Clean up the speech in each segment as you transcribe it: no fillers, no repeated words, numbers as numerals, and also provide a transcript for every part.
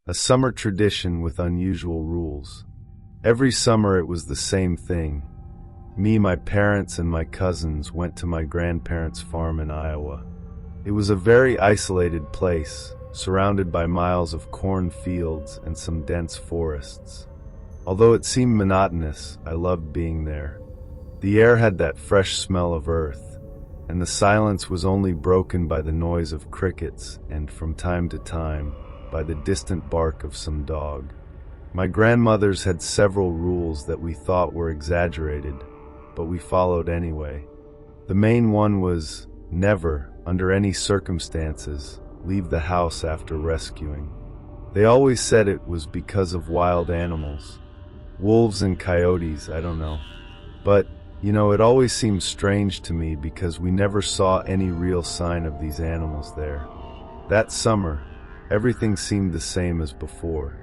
a summer tradition with unusual rules. Every summer it was the same thing. Me, my parents, and my cousins went to my grandparents' farm in Iowa. It was a very isolated place, surrounded by miles of corn fields and some dense forests. Although it seemed monotonous, I loved being there. The air had that fresh smell of earth, and the silence was only broken by the noise of crickets and, from time to time, by the distant bark of some dog. My grandmothers had several rules that we thought were exaggerated, but we followed anyway. The main one was never, under any circumstances, leave the house after rescuing. They always said it was because of wild animals. Wolves and coyotes, I don't know. But, it always seemed strange to me because we never saw any real sign of these animals there. That summer, everything seemed the same as before.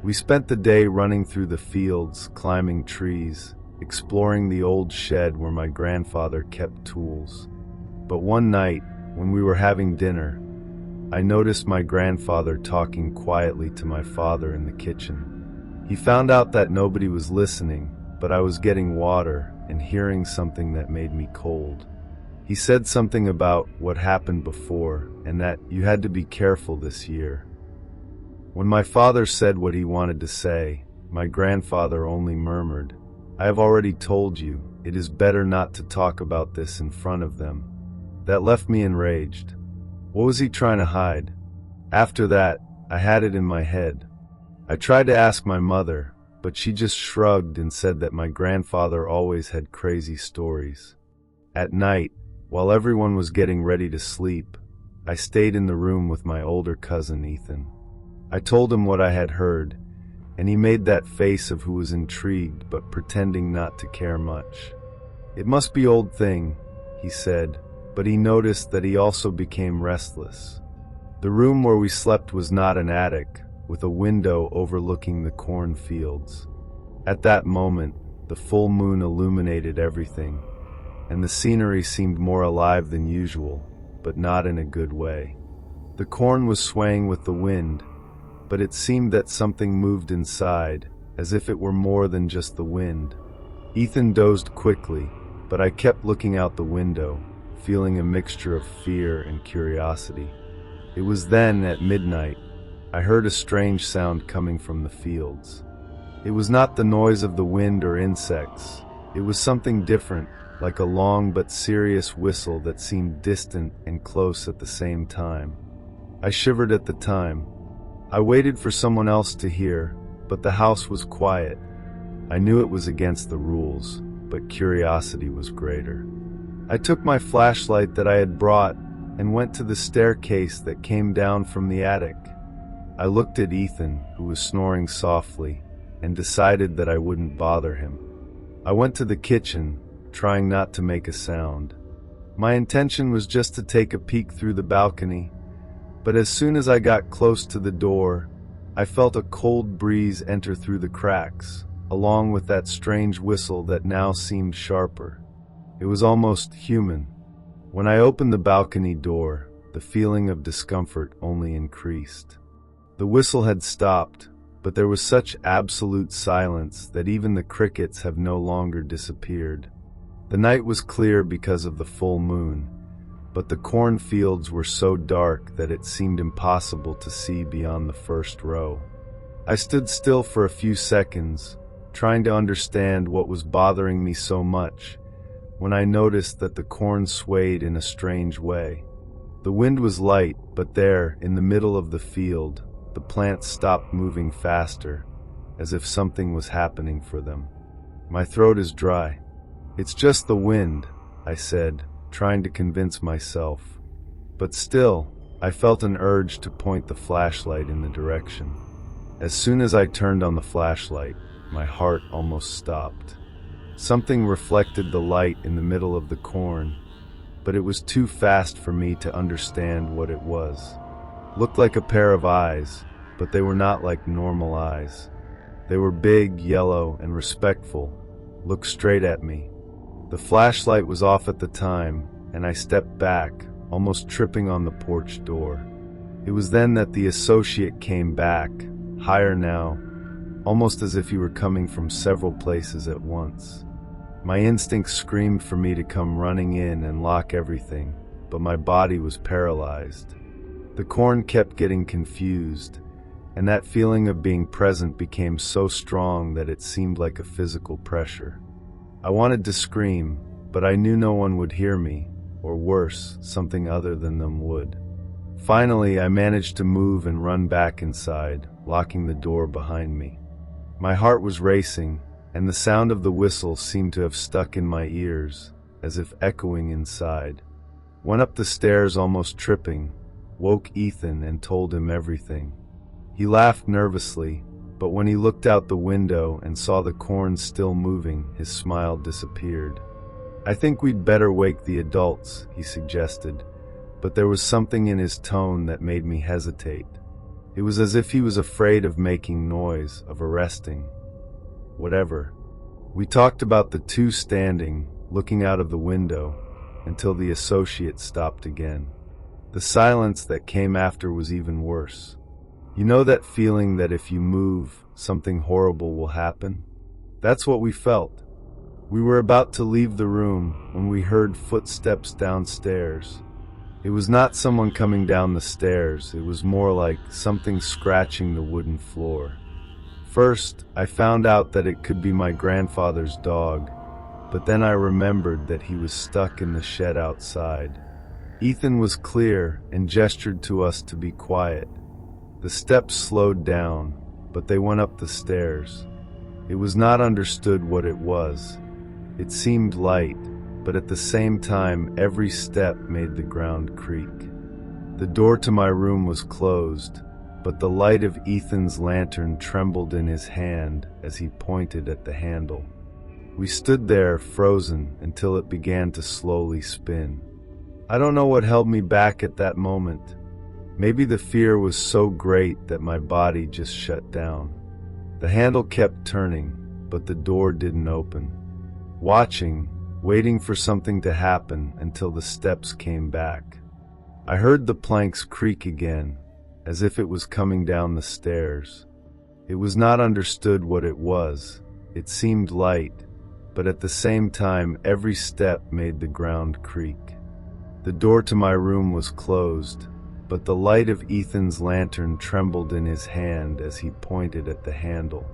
We spent the day running through the fields, climbing trees, exploring the old shed where my grandfather kept tools. But one night, when we were having dinner, I noticed my grandfather talking quietly to my father in the kitchen. He found out that nobody was listening, but I was getting water and hearing something that made me cold. He said something about what happened before and that you had to be careful this year. When my father said what he wanted to say, my grandfather only murmured, "I have already told you, it is better not to talk about this in front of them." That left me enraged. What was he trying to hide? After that, I had it in my head. I tried to ask my mother, but she just shrugged and said that my grandfather always had crazy stories. At night, while everyone was getting ready to sleep, I stayed in the room with my older cousin Ethan. I told him what I had heard, and he made that face of who was intrigued but pretending not to care much. "It must be old thing," he said, but he noticed that he also became restless. The room where we slept was not an attic, with a window overlooking the cornfields. At that moment, the full moon illuminated everything, and the scenery seemed more alive than usual, but not in a good way. The corn was swaying with the wind, but it seemed that something moved inside, as if it were more than just the wind. Ethan dozed quickly, but I kept looking out the window, feeling a mixture of fear and curiosity. It was then, at midnight, I heard a strange sound coming from the fields. It was not the noise of the wind or insects. It was something different, like a long but serious whistle that seemed distant and close at the same time. I shivered at the time. I waited for someone else to hear, but the house was quiet. I knew it was against the rules, but curiosity was greater. I took my flashlight that I had brought and went to the staircase that came down from the attic. I looked at Ethan, who was snoring softly, and decided that I wouldn't bother him. I went to the kitchen, trying not to make a sound. My intention was just to take a peek through the balcony, but as soon as I got close to the door, I felt a cold breeze enter through the cracks, along with that strange whistle that now seemed sharper. It was almost human. When I opened the balcony door, the feeling of discomfort only increased. The whistle had stopped, but there was such absolute silence that even the crickets have no longer disappeared. The night was clear because of the full moon, but the cornfields were so dark that it seemed impossible to see beyond the first row. I stood still for a few seconds, trying to understand what was bothering me so much, when I noticed that the corn swayed in a strange way. The wind was light, but there, in the middle of the field, the plants stopped moving faster, as if something was happening for them. "My throat is dry." "It's just the wind," I said, trying to convince myself. But still, I felt an urge to point the flashlight in the direction. As soon as I turned on the flashlight, my heart almost stopped. Something reflected the light in the middle of the corn, but it was too fast for me to understand what it was. Looked like a pair of eyes, but they were not like normal eyes. They were big, yellow, and respectful, looked straight at me. The flashlight was off at the time, and I stepped back, almost tripping on the porch door. It was then that the associate came back, higher now, almost as if he were coming from several places at once. My instincts screamed for me to come running in and lock everything, but my body was paralyzed. The corn kept getting confused, and that feeling of being present became so strong that it seemed like a physical pressure. I wanted to scream, but I knew no one would hear me, or worse, something other than them would. Finally, I managed to move and run back inside, locking the door behind me. My heart was racing, and the sound of the whistle seemed to have stuck in my ears, as if echoing inside. Went up the stairs almost tripping, woke Ethan and told him everything. He laughed nervously, but when he looked out the window and saw the corn still moving, his smile disappeared. "I think we'd better wake the adults," he suggested, but there was something in his tone that made me hesitate. It was as if he was afraid of making noise, of arresting. Whatever. We talked about the two standing, looking out of the window, until the associate stopped again. The silence that came after was even worse. You know that feeling that if you move, something horrible will happen? That's what we felt. We were about to leave the room when we heard footsteps downstairs. It was not someone coming down the stairs, it was more like something scratching the wooden floor. First, I found out that it could be my grandfather's dog, but then I remembered that he was stuck in the shed outside. Ethan was clear and gestured to us to be quiet. The steps slowed down, but they went up the stairs. It was not understood what it was. It seemed light, but at the same time every step made the ground creak. The door to my room was closed, but the light of Ethan's lantern trembled in his hand as he pointed at the handle. We stood there, frozen, until it began to slowly spin. I don't know what held me back at that moment. Maybe the fear was so great that my body just shut down. The handle kept turning, but the door didn't open. Watching, waiting for something to happen until the steps came back. I heard the planks creak again, as if it was coming down the stairs. It was not understood what it was. It seemed light, but at the same time every step made the ground creak. The door to my room was closed, but the light of Ethan's lantern trembled in his hand as he pointed at the handle.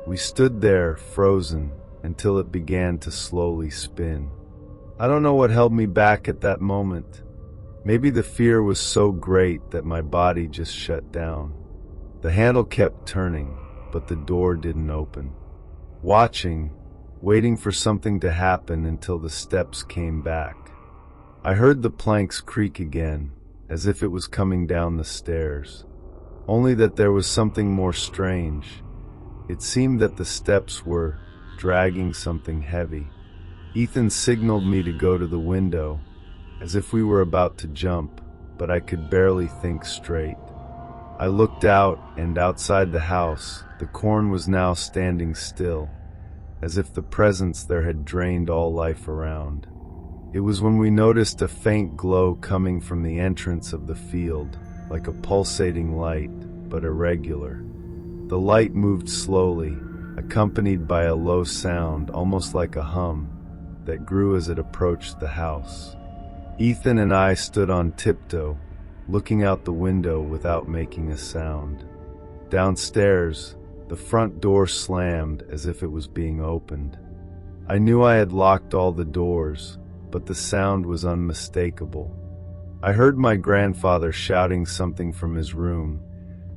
We stood there, frozen, until it began to slowly spin. I don't know what held me back at that moment. Maybe the fear was so great that my body just shut down. The handle kept turning, but the door didn't open. Watching, waiting for something to happen until the steps came back. I heard the planks creak again, as if it was coming down the stairs. Only that there was something more strange. It seemed that the steps were dragging something heavy. Ethan signaled me to go to the window, as if we were about to jump, but I could barely think straight. I looked out, and outside the house, the corn was now standing still, as if the presence there had drained all life around. It was when we noticed a faint glow coming from the entrance of the field, like a pulsating light, but irregular. The light moved slowly, accompanied by a low sound, almost like a hum, that grew as it approached the house. Ethan and I stood on tiptoe, looking out the window without making a sound. Downstairs, the front door slammed as if it was being opened. I knew I had locked all the doors, but the sound was unmistakable. I heard my grandfather shouting something from his room,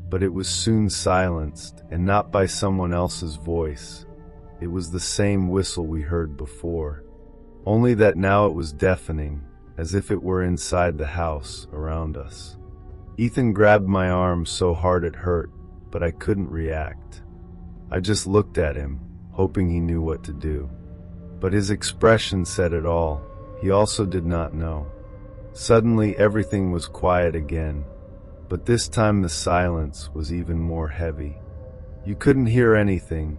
but it was soon silenced, and not by someone else's voice. It was the same whistle we heard before, only that now it was deafening, as if it were inside the house around us. Ethan grabbed my arm so hard it hurt, but I couldn't react. I just looked at him, hoping he knew what to do. But his expression said it all. He also did not know. Suddenly everything was quiet again, but this time the silence was even more heavy. You couldn't hear anything,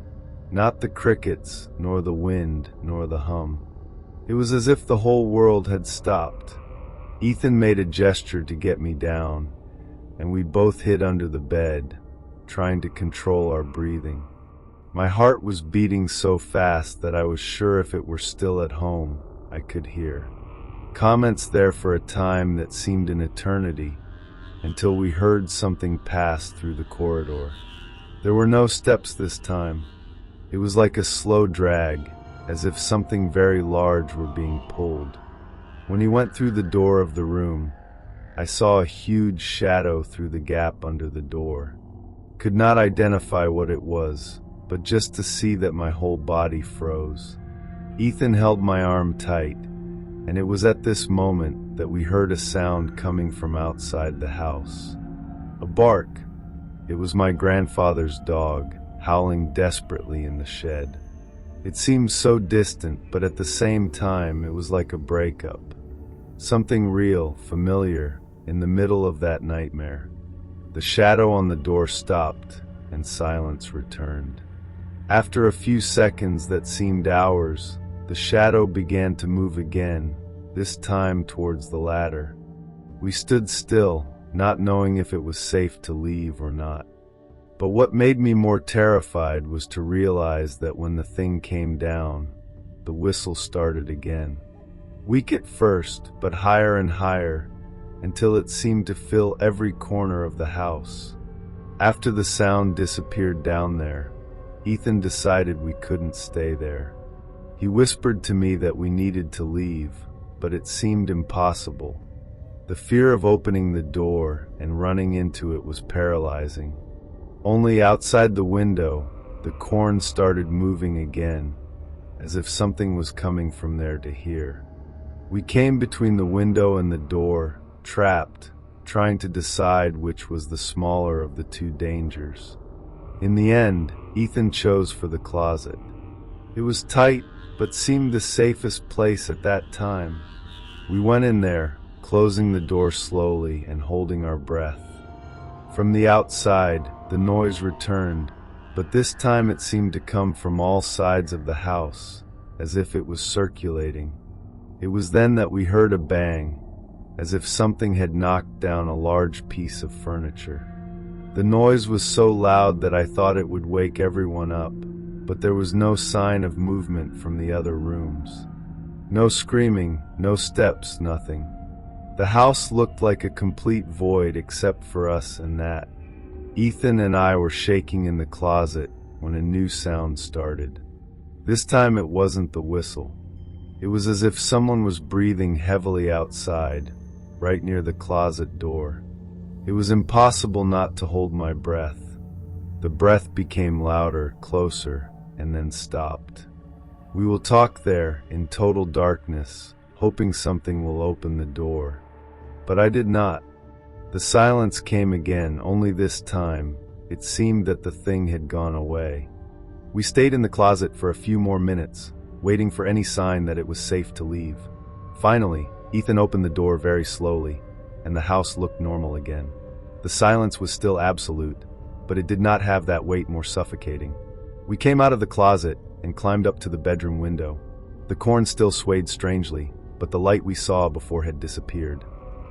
not the crickets, nor the wind, nor the hum. It was as if the whole world had stopped. Ethan made a gesture to get me down, and we both hid under the bed, trying to control our breathing. My heart was beating so fast that I was sure if it were still at home, I could hear. Comments there for a time that seemed an eternity, until we heard something pass through the corridor. There were no steps this time. It was like a slow drag, as if something very large were being pulled. When he went through the door of the room, I saw a huge shadow through the gap under the door. Could not identify what it was, but just to see that my whole body froze. Ethan held my arm tight, and it was at this moment that we heard a sound coming from outside the house. A bark. It was my grandfather's dog, howling desperately in the shed. It seemed so distant, but at the same time it was like a breakup. Something real, familiar, in the middle of that nightmare. The shadow on the door stopped, and silence returned. After a few seconds that seemed hours, the shadow began to move again, this time towards the ladder. We stood still, not knowing if it was safe to leave or not. But what made me more terrified was to realize that when the thing came down, the whistle started again. Weak at first, but higher and higher, until it seemed to fill every corner of the house. After the sound disappeared down there, Ethan decided we couldn't stay there. He whispered to me that we needed to leave, but it seemed impossible. The fear of opening the door and running into it was paralyzing. Only outside the window, the corn started moving again, as if something was coming from there to hear. We came between the window and the door, trapped, trying to decide which was the smaller of the two dangers. In the end, Ethan chose for the closet. It was tight, but seemed the safest place at that time. We went in there, closing the door slowly and holding our breath. From the outside, the noise returned, but this time it seemed to come from all sides of the house, as if it was circulating. It was then that we heard a bang, as if something had knocked down a large piece of furniture. The noise was so loud that I thought it would wake everyone up, but there was no sign of movement from the other rooms. No screaming, no steps, nothing. The house looked like a complete void except for us and that. Ethan and I were shaking in the closet when a new sound started. This time it wasn't the whistle. It was as if someone was breathing heavily outside, right near the closet door. It was impossible not to hold my breath. The breath became louder, closer, and then stopped. We will talk there, in total darkness, hoping something will open the door. But I did not. The silence came again, only this time, it seemed that the thing had gone away. We stayed in the closet for a few more minutes, waiting for any sign that it was safe to leave. Finally, Ethan opened the door very slowly, and the house looked normal again. The silence was still absolute, but it did not have that weight more suffocating. We came out of the closet and climbed up to the bedroom window. The corn still swayed strangely, but the light we saw before had disappeared.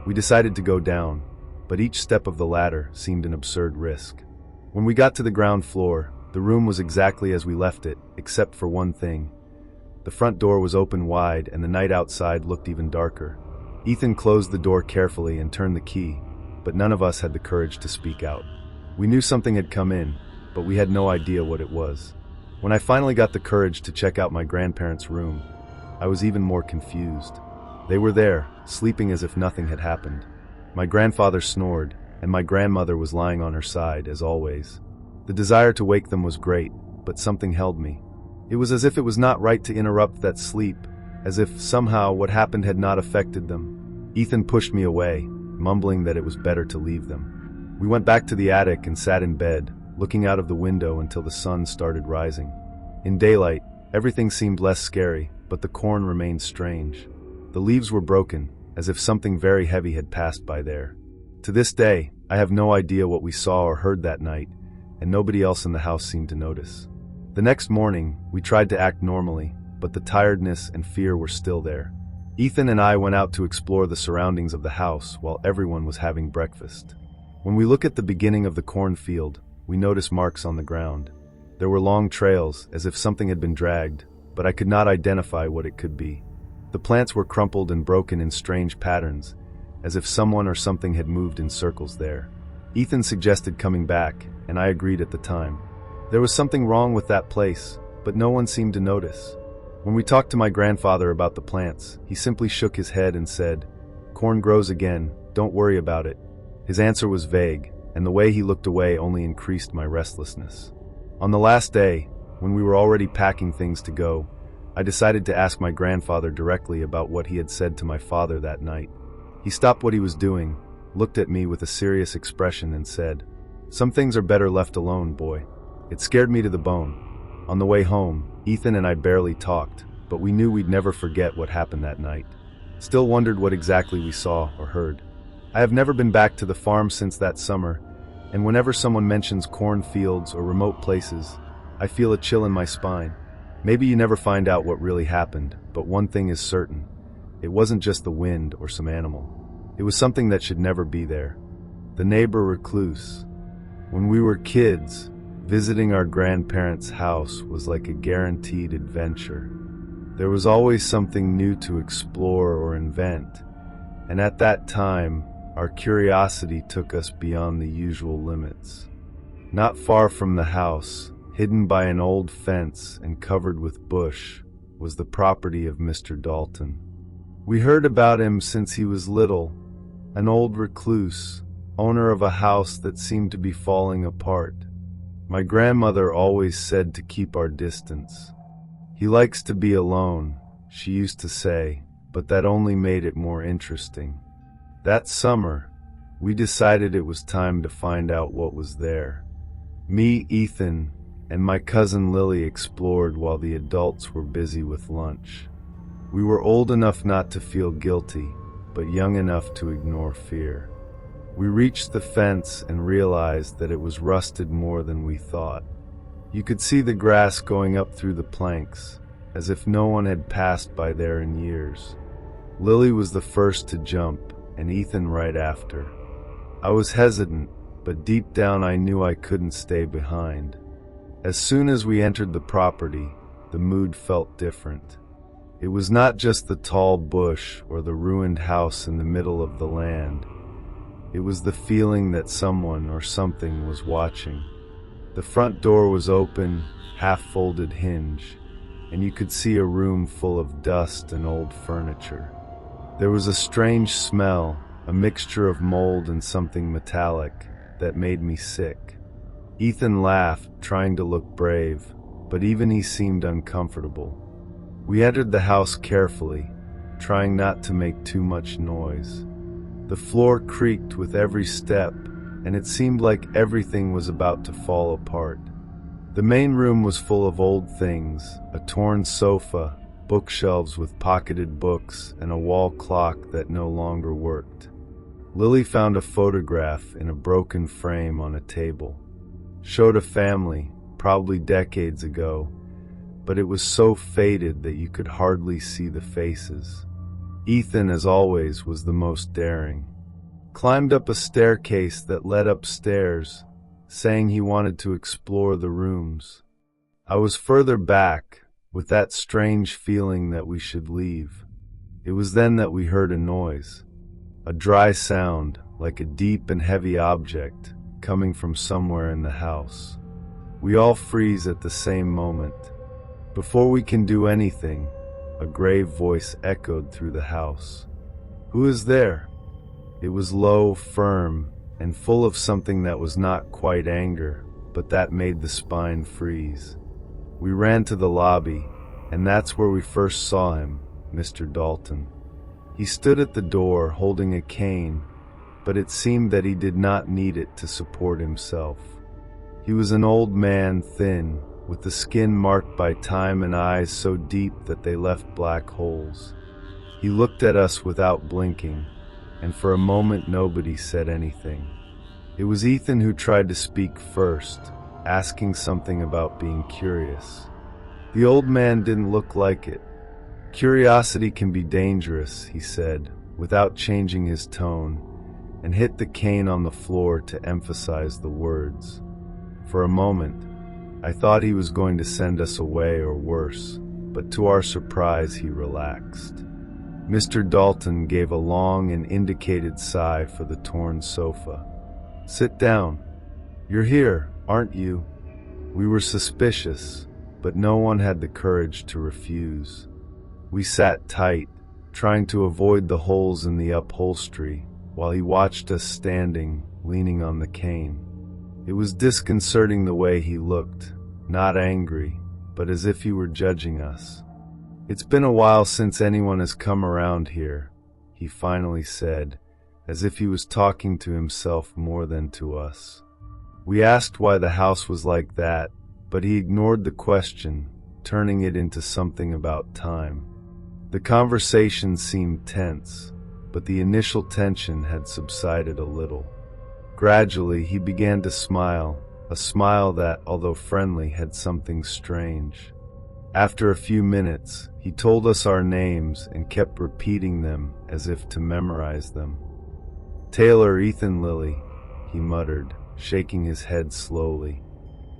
We decided to go down, but each step of the ladder seemed an absurd risk. When we got to the ground floor, the room was exactly as we left it, except for one thing. The front door was open wide, and the night outside looked even darker. Ethan closed the door carefully and turned the key, but none of us had the courage to speak out. We knew something had come in, but we had no idea what it was. When I finally got the courage to check out my grandparents' room, I was even more confused. They were there, sleeping as if nothing had happened. My grandfather snored, and my grandmother was lying on her side, as always. The desire to wake them was great, but something held me. It was as if it was not right to interrupt that sleep, as if somehow what happened had not affected them. Ethan pushed me away, mumbling that it was better to leave them. We went back to the attic and sat in bed, looking out of the window until the sun started rising. In daylight, everything seemed less scary, but the corn remained strange. The leaves were broken, as if something very heavy had passed by there. To this day, I have no idea what we saw or heard that night, and nobody else in the house seemed to notice. The next morning, we tried to act normally, but the tiredness and fear were still there. Ethan and I went out to explore the surroundings of the house while everyone was having breakfast. When we look at the beginning of the cornfield, we noticed marks on the ground. There were long trails, as if something had been dragged, but I could not identify what it could be. The plants were crumpled and broken in strange patterns, as if someone or something had moved in circles there. Ethan suggested coming back, and I agreed at the time. There was something wrong with that place, but no one seemed to notice. When we talked to my grandfather about the plants, he simply shook his head and said, "Corn grows again, don't worry about it." His answer was vague, and the way he looked away only increased my restlessness. On the last day, when we were already packing things to go, I decided to ask my grandfather directly about what he had said to my father that night. He stopped what he was doing, looked at me with a serious expression and said, "Some things are better left alone, boy." It scared me to the bone. On the way home, Ethan and I barely talked, but we knew we'd never forget what happened that night. Still wondered what exactly we saw or heard. I have never been back to the farm since that summer, and whenever someone mentions cornfields or remote places, I feel a chill in my spine. Maybe you never find out what really happened, but one thing is certain. It wasn't just the wind or some animal. It was something that should never be there. The neighbor recluse. When we were kids, visiting our grandparents' house was like a guaranteed adventure. There was always something new to explore or invent, and at that time, our curiosity took us beyond the usual limits. Not far from the house, hidden by an old fence and covered with bush, was the property of Mr. Dalton. We heard about him since he was little, an old recluse, owner of a house that seemed to be falling apart. My grandmother always said to keep our distance. "He likes to be alone," she used to say, but that only made it more interesting. That summer, we decided it was time to find out what was there. Me, Ethan, and my cousin Lily explored while the adults were busy with lunch. We were old enough not to feel guilty, but young enough to ignore fear. We reached the fence and realized that it was rusted more than we thought. You could see the grass going up through the planks, as if no one had passed by there in years. Lily was the first to jump, and Ethan right after. I was hesitant, but deep down I knew I couldn't stay behind. As soon as we entered the property, the mood felt different. It was not just the tall bush or the ruined house in the middle of the land. It was the feeling that someone or something was watching. The front door was open, half-folded hinge, and you could see a room full of dust and old furniture. There was a strange smell, a mixture of mold and something metallic, that made me sick. Ethan laughed, trying to look brave, but even he seemed uncomfortable. We entered the house carefully, trying not to make too much noise. The floor creaked with every step, and it seemed like everything was about to fall apart. The main room was full of old things, a torn sofa, bookshelves with pocketed books, and a wall clock that no longer worked. Lily found a photograph in a broken frame on a table. Showed a family, probably decades ago, but it was so faded that you could hardly see the faces. Ethan, as always, was the most daring. Climbed up a staircase that led upstairs, saying he wanted to explore the rooms. I was further back, with that strange feeling that we should leave. It was then that we heard a noise. A dry sound, like a deep and heavy object, coming from somewhere in the house. We all freeze at the same moment. Before we can do anything, a grave voice echoed through the house. "Who is there?" It was low, firm, and full of something that was not quite anger, but that made the spine freeze. We ran to the lobby, and that's where we first saw him, Mr. Dalton. He stood at the door holding a cane, but it seemed that he did not need it to support himself. He was an old man, thin, with the skin marked by time and eyes so deep that they left black holes. He looked at us without blinking, and for a moment nobody said anything. It was Ethan who tried to speak first, asking something about being curious. The old man didn't look like it. "Curiosity can be dangerous," he said, without changing his tone, and hit the cane on the floor to emphasize the words. For a moment, I thought he was going to send us away or worse, but to our surprise he relaxed. Mr. Dalton gave a long and indicated sigh for the torn sofa. "Sit down. You're here, aren't you?" We were suspicious, but no one had the courage to refuse. We sat tight, trying to avoid the holes in the upholstery, while he watched us standing, leaning on the cane. It was disconcerting the way he looked, not angry, but as if he were judging us. "It's been a while since anyone has come around here," he finally said, as if he was talking to himself more than to us. We asked why the house was like that, but he ignored the question, turning it into something about time. The conversation seemed tense, but the initial tension had subsided a little. Gradually, he began to smile, a smile that, although friendly, had something strange. After a few minutes, he told us our names and kept repeating them as if to memorize them. "Taylor, Ethan, Lily," he muttered, shaking his head slowly.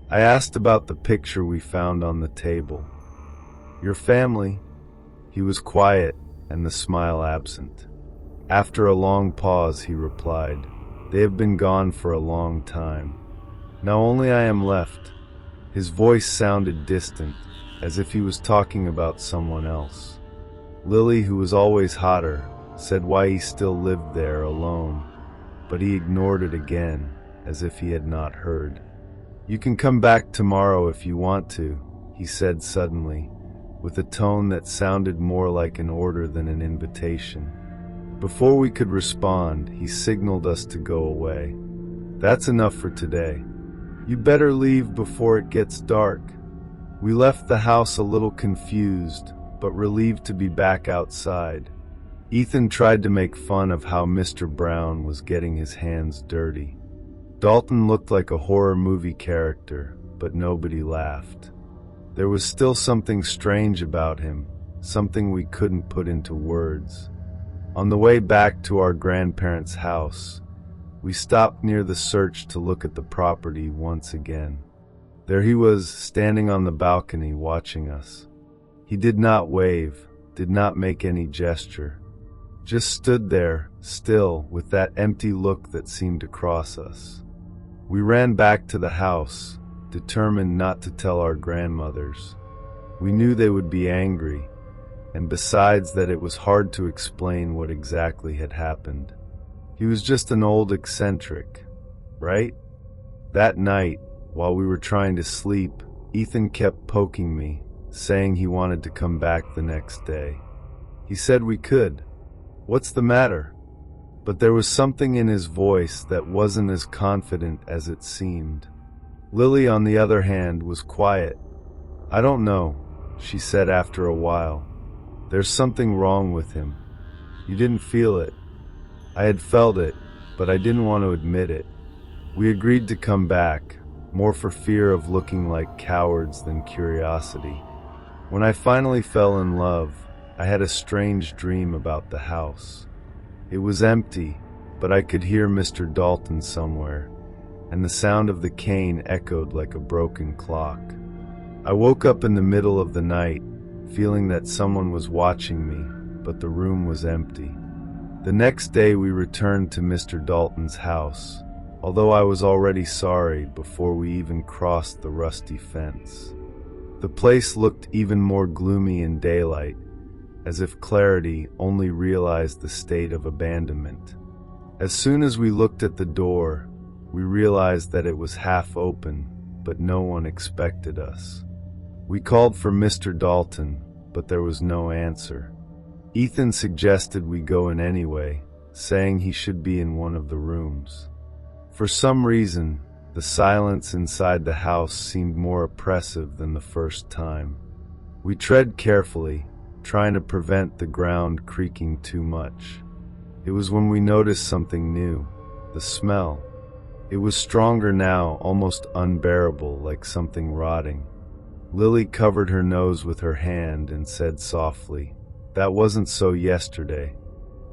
I asked about the picture we found on the table. "Your family?" He was quiet, and the smile absent. After a long pause, he replied, "They have been gone for a long time. Now only I am left." His voice sounded distant, as if he was talking about someone else. Lily, who was always hotter, said why he still lived there alone, but he ignored it again, as if he had not heard. "You can come back tomorrow if you want to," he said suddenly, with a tone that sounded more like an order than an invitation. Before we could respond, he signaled us to go away. "That's enough for today. You better leave before it gets dark." We left the house a little confused, but relieved to be back outside. Ethan tried to make fun of how Mr. Brown was getting his hands dirty. Dalton looked like a horror movie character, but nobody laughed. There was still something strange about him, something we couldn't put into words. On the way back to our grandparents' house, we stopped near the search to look at the property once again. There he was, standing on the balcony watching us. He did not wave, did not make any gesture. Just stood there, still, with that empty look that seemed to cross us. We ran back to the house, determined not to tell our grandmothers. We knew they would be angry, and besides that it was hard to explain what exactly had happened. He was just an old eccentric, right? That night, while we were trying to sleep, Ethan kept poking me, saying he wanted to come back the next day. He said we could. "What's the matter?" But there was something in his voice that wasn't as confident as it seemed. Lily, on the other hand, was quiet. "I don't know," she said after a while. "There's something wrong with him. You didn't feel it." I had felt it, but I didn't want to admit it. We agreed to come back, more for fear of looking like cowards than curiosity. When I finally fell in love, I had a strange dream about the house. It was empty, but I could hear Mr. Dalton somewhere, and the sound of the cane echoed like a broken clock. I woke up in the middle of the night, feeling that someone was watching me, but the room was empty. The next day we returned to Mr. Dalton's house, although I was already sorry before we even crossed the rusty fence. The place looked even more gloomy in daylight, as if clarity only realized the state of abandonment. As soon as we looked at the door, we realized that it was half open, but no one expected us. We called for Mr. Dalton, but there was no answer. Ethan suggested we go in anyway, saying he should be in one of the rooms. For some reason, the silence inside the house seemed more oppressive than the first time. We tread carefully, trying to prevent the ground creaking too much. It was when we noticed something new, the smell. It was stronger now, almost unbearable, like something rotting. Lily covered her nose with her hand and said softly, "That wasn't so yesterday."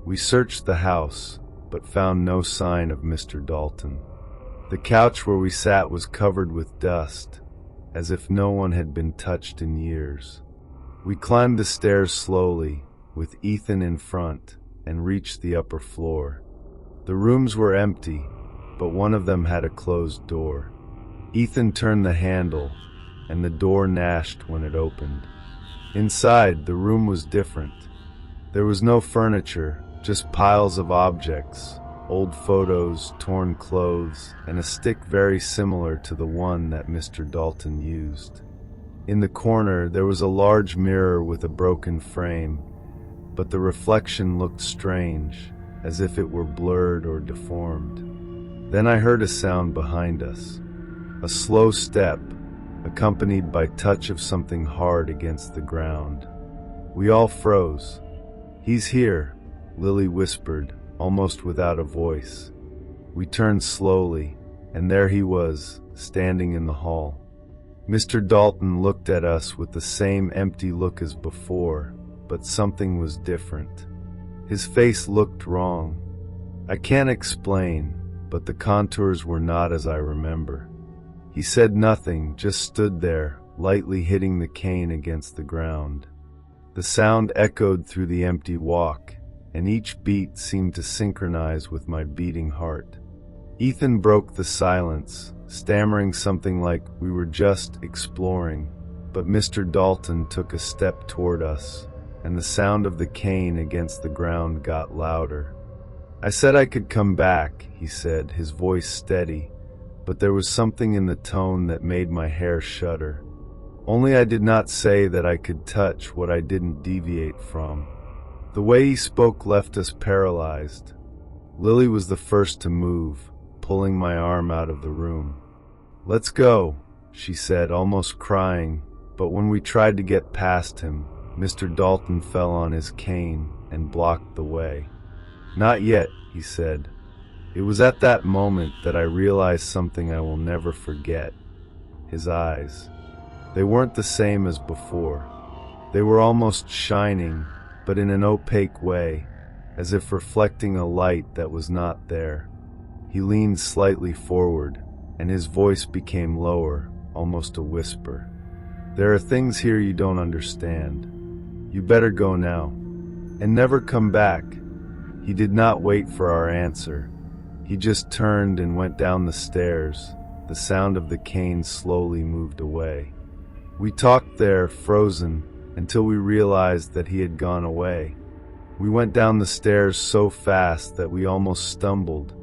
We searched the house, but found no sign of Mr. Dalton. The couch where we sat was covered with dust, as if no one had been touched in years. We climbed the stairs slowly, with Ethan in front, and reached the upper floor. The rooms were empty, but one of them had a closed door. Ethan turned the handle, and the door gnashed when it opened. Inside, the room was different. There was no furniture, just piles of objects, old photos, torn clothes, and a stick very similar to the one that Mr. Dalton used. In the corner, there was a large mirror with a broken frame, but the reflection looked strange, as if it were blurred or deformed. Then I heard a sound behind us, a slow step, accompanied by touch of something hard against the ground. We all froze. "He's here," Lily whispered, almost without a voice. We turned slowly, and there he was, standing in the hall. Mr. Dalton looked at us with the same empty look as before, but something was different. His face looked wrong. I can't explain, but the contours were not as I remember. He said nothing, just stood there, lightly hitting the cane against the ground. The sound echoed through the empty walk, and each beat seemed to synchronize with my beating heart. Ethan broke the silence, stammering something like, "We were just exploring," but Mr. Dalton took a step toward us, and the sound of the cane against the ground got louder. "I said I could come back," he said, his voice steady, but there was something in the tone that made my hair shudder. Only I did not say that I could touch what I didn't deviate from. The way he spoke left us paralyzed. Lily was the first to move, pulling my arm out of the room. "Let's go," she said, almost crying, but when we tried to get past him, Mr. Dalton fell on his cane and blocked the way. "Not yet," he said. It was at that moment that I realized something I will never forget. His eyes. They weren't the same as before. They were almost shining, but in an opaque way, as if reflecting a light that was not there. He leaned slightly forward, and his voice became lower, almost a whisper. "There are things here you don't understand. You better go now, and never come back." He did not wait for our answer. He just turned and went down the stairs. The sound of the cane slowly moved away. We talked there, frozen, until we realized that he had gone away. We went down the stairs so fast that we almost stumbled,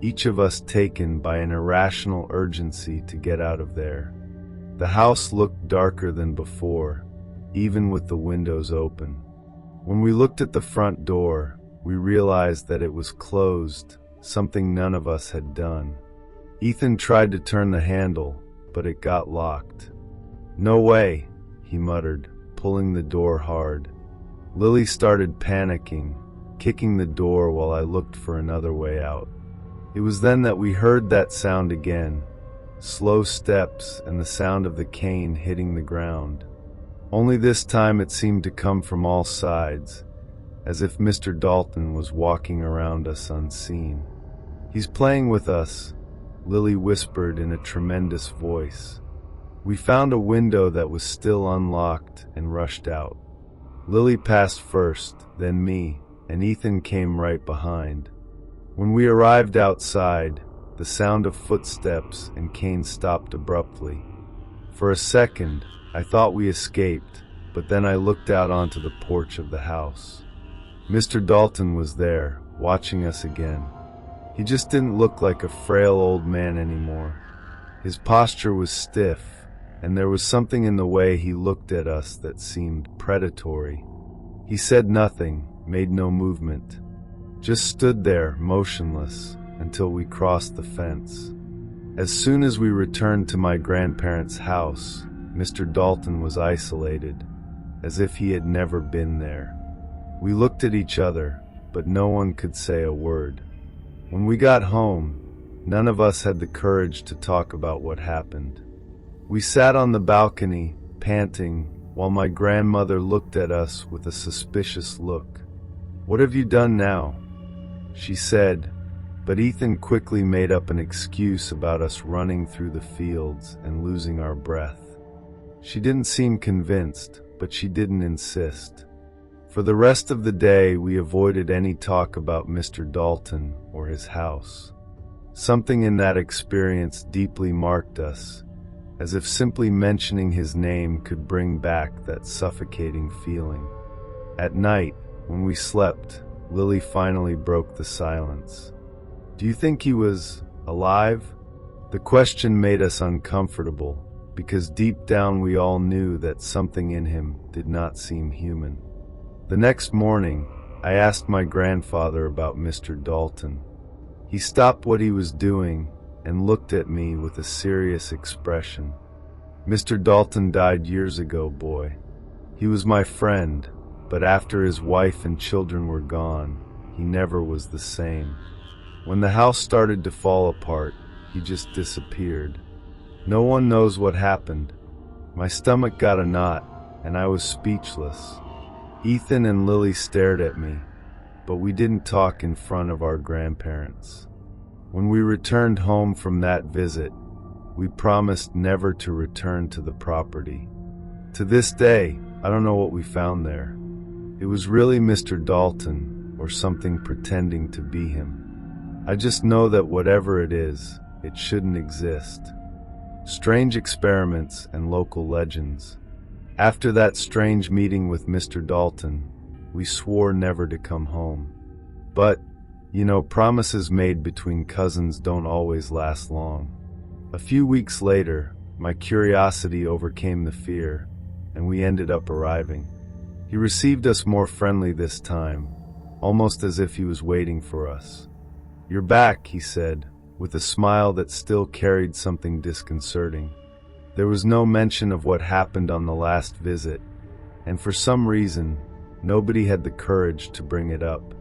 each of us taken by an irrational urgency to get out of there. The house looked darker than before, even with the windows open. When we looked at the front door, we realized that it was closed, something none of us had done. Ethan tried to turn the handle, but it got locked. "No way," he muttered, pulling the door hard. Lily started panicking, kicking the door while I looked for another way out. It was then that we heard that sound again, slow steps and the sound of the cane hitting the ground. Only this time it seemed to come from all sides, as if Mr. Dalton was walking around us unseen. "He's playing with us," Lily whispered in a tremendous voice. We found a window that was still unlocked and rushed out. Lily passed first, then me, and Ethan came right behind. When we arrived outside, the sound of footsteps and cane stopped abruptly. For a second, I thought we escaped, but then I looked out onto the porch of the house. Mr. Dalton was there, watching us again. He just didn't look like a frail old man anymore. His posture was stiff, and there was something in the way he looked at us that seemed predatory. He said nothing, made no movement, just stood there, motionless, until we crossed the fence. As soon as we returned to my grandparents' house, Mr. Dalton was isolated, as if he had never been there. We looked at each other, but no one could say a word. When we got home, none of us had the courage to talk about what happened. We sat on the balcony, panting, while my grandmother looked at us with a suspicious look. "What have you done now?" she said, But Ethan quickly made up an excuse about us running through the fields and losing our breath. She didn't seem convinced, but she didn't insist. For the rest of the day, we avoided any talk about Mr. Dalton or his house. Something in that experience deeply marked us, as if simply mentioning his name could bring back that suffocating feeling. At night, when we slept, Lily finally broke the silence. "Do you think he was alive?" The question made us uncomfortable, because deep down we all knew that something in him did not seem human. The next morning, I asked my grandfather about Mr. Dalton. He stopped what he was doing and looked at me with a serious expression. "Mr. Dalton died years ago, boy. He was my friend, but after his wife and children were gone, he never was the same. When the house started to fall apart, he just disappeared. No one knows what happened." My stomach got a knot, and I was speechless. Ethan and Lily stared at me, but we didn't talk in front of our grandparents. When we returned home from that visit, we promised never to return to the property. To this day, I don't know what we found there. It was really Mr. Dalton or something pretending to be him. I just know that whatever it is, it shouldn't exist. Strange experiments and local legends. After that strange meeting with Mr. Dalton, we swore never to come home. But, promises made between cousins don't always last long. A few weeks later, my curiosity overcame the fear, and we ended up arriving. He received us more friendly this time, almost as if he was waiting for us. "You're back," he said, with a smile that still carried something disconcerting. There was no mention of what happened on the last visit, and for some reason, nobody had the courage to bring it up.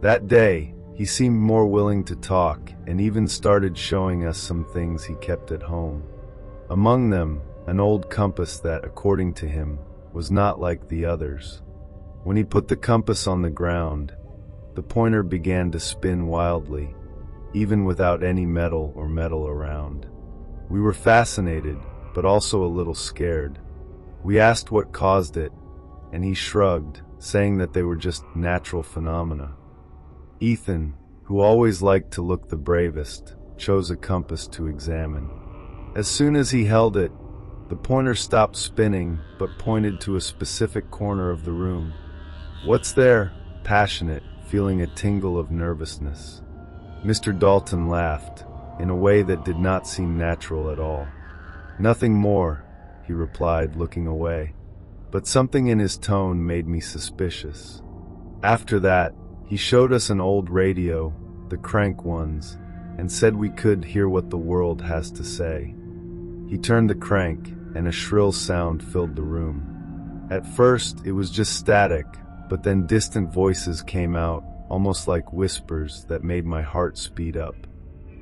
That day, he seemed more willing to talk and even started showing us some things he kept at home. Among them, an old compass that, according to him, was not like the others. When he put the compass on the ground, the pointer began to spin wildly, even without any metal around. We were fascinated, but also a little scared. We asked what caused it, and he shrugged, saying that they were just natural phenomena. Ethan, who always liked to look the bravest, chose a compass to examine. As soon as he held it, the pointer stopped spinning but pointed to a specific corner of the room. "What's there?" Passionate, feeling a tingle of nervousness. Mr. Dalton laughed, in a way that did not seem natural at all. "Nothing more," he replied, looking away. But something in his tone made me suspicious. After that, he showed us an old radio, the crank ones, and said we could hear what the world has to say. He turned the crank, and a shrill sound filled the room. At first, it was just static, but then distant voices came out, almost like whispers that made my heart speed up.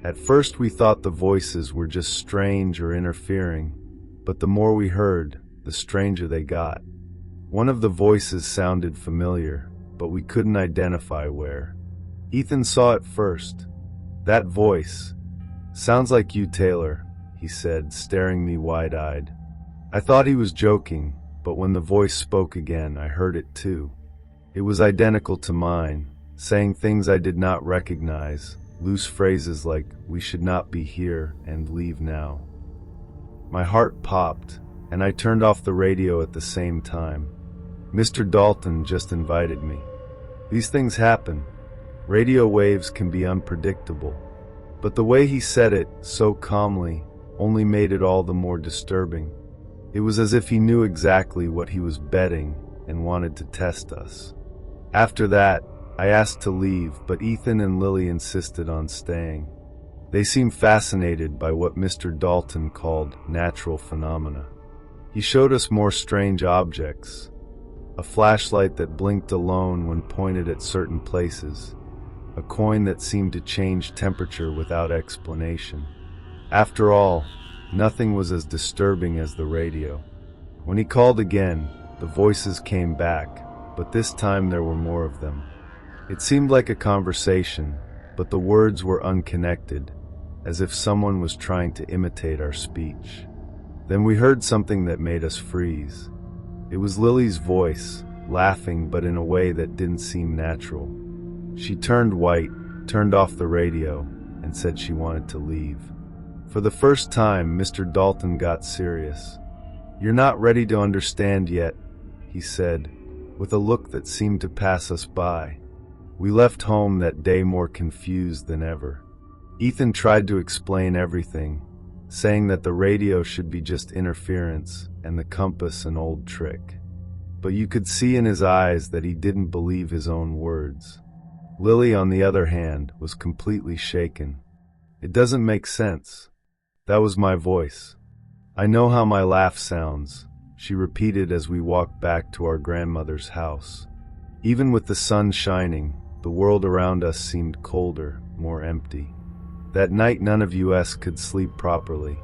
At first we thought the voices were just strange or interfering, but the more we heard, the stranger they got. One of the voices sounded familiar, but we couldn't identify where. Ethan saw it first. "That voice. Sounds like you, Taylor," he said, staring me wide-eyed. I thought he was joking, but when the voice spoke again, I heard it too. It was identical to mine, saying things I did not recognize, loose phrases like, "We should not be here," and "Leave now." My heart popped, and I turned off the radio at the same time. Mr. Dalton just invited me. These things happen. Radio waves can be unpredictable. But the way he said it, so calmly, only made it all the more disturbing. It was as if he knew exactly what he was betting and wanted to test us. After that, I asked to leave, but Ethan and Lily insisted on staying. They seemed fascinated by what Mr. Dalton called natural phenomena. He showed us more strange objects. A flashlight that blinked alone when pointed at certain places. A coin that seemed to change temperature without explanation. After all, nothing was as disturbing as the radio. When he called again, the voices came back, but this time there were more of them. It seemed like a conversation, but the words were unconnected, as if someone was trying to imitate our speech. Then we heard something that made us freeze. It was Lily's voice, laughing but in a way that didn't seem natural. She turned white, turned off the radio, and said she wanted to leave. For the first time, Mr. Dalton got serious. "You're not ready to understand yet," he said, with a look that seemed to pass us by. We left home that day more confused than ever. Ethan tried to explain everything, saying that the radio should be just interference and the compass an old trick. But you could see in his eyes that he didn't believe his own words. Lily, on the other hand, was completely shaken. "It doesn't make sense." That was my voice. "I know how my laugh sounds," she repeated as we walked back to our grandmother's house. Even with the sun shining, the world around us seemed colder, more empty. That night none of us could sleep properly.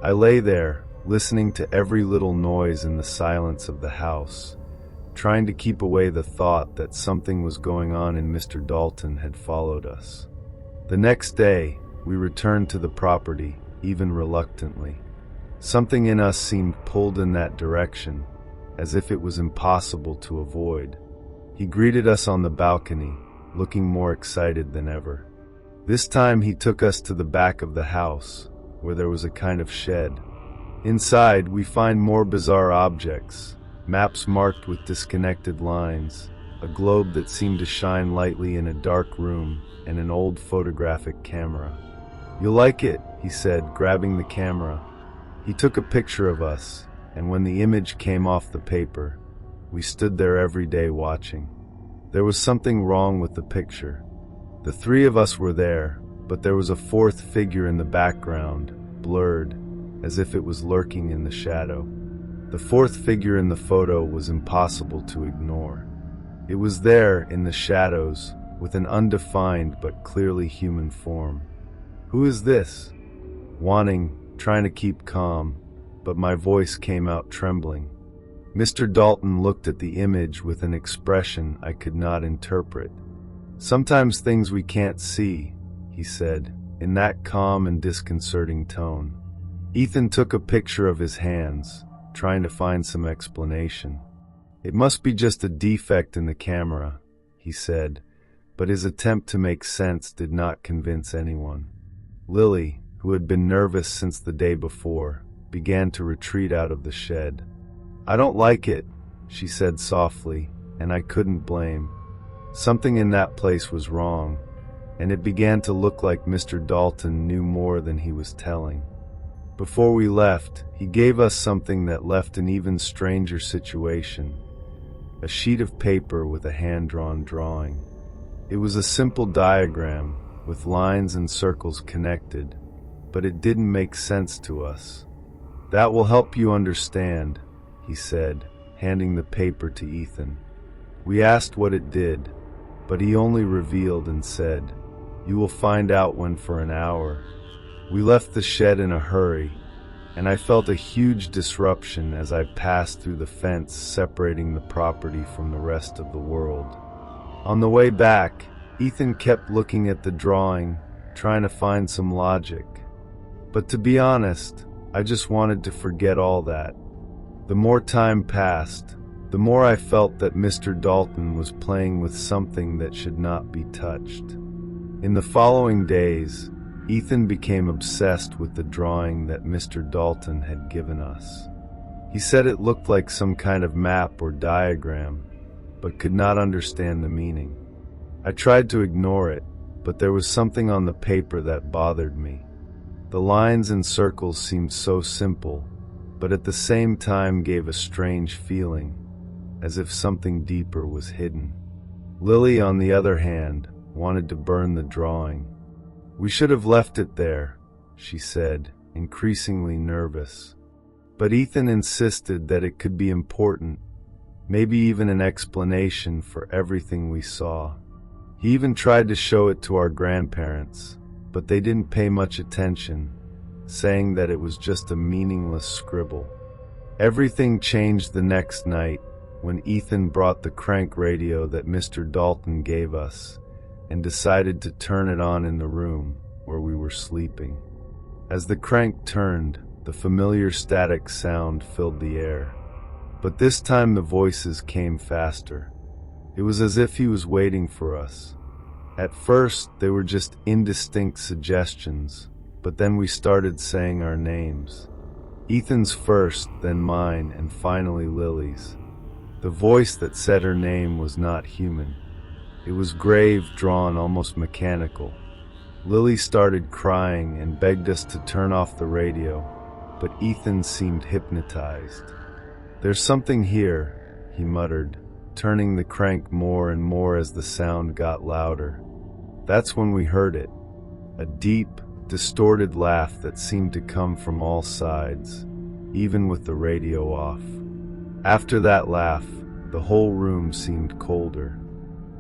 I lay there, listening to every little noise in the silence of the house, trying to keep away the thought that something was going on and Mr. Dalton had followed us. The next day, we returned to the property, even reluctantly. Something in us seemed pulled in that direction, as if it was impossible to avoid. He greeted us on the balcony, looking more excited than ever. This time he took us to the back of the house, where there was a kind of shed. Inside, we find more bizarre objects, maps marked with disconnected lines, a globe that seemed to shine lightly in a dark room, and an old photographic camera. "You'll like it," he said, grabbing the camera. He took a picture of us, and when the image came off the paper, we stood there every day watching. There was something wrong with the picture. The three of us were there, but there was a fourth figure in the background, blurred, as if it was lurking in the shadow. The fourth figure in the photo was impossible to ignore. It was there, in the shadows, with an undefined but clearly human form. "Who is this?" Trying to keep calm, but my voice came out trembling. Mr. Dalton looked at the image with an expression I could not interpret. "Sometimes things we can't see," he said, in that calm and disconcerting tone. Ethan took a picture of his hands, trying to find some explanation. "It must be just a defect in the camera," he said, but his attempt to make sense did not convince anyone. Lily, who had been nervous since the day before, began to retreat out of the shed. "I don't like it," she said softly, and I couldn't blame. Something in that place was wrong, and it began to look like Mr. Dalton knew more than he was telling. Before we left, he gave us something that left an even stranger situation: a sheet of paper with a hand-drawn drawing. It was a simple diagram, with lines and circles connected, but it didn't make sense to us. "That will help you understand," he said, handing the paper to Ethan. We asked what it did, but he only revealed and said, "You will find out when for an hour." We left the shed in a hurry, and I felt a huge disruption as I passed through the fence separating the property from the rest of the world. On the way back, Ethan kept looking at the drawing, trying to find some logic. But to be honest, I just wanted to forget all that. The more time passed, the more I felt that Mr. Dalton was playing with something that should not be touched. In the following days, Ethan became obsessed with the drawing that Mr. Dalton had given us. He said it looked like some kind of map or diagram, but could not understand the meaning. I tried to ignore it, but there was something on the paper that bothered me. The lines and circles seemed so simple, but at the same time gave a strange feeling, as if something deeper was hidden. Lily, on the other hand, wanted to burn the drawing. "We should have left it there," she said, increasingly nervous. But Ethan insisted that it could be important, maybe even an explanation for everything we saw. He even tried to show it to our grandparents, but they didn't pay much attention, saying that it was just a meaningless scribble. Everything changed the next night when Ethan brought the crank radio that Mr. Dalton gave us, and decided to turn it on in the room where we were sleeping. As the crank turned, the familiar static sound filled the air. But this time the voices came faster. It was as if he was waiting for us. At first, they were just indistinct suggestions, but then we started saying our names. Ethan's first, then mine, and finally Lily's. The voice that said her name was not human. It was grave, drawn, almost mechanical. Lily started crying and begged us to turn off the radio, but Ethan seemed hypnotized. "There's something here," he muttered, turning the crank more and more as the sound got louder. That's when we heard it, a deep, distorted laugh that seemed to come from all sides, even with the radio off. After that laugh, the whole room seemed colder.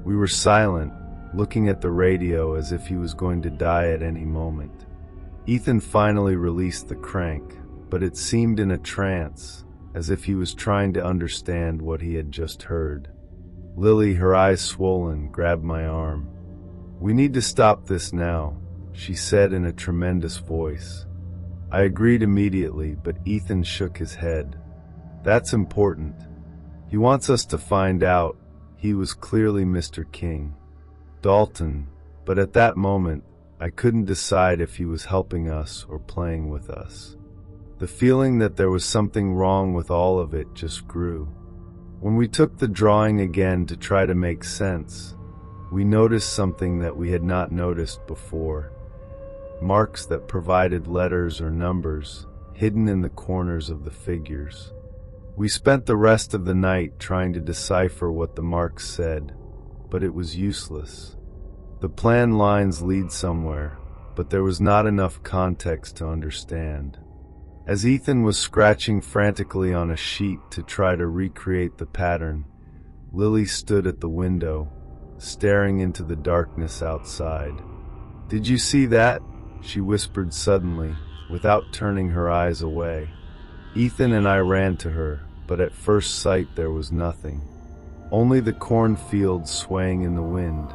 We were silent, looking at the radio as if he was going to die at any moment. Ethan finally released the crank, but it seemed in a trance, as if he was trying to understand what he had just heard. Lily, her eyes swollen, grabbed my arm. "We need to stop this now," she said in a tremendous voice. I agreed immediately, but Ethan shook his head. "That's important. He wants us to find out." He was clearly Mr. King. Dalton, but at that moment, I couldn't decide if he was helping us or playing with us. The feeling that there was something wrong with all of it just grew. When we took the drawing again to try to make sense, we noticed something that we had not noticed before. Marks that provided letters or numbers, hidden in the corners of the figures. We spent the rest of the night trying to decipher what the marks said, but it was useless. The planned lines lead somewhere, but there was not enough context to understand. As Ethan was scratching frantically on a sheet to try to recreate the pattern, Lily stood at the window, staring into the darkness outside. "Did you see that?" she whispered suddenly, without turning her eyes away. Ethan and I ran to her, but at first sight there was nothing. Only the cornfields swaying in the wind.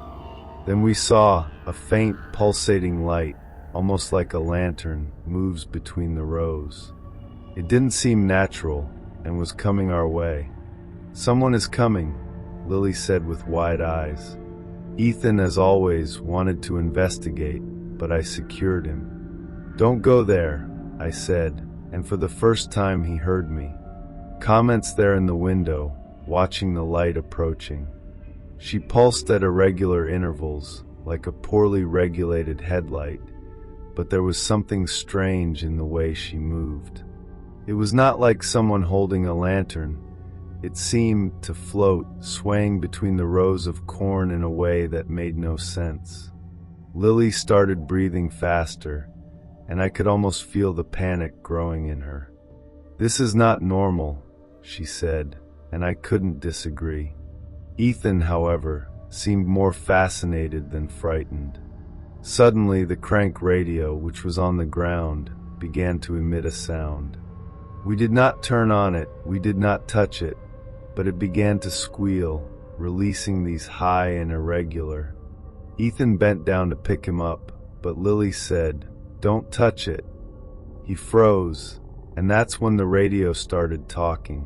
Then we saw a faint, pulsating light, almost like a lantern, moves between the rows. It didn't seem natural, and was coming our way. "Someone is coming," Lily said with wide eyes. Ethan, as always, wanted to investigate, but I secured him. "Don't go there," I said, and for the first time he heard me. Comments there in the window, watching the light approaching. She pulsed at irregular intervals, like a poorly regulated headlight, but there was something strange in the way she moved. It was not like someone holding a lantern. It seemed to float, swaying between the rows of corn in a way that made no sense. Lily started breathing faster, and I could almost feel the panic growing in her. "This is not normal," she said, and I couldn't disagree. Ethan, however, seemed more fascinated than frightened. Suddenly, the crank radio, which was on the ground, began to emit a sound. We did not turn on it, we did not touch it, but it began to squeal, releasing these high and irregular. Ethan bent down to pick him up, but Lily said, "Don't touch it." He froze, and that's when the radio started talking.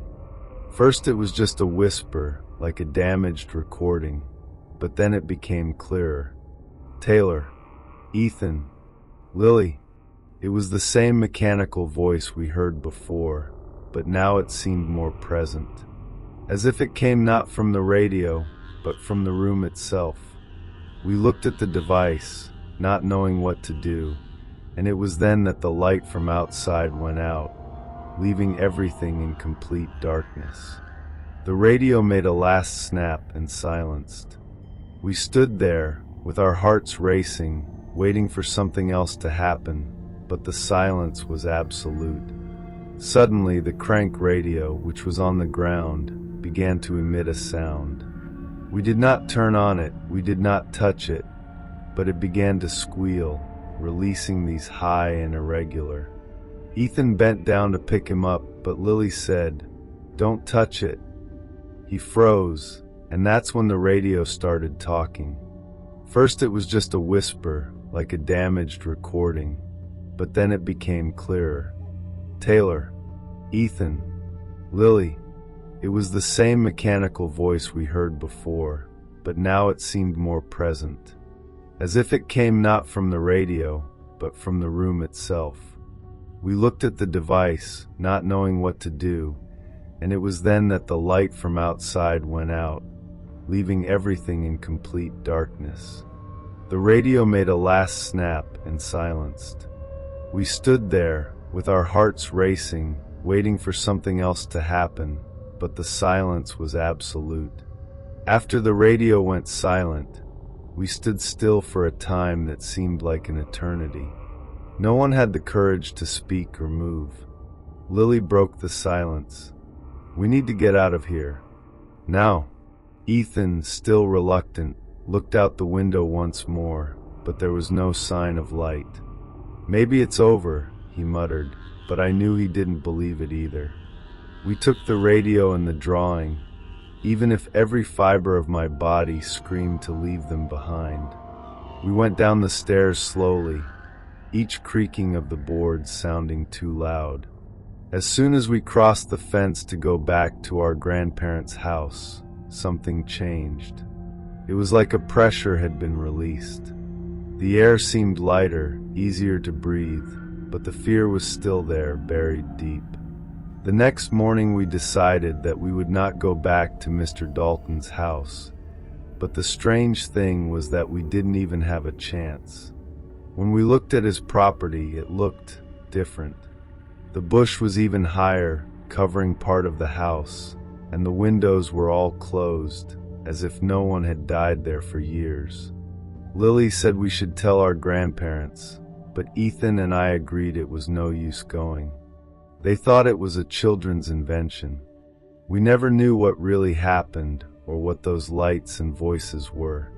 First it was just a whisper, like a damaged recording, but then it became clearer. "Taylor, Ethan, Lily." It was the same mechanical voice we heard before, but now it seemed more present, as if it came not from the radio, but from the room itself. We looked at the device, not knowing what to do, and it was then that the light from outside went out, leaving everything in complete darkness. The radio made a last snap and silenced. We stood there, with our hearts racing, waiting for something else to happen, but the silence was absolute. Suddenly, the crank radio, which was on the ground, began to emit a sound. We did not turn on it, we did not touch it, but it began to squeal, releasing these high and irregular. Ethan bent down to pick him up, but Lily said, "Don't touch it." He froze, and that's when the radio started talking. First it was just a whisper, like a damaged recording, but then it became clearer. Taylor, Ethan, Lily. It was the same mechanical voice we heard before, but now it seemed more present, as if it came not from the radio, but from the room itself. We looked at the device, not knowing what to do, and it was then that the light from outside went out, leaving everything in complete darkness. The radio made a last snap and silenced. We stood there, with our hearts racing, waiting for something else to happen, but the silence was absolute. After the radio went silent, we stood still for a time that seemed like an eternity. No one had the courage to speak or move. Lily broke the silence. "We need to get out of here. Now." Ethan, still reluctant, looked out the window once more, but there was no sign of light. "Maybe it's over," he muttered, but I knew he didn't believe it either. We took the radio and the drawing, even if every fiber of my body screamed to leave them behind. We went down the stairs slowly, each creaking of the boards sounding too loud. As soon as we crossed the fence to go back to our grandparents' house, something changed. It was like a pressure had been released. The air seemed lighter, easier to breathe, but the fear was still there, buried deep. The next morning we decided that we would not go back to Mr. Dalton's house, but the strange thing was that we didn't even have a chance. When we looked at his property, it looked different. The bush was even higher, covering part of the house, and the windows were all closed, as if no one had died there for years. Lily said we should tell our grandparents, but Ethan and I agreed it was no use going. They thought it was a children's invention. We never knew what really happened or what those lights and voices were.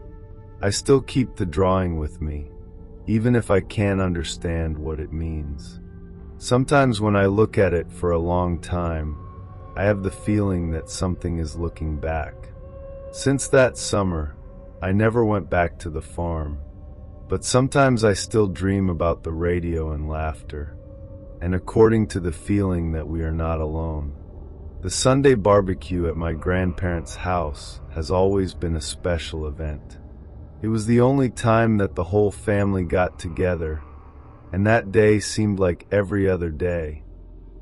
I still keep the drawing with me, even if I can't understand what it means. Sometimes when I look at it for a long time, I have the feeling that something is looking back. Since that summer, I never went back to the farm, but sometimes I still dream about the radio and laughter, and according to the feeling that we are not alone. The Sunday barbecue at my grandparents' house has always been a special event. It was the only time that the whole family got together, and that day seemed like every other day.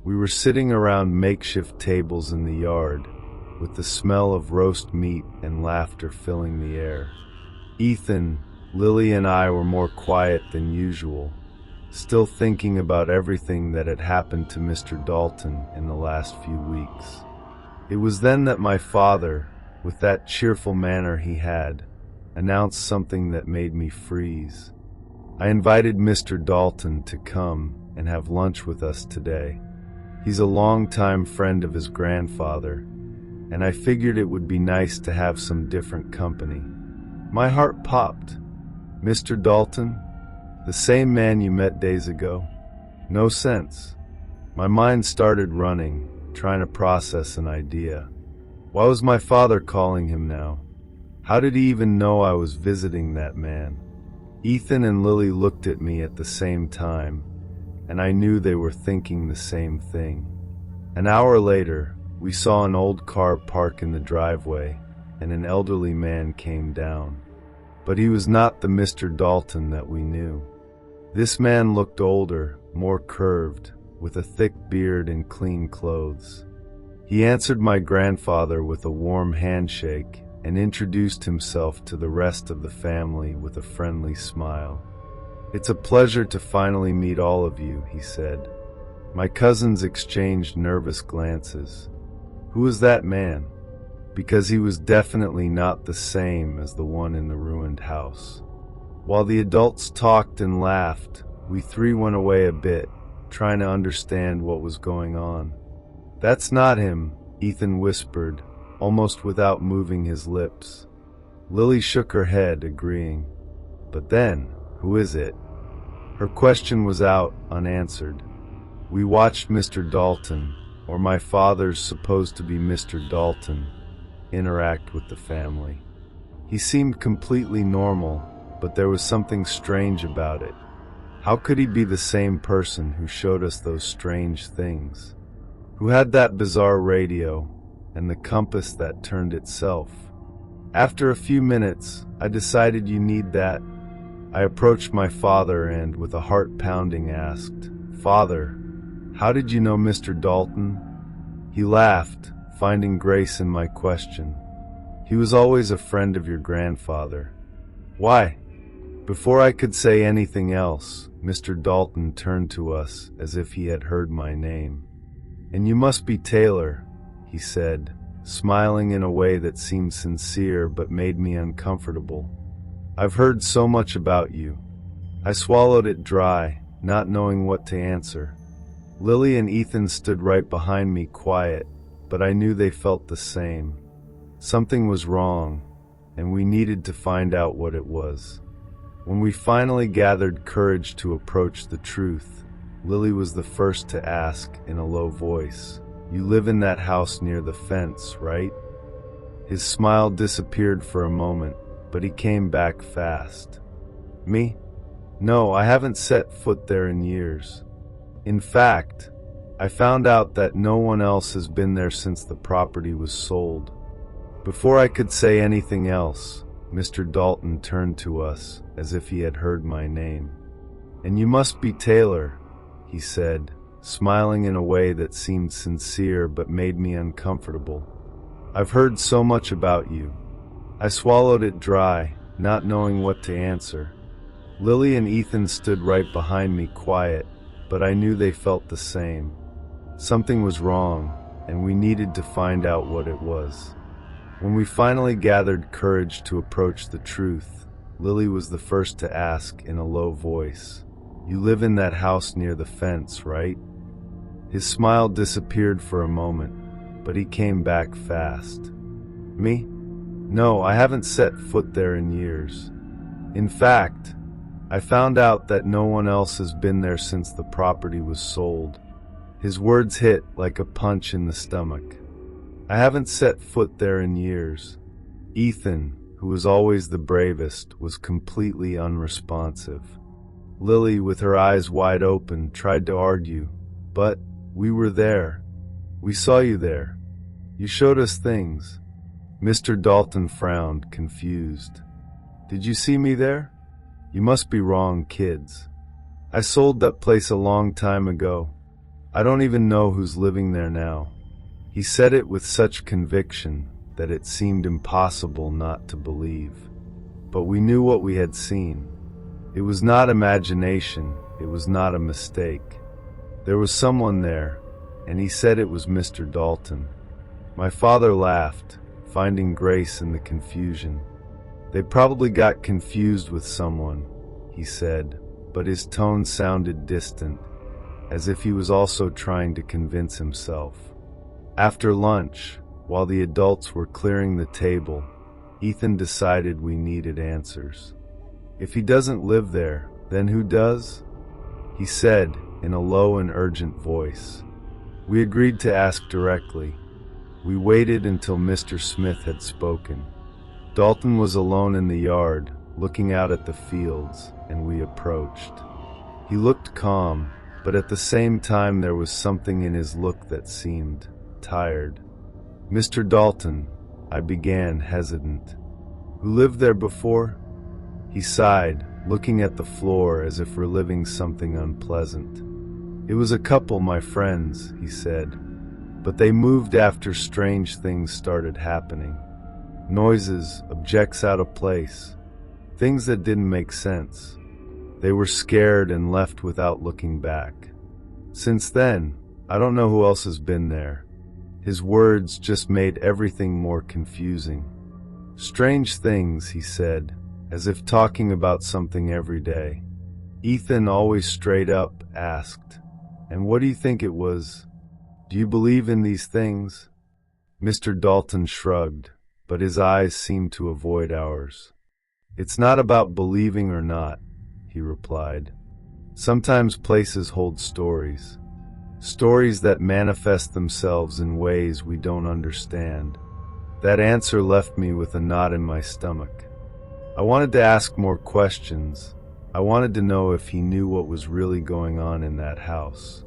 We were sitting around makeshift tables in the yard, with the smell of roast meat and laughter filling the air. Ethan, Lily, and I were more quiet than usual, still thinking about everything that had happened to Mr. Dalton in the last few weeks. It was then that my father, with that cheerful manner he had, announced something that made me freeze. I invited Mr. Dalton to come and have lunch with us today. He's a longtime friend of his grandfather, and I figured it would be nice to have some different company. My heart popped. "Mr. Dalton? The same man you met days ago? No sense." My mind started running, trying to process an idea. Why was my father calling him now? How did he even know I was visiting that man? Ethan and Lily looked at me at the same time, and I knew they were thinking the same thing. An hour later, we saw an old car park in the driveway, and an elderly man came down. But he was not the Mr. Dalton that we knew. This man looked older, more curved, with a thick beard and clean clothes. He answered my grandfather with a warm handshake and introduced himself to the rest of the family with a friendly smile. "It's a pleasure to finally meet all of you," he said. My cousins exchanged nervous glances. Who was that man? Because he was definitely not the same as the one in the ruined house. While the adults talked and laughed, we three went away a bit, trying to understand what was going on. "That's not him," Ethan whispered, almost without moving his lips. Lily shook her head, agreeing. "But then, who is it?" Her question was out, unanswered. We watched Mr. Dalton, or my father's supposed to be Mr. Dalton, interact with the family. He seemed completely normal, but there was something strange about it. How could he be the same person who showed us those strange things? Who had that bizarre radio and the compass that turned itself? After a few minutes, I decided you need that. I approached my father and, with a heart pounding, asked, "Father, how did you know Mr. Dalton?" He laughed, finding grace in my question. "He was always a friend of your grandfather." "Why?" Before I could say anything else, Mr. Dalton turned to us as if he had heard my name. "And you must be Taylor," he said, smiling in a way that seemed sincere but made me uncomfortable. "I've heard so much about you." I swallowed it dry, not knowing what to answer. Lily and Ethan stood right behind me, quiet, but I knew they felt the same. Something was wrong, and we needed to find out what it was. When we finally gathered courage to approach the truth, Lily was the first to ask in a low voice, "You live in that house near the fence, right?" His smile disappeared for a moment, but he came back fast. "Me? No, I haven't set foot there in years. In fact, I found out that no one else has been there since the property was sold." Before I could say anything else, Mr. Dalton turned to us as if he had heard my name. "And you must be Taylor," he said, smiling in a way that seemed sincere but made me uncomfortable. "I've heard so much about you." I swallowed it dry, not knowing what to answer. Lily and Ethan stood right behind me, quiet, but I knew they felt the same. Something was wrong, and we needed to find out what it was. When we finally gathered courage to approach the truth, Lily was the first to ask in a low voice, "You live in that house near the fence, right?" His smile disappeared for a moment, but he came back fast. "Me? No, I haven't set foot there in years. In fact, I found out that no one else has been there since the property was sold." His words hit like a punch in the stomach. I haven't set foot there in years. Ethan, who was always the bravest, was completely unresponsive. Lily, with her eyes wide open, tried to argue, "But we were there. We saw you there. You showed us things." Mr. Dalton frowned, confused. "Did you see me there? You must be wrong, kids. I sold that place a long time ago. I don't even know who's living there now." He said it with such conviction that it seemed impossible not to believe. But we knew what we had seen. It was not imagination, it was not a mistake. There was someone there, and he said it was Mr. Dalton. My father laughed, finding grace in the confusion. "They probably got confused with someone," he said, but his tone sounded distant, as if he was also trying to convince himself. After lunch, while the adults were clearing the table, Ethan decided we needed answers. "If he doesn't live there, then who does?" he said in a low and urgent voice. We agreed to ask directly. We waited until Mr. Smith had spoken. Dalton was alone in the yard, looking out at the fields, and we approached. He looked calm, but at the same time there was something in his look that seemed tired. "Mr. Dalton," I began, hesitant. "Who lived there before?" He sighed, looking at the floor as if reliving something unpleasant. "It was a couple, my friends," he said, "but they moved after strange things started happening. Noises, objects out of place, things that didn't make sense. They were scared and left without looking back. Since then, I don't know who else has been there." His words just made everything more confusing. "Strange things," he said, as if talking about something every day. Ethan, always straight up, asked, "And what do you think it was? Do you believe in these things?" Mr. Dalton shrugged, but his eyes seemed to avoid ours. "It's not about believing or not," he replied. "Sometimes places hold stories. Stories that manifest themselves in ways we don't understand." That answer left me with a knot in my stomach. I wanted to ask more questions. I wanted to know if he knew what was really going on in that house.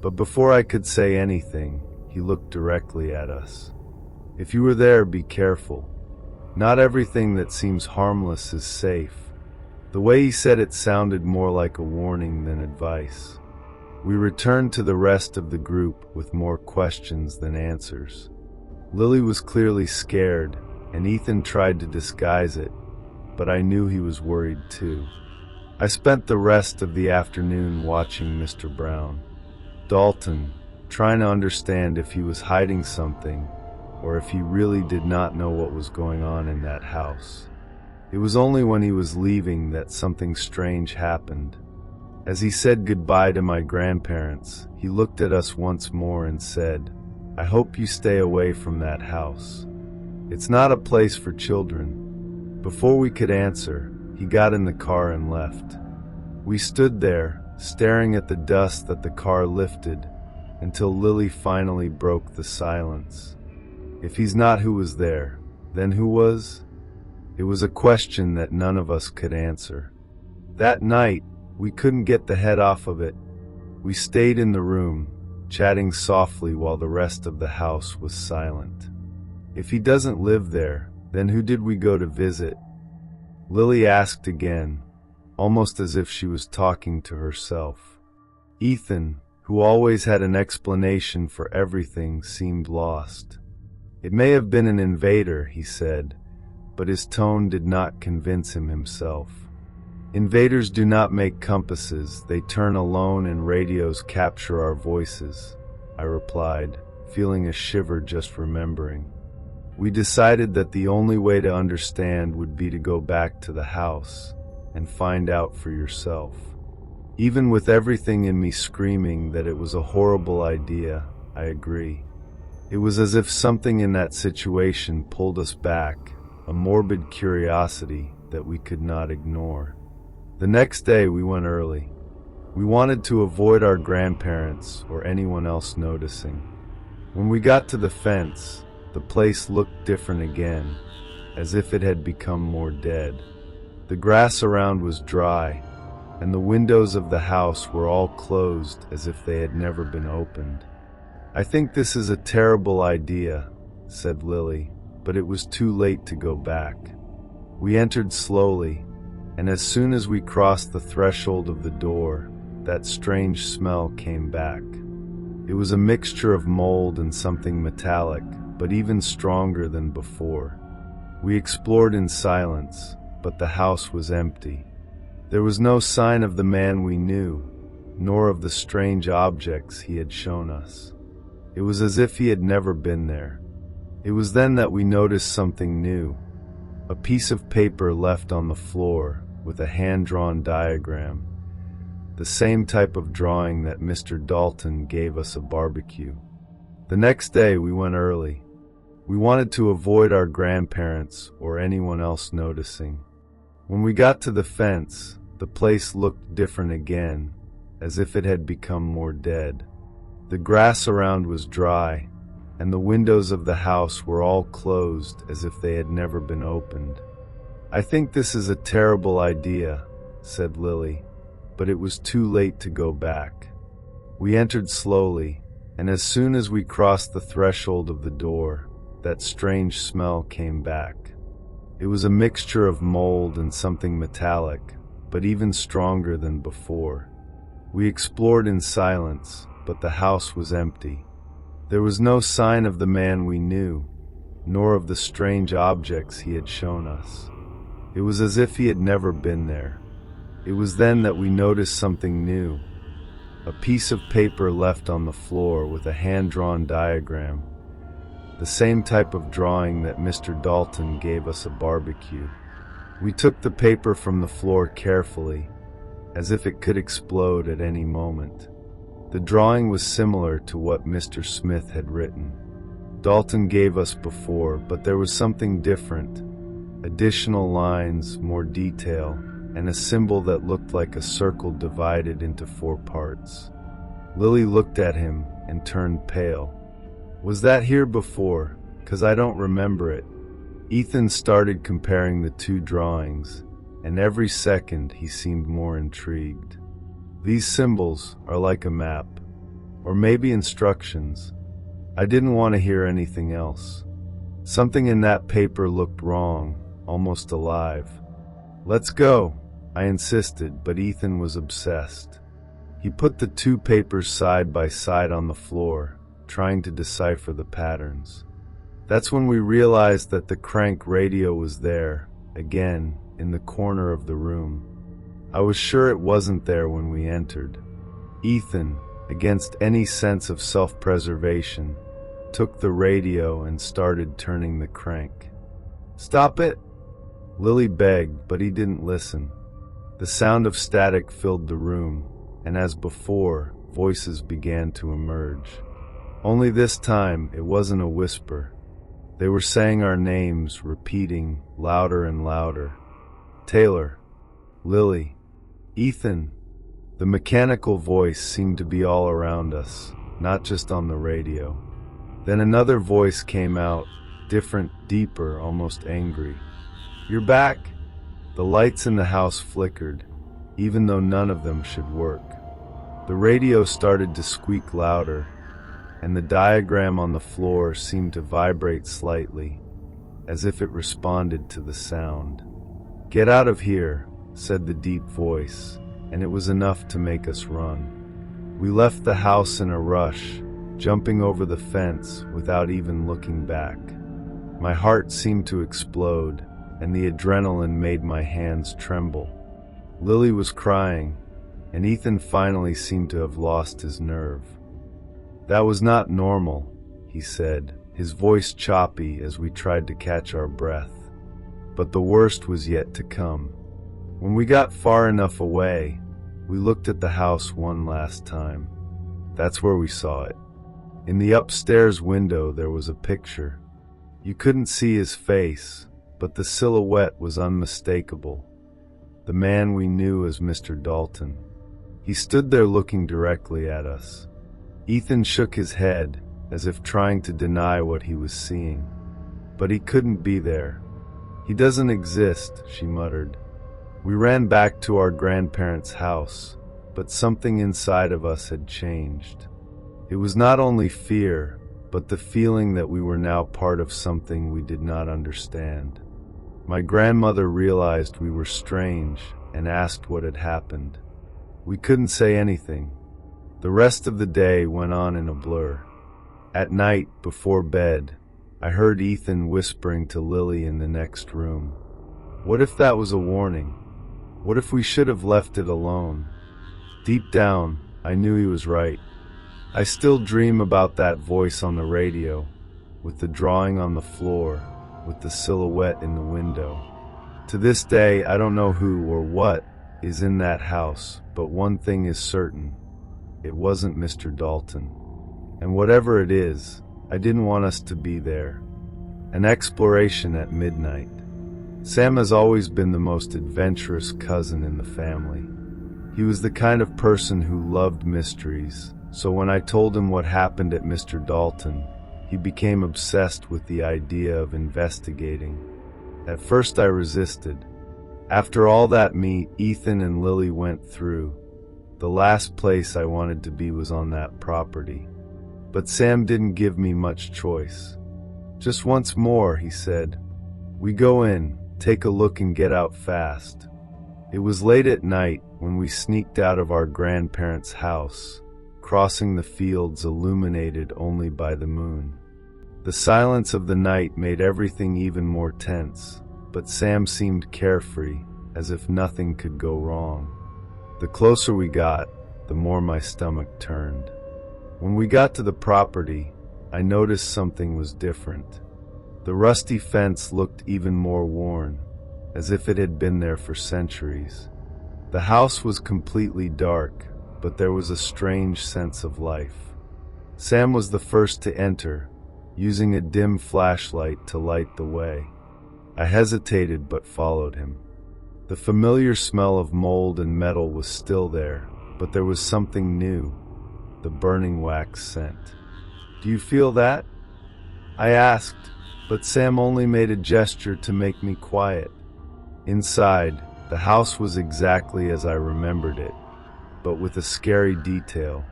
But before I could say anything, he looked directly at us. If you were there, be careful. Not everything that seems harmless is safe. The way he said it sounded more like a warning than advice. We returned to the rest of the group with more questions than answers. Lily was clearly scared, and Ethan tried to disguise it, but I knew he was worried too. I spent the rest of the afternoon watching Mr. Brown. Dalton, trying to understand if he was hiding something, or if he really did not know what was going on in that house. It was only when he was leaving that something strange happened. As he said goodbye to my grandparents, he looked at us once more and said, "I hope you stay away from that house. It's not a place for children." Before we could answer, he got in the car and left. We stood there, staring at the dust that the car lifted, until Lily finally broke the silence. If he's not who was there, then who was? It was a question that none of us could answer. That night, we couldn't get the head off of it. We stayed in the room, chatting softly while the rest of the house was silent. If he doesn't live there, then who did we go to visit? Lily asked again, almost as if she was talking to herself. Ethan, who always had an explanation for everything, seemed lost. It may have been an invader, he said, but his tone did not convince him himself. Invaders do not make compasses, they turn alone and radios capture our voices, I replied, feeling a shiver just remembering. We decided that the only way to understand would be to go back to the house and find out for yourself. Even with everything in me screaming that it was a horrible idea, I agree. It was as if something in that situation pulled us back, a morbid curiosity that we could not ignore. The next day we went early. We wanted to avoid our grandparents or anyone else noticing. When we got to the fence, the place looked different again, as if it had become more dead. The grass around was dry, and the windows of the house were all closed as if they had never been opened. "I think this is a terrible idea," said Lily, but it was too late to go back. We entered slowly, and as soon as we crossed the threshold of the door, that strange smell came back. It was a mixture of mold and something metallic, but even stronger than before. We explored in silence, but the house was empty. There was no sign of the man we knew, nor of the strange objects he had shown us. It was as if he had never been there. It was then that we noticed something new. A piece of paper left on the floor with a hand-drawn diagram, the same type of drawing that Mr. Dalton gave us at barbecue. The next day we went early. We wanted to avoid our grandparents or anyone else noticing. When we got to the fence, the place looked different again, as if it had become more dead. The grass around was dry, and the windows of the house were all closed as if they had never been opened. "I think this is a terrible idea," said Lily, but it was too late to go back. We entered slowly, and as soon as we crossed the threshold of the door, that strange smell came back. It was a mixture of mold and something metallic, but even stronger than before. We explored in silence, but the house was empty. There was no sign of the man we knew, nor of the strange objects he had shown us. It was as if he had never been there. It was then that we noticed something new. A piece of paper left on the floor with a hand-drawn diagram, the same type of drawing that Mr. Dalton gave us at barbecue. We took the paper from the floor carefully, as if it could explode at any moment. The drawing was similar to what Mr. Smith had written. Dalton gave us before, but there was something different. Additional lines, more detail, and a symbol that looked like a circle divided into 4 parts. Lily looked at him and turned pale. "Was that here before? 'Cause I don't remember it." Ethan started comparing the two drawings, and every second he seemed more intrigued. These symbols are like a map, or maybe instructions. I didn't want to hear anything else. Something in that paper looked wrong, almost alive. "Let's go," I insisted, but Ethan was obsessed. He put the two papers side by side on the floor, trying to decipher the patterns. That's when we realized that the crank radio was there, again, in the corner of the room. I was sure it wasn't there when we entered. Ethan, against any sense of self-preservation, took the radio and started turning the crank. "Stop it!" Lily begged, but he didn't listen. The sound of static filled the room, and as before, voices began to emerge. Only this time, it wasn't a whisper. They were saying our names, repeating, louder and louder. Taylor, Lily, Ethan. The mechanical voice seemed to be all around us, not just on the radio. Then another voice came out, different, deeper, almost angry. "You're back!" The lights in the house flickered, even though none of them should work. The radio started to squeak louder, and the diagram on the floor seemed to vibrate slightly, as if it responded to the sound. "Get out of here," said the deep voice, and it was enough to make us run. We left the house in a rush, jumping over the fence without even looking back. My heart seemed to explode, and the adrenaline made my hands tremble. Lily was crying, and Ethan finally seemed to have lost his nerve. "That was not normal," he said, his voice choppy as we tried to catch our breath. But the worst was yet to come. When we got far enough away, we looked at the house one last time. That's where we saw it. In the upstairs window there was a picture. You couldn't see his face, but the silhouette was unmistakable. The man we knew as Mr. Dalton. He stood there looking directly at us. Ethan shook his head, as if trying to deny what he was seeing. But he couldn't be there. "He doesn't exist," she muttered. We ran back to our grandparents' house, but something inside of us had changed. It was not only fear, but the feeling that we were now part of something we did not understand. My grandmother realized we were strange and asked what had happened. We couldn't say anything. The rest of the day went on in a blur. At night, before bed, I heard Ethan whispering to Lily in the next room. What if that was a warning? What if we should have left it alone? Deep down, I knew he was right. I still dream about that voice on the radio, with the drawing on the floor, with the silhouette in the window. To this day, I don't know who or what is in that house, but one thing is certain. It wasn't Mr. Dalton. And whatever it is, I didn't want us to be there. An exploration at midnight. Sam has always been the most adventurous cousin in the family. He was the kind of person who loved mysteries, so when I told him what happened at Mr. Dalton, he became obsessed with the idea of investigating. At first I resisted. After all that meet Ethan and Lily went through, the last place I wanted to be was on that property. But Sam didn't give me much choice. "Just once more," he said. "We go in, take a look and get out fast." It was late at night when we sneaked out of our grandparents' house, crossing the fields illuminated only by the moon. The silence of the night made everything even more tense, but Sam seemed carefree, as if nothing could go wrong. The closer we got, the more my stomach turned. When we got to the property, I noticed something was different. The rusty fence looked even more worn, as if it had been there for centuries. The house was completely dark, but there was a strange sense of life. Sam was the first to enter, using a dim flashlight to light the way. I hesitated but followed him. The familiar smell of mold and metal was still there, but there was something new, the burning wax scent. "Do you feel that?" I asked, but Sam only made a gesture to make me quiet. Inside, the house was exactly as I remembered it, but with a scary detail.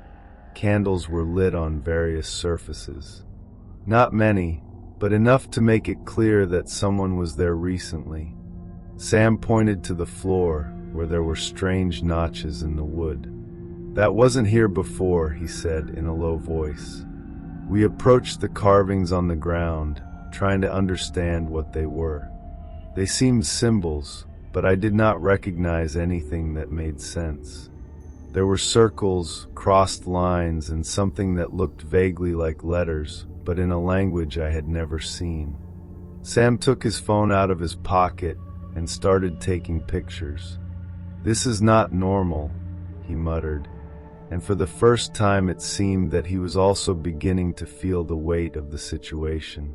Candles were lit on various surfaces. Not many, but enough to make it clear that someone was there recently. Sam pointed to the floor, where there were strange notches in the wood. "That wasn't here before," he said in a low voice. We approached the carvings on the ground, trying to understand what they were. They seemed symbols, but I did not recognize anything that made sense. There were circles, crossed lines, and something that looked vaguely like letters, but in a language I had never seen. Sam took his phone out of his pocket and started taking pictures. "This is not normal," he muttered, and for the first time it seemed that he was also beginning to feel the weight of the situation.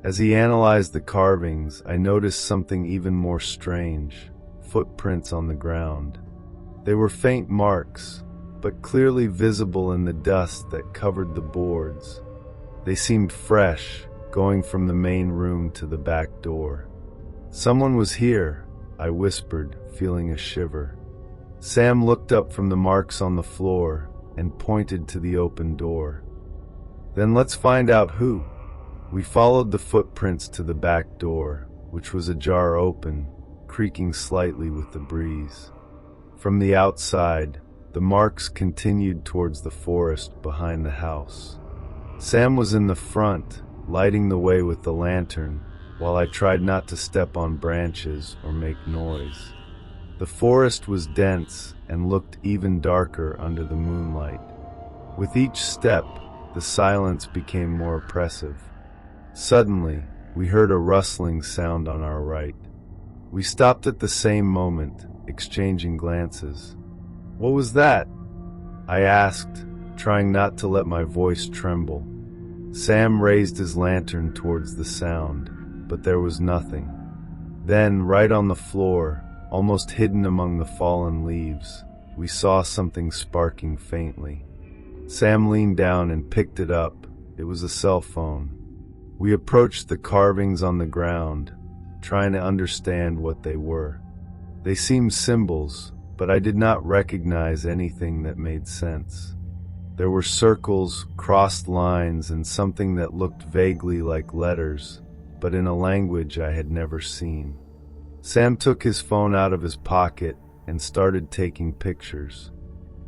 As he analyzed the carvings, I noticed something even more strange: footprints on the ground. They were faint marks, but clearly visible in the dust that covered the boards. They seemed fresh, going from the main room to the back door. "Someone was here," I whispered, feeling a shiver. Sam looked up from the marks on the floor and pointed to the open door. "Then let's find out who." We followed the footprints to the back door, which was ajar open, creaking slightly with the breeze. From the outside, the marks continued towards the forest behind the house. Sam was in the front, lighting the way with the lantern, while I tried not to step on branches or make noise. The forest was dense and looked even darker under the moonlight. With each step, the silence became more oppressive. Suddenly, we heard a rustling sound on our right. We stopped at the same moment, exchanging glances. "What was that?" I asked, trying not to let my voice tremble. Sam raised his lantern towards the sound, but there was nothing. Then, right on the floor, almost hidden among the fallen leaves, we saw something sparking faintly. Sam leaned down and picked it up. It was a cell phone. We approached the carvings on the ground, trying to understand what they were. They seemed symbols, but I did not recognize anything that made sense. There were circles, crossed lines, and something that looked vaguely like letters, but in a language I had never seen. Sam took his phone out of his pocket and started taking pictures.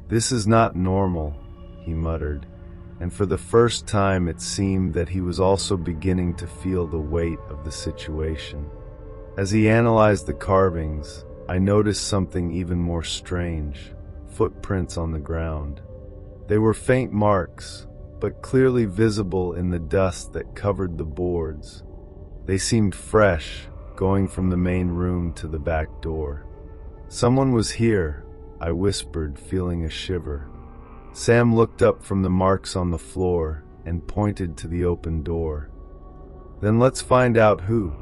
"This is not normal," he muttered, and for the first time it seemed that he was also beginning to feel the weight of the situation. As he analyzed the carvings, I noticed something even more strange: footprints on the ground. They were faint marks, but clearly visible in the dust that covered the boards. They seemed fresh, going from the main room to the back door. "Someone was here," I whispered, feeling a shiver. Sam looked up from the marks on the floor and pointed to the open door. "Then let's find out who."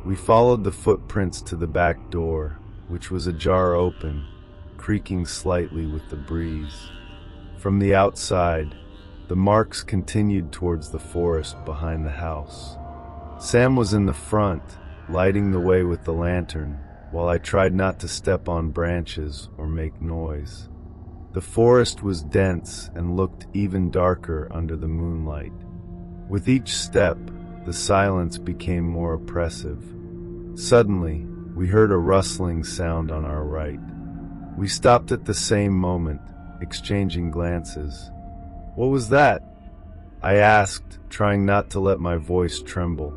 We followed the footprints to the back door, which was ajar open, creaking slightly with the breeze. From the outside, the marks continued towards the forest behind the house. Sam was in the front, lighting the way with the lantern, while I tried not to step on branches or make noise. The forest was dense and looked even darker under the moonlight. With each step, the silence became more oppressive. Suddenly, we heard a rustling sound on our right. We stopped at the same moment, exchanging glances. "What was that?" I asked, trying not to let my voice tremble.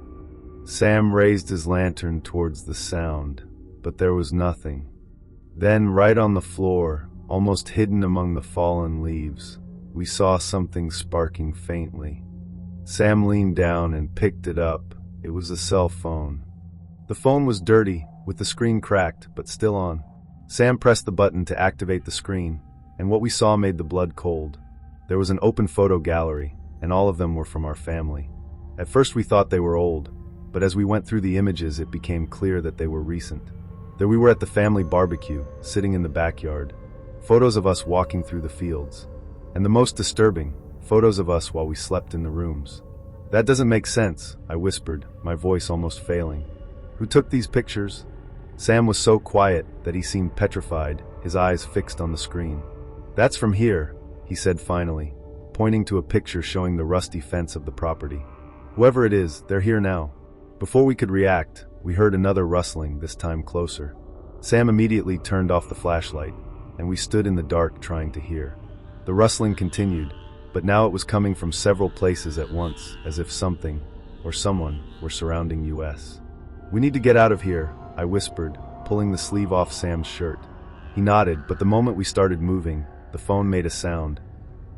Sam raised his lantern towards the sound, but there was nothing. Then, right on the floor, almost hidden among the fallen leaves, we saw something sparking faintly. Sam leaned down and picked it up. It was a cell phone. The phone was dirty, with the screen cracked, but still on. Sam pressed the button to activate the screen, and what we saw made the blood cold. There was an open photo gallery, and all of them were from our family. At first we thought they were old, but as we went through the images it became clear that they were recent. There we were at the family barbecue, sitting in the backyard. Photos of us walking through the fields. And the most disturbing, photos of us while we slept in the rooms. That doesn't make sense, I whispered, my voice almost failing. Who took these pictures? Sam was so quiet that he seemed petrified, his eyes fixed on the screen. That's from here, he said finally, pointing to a picture showing the rusty fence of the property. Whoever it is, they're here now. Before we could react, we heard another rustling, this time closer. Sam immediately turned off the flashlight, and we stood in the dark trying to hear. The rustling continued, but now it was coming from several places at once, as if something, or someone, were surrounding us. We need to get out of here, I whispered, pulling the sleeve off Sam's shirt. He nodded, but the moment we started moving, the phone made a sound.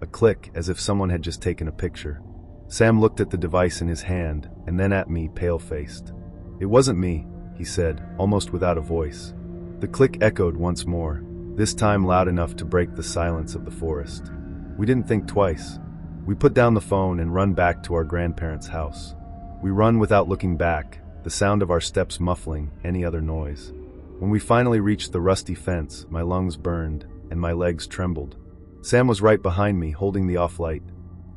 A click, as if someone had just taken a picture. Sam looked at the device in his hand, and then at me, pale-faced. It wasn't me, he said, almost without a voice. The click echoed once more, this time loud enough to break the silence of the forest. We didn't think twice. We put down the phone and run back to our grandparents' house. We run without looking back, the sound of our steps muffling any other noise. When we finally reached the rusty fence, my lungs burned, and my legs trembled. Sam was right behind me, holding the off-light.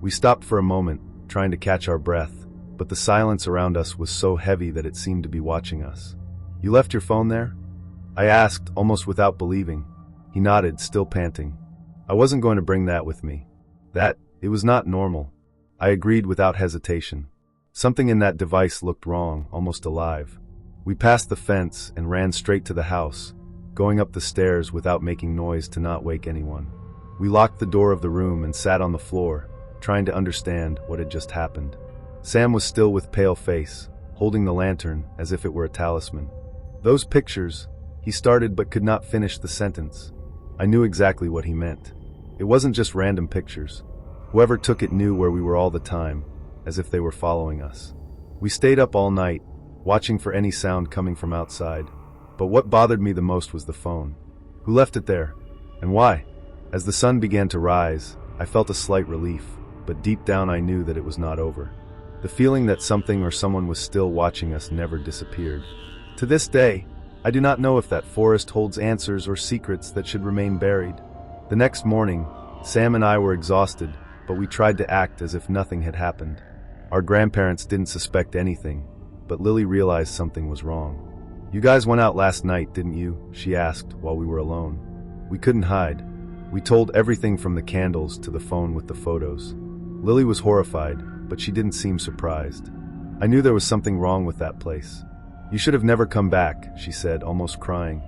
We stopped for a moment, trying to catch our breath, but the silence around us was so heavy that it seemed to be watching us. You left your phone there? I asked, almost without believing. He nodded, still panting. I wasn't going to bring that with me. It was not normal. I agreed without hesitation. Something in that device looked wrong, almost alive. We passed the fence and ran straight to the house, going up the stairs without making noise to not wake anyone. We locked the door of the room and sat on the floor, trying to understand what had just happened. Sam was still with pale face, holding the lantern as if it were a talisman. Those pictures, he started but could not finish the sentence. I knew exactly what he meant. It wasn't just random pictures. Whoever took it knew where we were all the time, as if they were following us. We stayed up all night, watching for any sound coming from outside. But what bothered me the most was the phone. Who left it there? And why? As the sun began to rise, I felt a slight relief, but deep down I knew that it was not over. The feeling that something or someone was still watching us never disappeared. To this day, I do not know if that forest holds answers or secrets that should remain buried. The next morning, Sam and I were exhausted, but we tried to act as if nothing had happened. Our grandparents didn't suspect anything, but Lily realized something was wrong. You guys went out last night, didn't you? She asked while we were alone. We couldn't hide. We told everything from the candles to the phone with the photos. Lily was horrified, but she didn't seem surprised. I knew there was something wrong with that place. You should have never come back, she said, almost crying.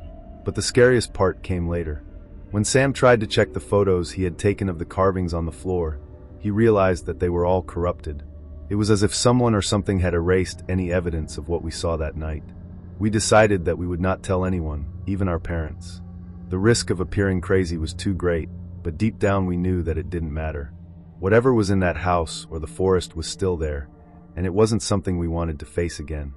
But the scariest part came later. When Sam tried to check the photos he had taken of the carvings on the floor, he realized that they were all corrupted. It was as if someone or something had erased any evidence of what we saw that night. We decided that we would not tell anyone, even our parents. The risk of appearing crazy was too great, but deep down we knew that it didn't matter. Whatever was in that house or the forest was still there, and it wasn't something we wanted to face again.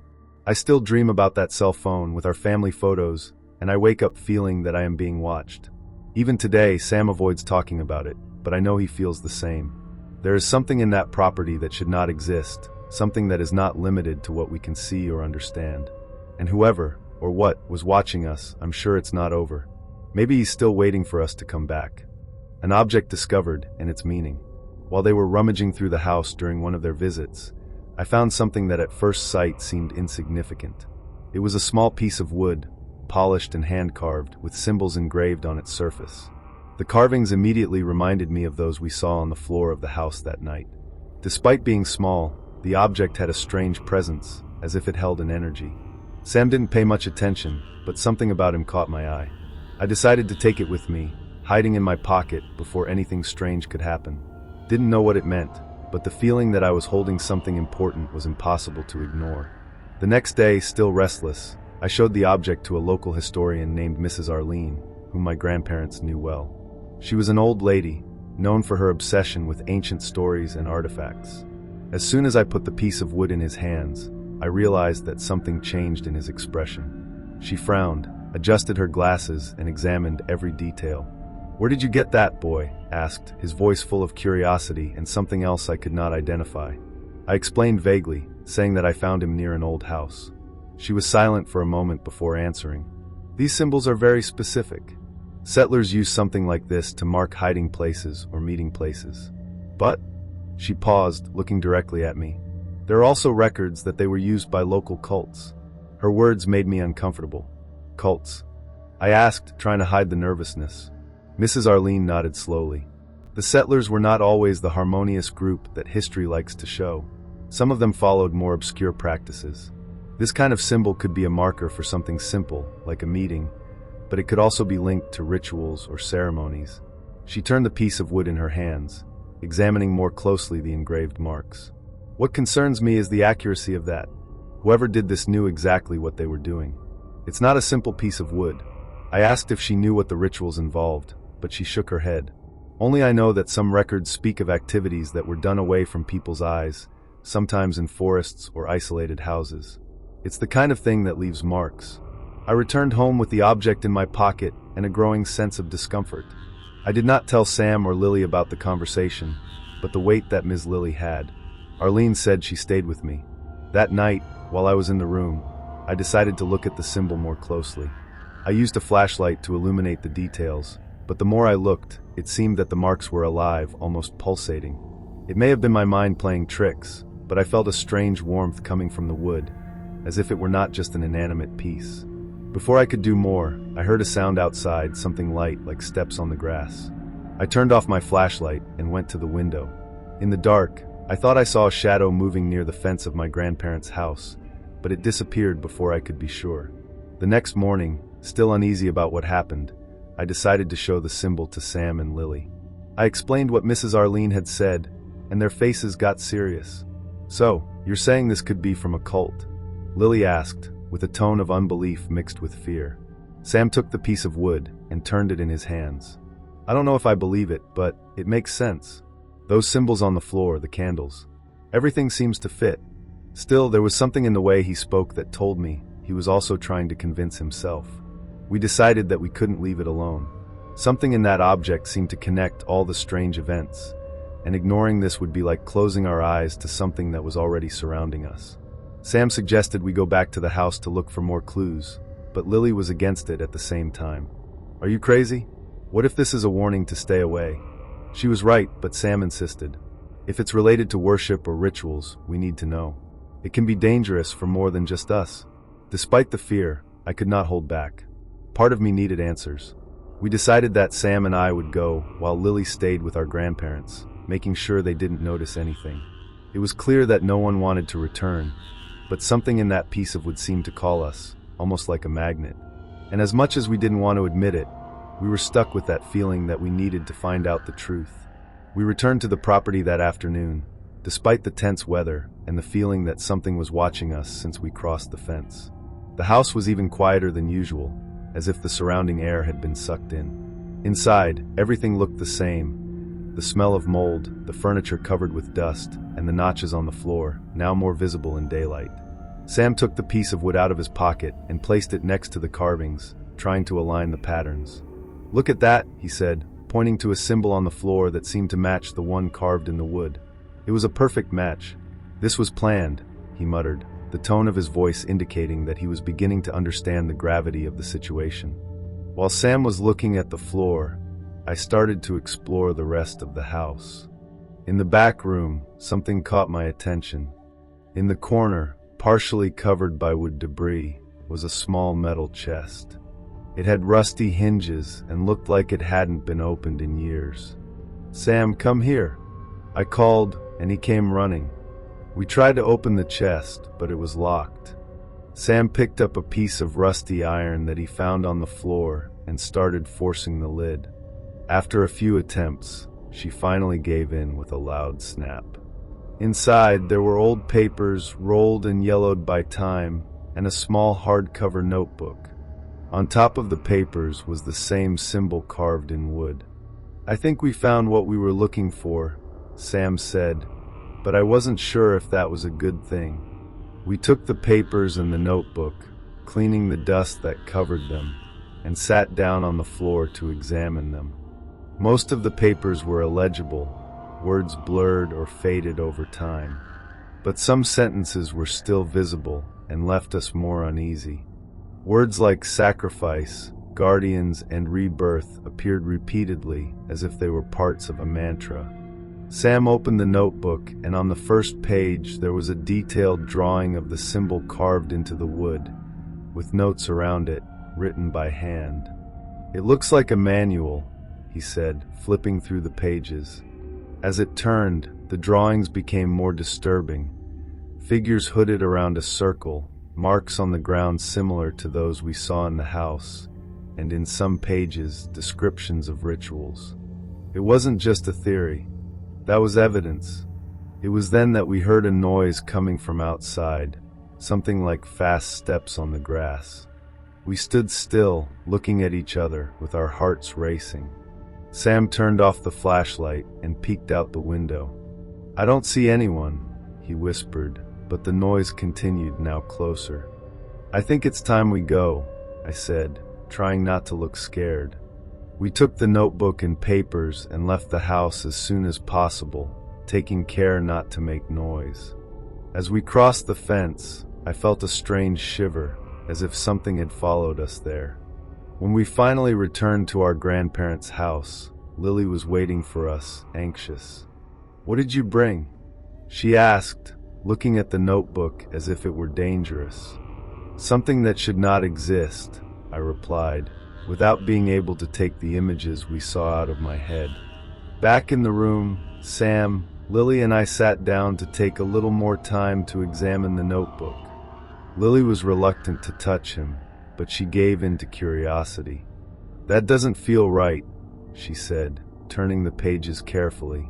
I still dream about that cell phone with our family photos, and I wake up feeling that I am being watched. Even today, Sam avoids talking about it, but I know he feels the same. There is something in that property that should not exist, something that is not limited to what we can see or understand. And whoever, or what, was watching us, I'm sure it's not over. Maybe he's still waiting for us to come back. An object discovered, and its meaning. While they were rummaging through the house during one of their visits, I found something that at first sight seemed insignificant. It was a small piece of wood, polished and hand-carved, with symbols engraved on its surface. The carvings immediately reminded me of those we saw on the floor of the house that night. Despite being small, the object had a strange presence, as if it held an energy. Sam didn't pay much attention, but something about him caught my eye. I decided to take it with me, hiding in my pocket before anything strange could happen. Didn't know what it meant, but the feeling that I was holding something important was impossible to ignore. The next day, still restless, I showed the object to a local historian named Mrs. Arlene, whom my grandparents knew well. She was an old lady, known for her obsession with ancient stories and artifacts. As soon as I put the piece of wood in his hands, I realized that something changed in his expression. She frowned, adjusted her glasses, and examined every detail. "Where did you get that, boy?" asked, his voice full of curiosity and something else I could not identify. I explained vaguely, saying that I found him near an old house. She was silent for a moment before answering. "These symbols are very specific. Settlers use something like this to mark hiding places or meeting places. But," she paused, looking directly at me, There are also records that they were used by local cults. Her words made me uncomfortable. Cults? I asked, trying to hide the nervousness. Mrs. Arlene nodded slowly. The settlers were not always the harmonious group that history likes to show. Some of them followed more obscure practices. This kind of symbol could be a marker for something simple, like a meeting, but it could also be linked to rituals or ceremonies. She turned the piece of wood in her hands, examining more closely the engraved marks. What concerns me is the accuracy of that. Whoever did this knew exactly what they were doing. It's not a simple piece of wood. I asked if she knew what the rituals involved, but she shook her head. Only I know that some records speak of activities that were done away from people's eyes, sometimes in forests or isolated houses. It's the kind of thing that leaves marks. I returned home with the object in my pocket and a growing sense of discomfort. I did not tell Sam or Lily about the conversation, but the weight that Ms. Lily had. Arlene said she stayed with me. That night, while I was in the room, I decided to look at the symbol more closely. I used a flashlight to illuminate the details, but the more I looked, it seemed that the marks were alive, almost pulsating. It may have been my mind playing tricks, but I felt a strange warmth coming from the wood, as if it were not just an inanimate piece. Before I could do more, I heard a sound outside, something light like steps on the grass. I turned off my flashlight and went to the window. In the dark, I thought I saw a shadow moving near the fence of my grandparents' house, but it disappeared before I could be sure. The next morning, still uneasy about what happened, I decided to show the symbol to Sam and Lily. I explained what Mrs. Arlene had said, and their faces got serious. "So, you're saying this could be from a cult?" Lily asked, with a tone of unbelief mixed with fear. Sam took the piece of wood and turned it in his hands. "I don't know if I believe it, but it makes sense. Those symbols on the floor, the candles. Everything seems to fit." Still, there was something in the way he spoke that told me he was also trying to convince himself. We decided that we couldn't leave it alone. Something in that object seemed to connect all the strange events, and ignoring this would be like closing our eyes to something that was already surrounding us. Sam suggested we go back to the house to look for more clues, but Lily was against it at the same time. "Are you crazy? What if this is a warning to stay away?" She was right, but Sam insisted. "If it's related to worship or rituals, we need to know. It can be dangerous for more than just us." Despite the fear, I could not hold back. Part of me needed answers. We decided that Sam and I would go, while Lily stayed with our grandparents, making sure they didn't notice anything. It was clear that no one wanted to return, but something in that piece of wood seemed to call us, almost like a magnet. And as much as we didn't want to admit it, we were stuck with that feeling that we needed to find out the truth. We returned to the property that afternoon, despite the tense weather and the feeling that something was watching us since we crossed the fence. The house was even quieter than usual, as if the surrounding air had been sucked in. Inside, everything looked the same. The smell of mold, the furniture covered with dust, and the notches on the floor, now more visible in daylight. Sam took the piece of wood out of his pocket and placed it next to the carvings, trying to align the patterns. "Look at that," he said, pointing to a symbol on the floor that seemed to match the one carved in the wood. It was a perfect match. "This was planned," he muttered, the tone of his voice indicating that he was beginning to understand the gravity of the situation. While Sam was looking at the floor, I started to explore the rest of the house. In the back room, something caught my attention. In the corner, partially covered by wood debris, was a small metal chest. It had rusty hinges and looked like it hadn't been opened in years. "Sam, come here," I called, and he came running. We tried to open the chest, but it was locked. Sam picked up a piece of rusty iron that he found on the floor and started forcing the lid. After a few attempts, she finally gave in with a loud snap. Inside, there were old papers rolled and yellowed by time and a small hardcover notebook. On top of the papers was the same symbol carved in wood. "I think we found what we were looking for," Sam said, but I wasn't sure if that was a good thing. We took the papers and the notebook, cleaning the dust that covered them, and sat down on the floor to examine them. Most of the papers were illegible, words blurred or faded over time, but some sentences were still visible and left us more uneasy. Words like sacrifice, guardians, and rebirth appeared repeatedly as if they were parts of a mantra. Sam opened the notebook, and on the first page there was a detailed drawing of the symbol carved into the wood, with notes around it, written by hand. "It looks like a manual," he said, flipping through the pages. As it turned, the drawings became more disturbing. Figures hooded around a circle, marks on the ground similar to those we saw in the house, and in some pages, descriptions of rituals. It wasn't just a theory. That was evidence. It was then that we heard a noise coming from outside, something like fast steps on the grass. We stood still, looking at each other, with our hearts racing. Sam turned off the flashlight and peeked out the window. "I don't see anyone," he whispered, but the noise continued, now closer. "I think it's time we go," I said, trying not to look scared. We took the notebook and papers and left the house as soon as possible, taking care not to make noise. As we crossed the fence, I felt a strange shiver, as if something had followed us there. When we finally returned to our grandparents' house, Lily was waiting for us, anxious. "What did you bring?" she asked, looking at the notebook as if it were dangerous. "Something that should not exist," I replied, without being able to take the images we saw out of my head. Back in the room, Sam, Lily and I sat down to take a little more time to examine the notebook. Lily was reluctant to touch him, but she gave in to curiosity. "That doesn't feel right," she said, turning the pages carefully.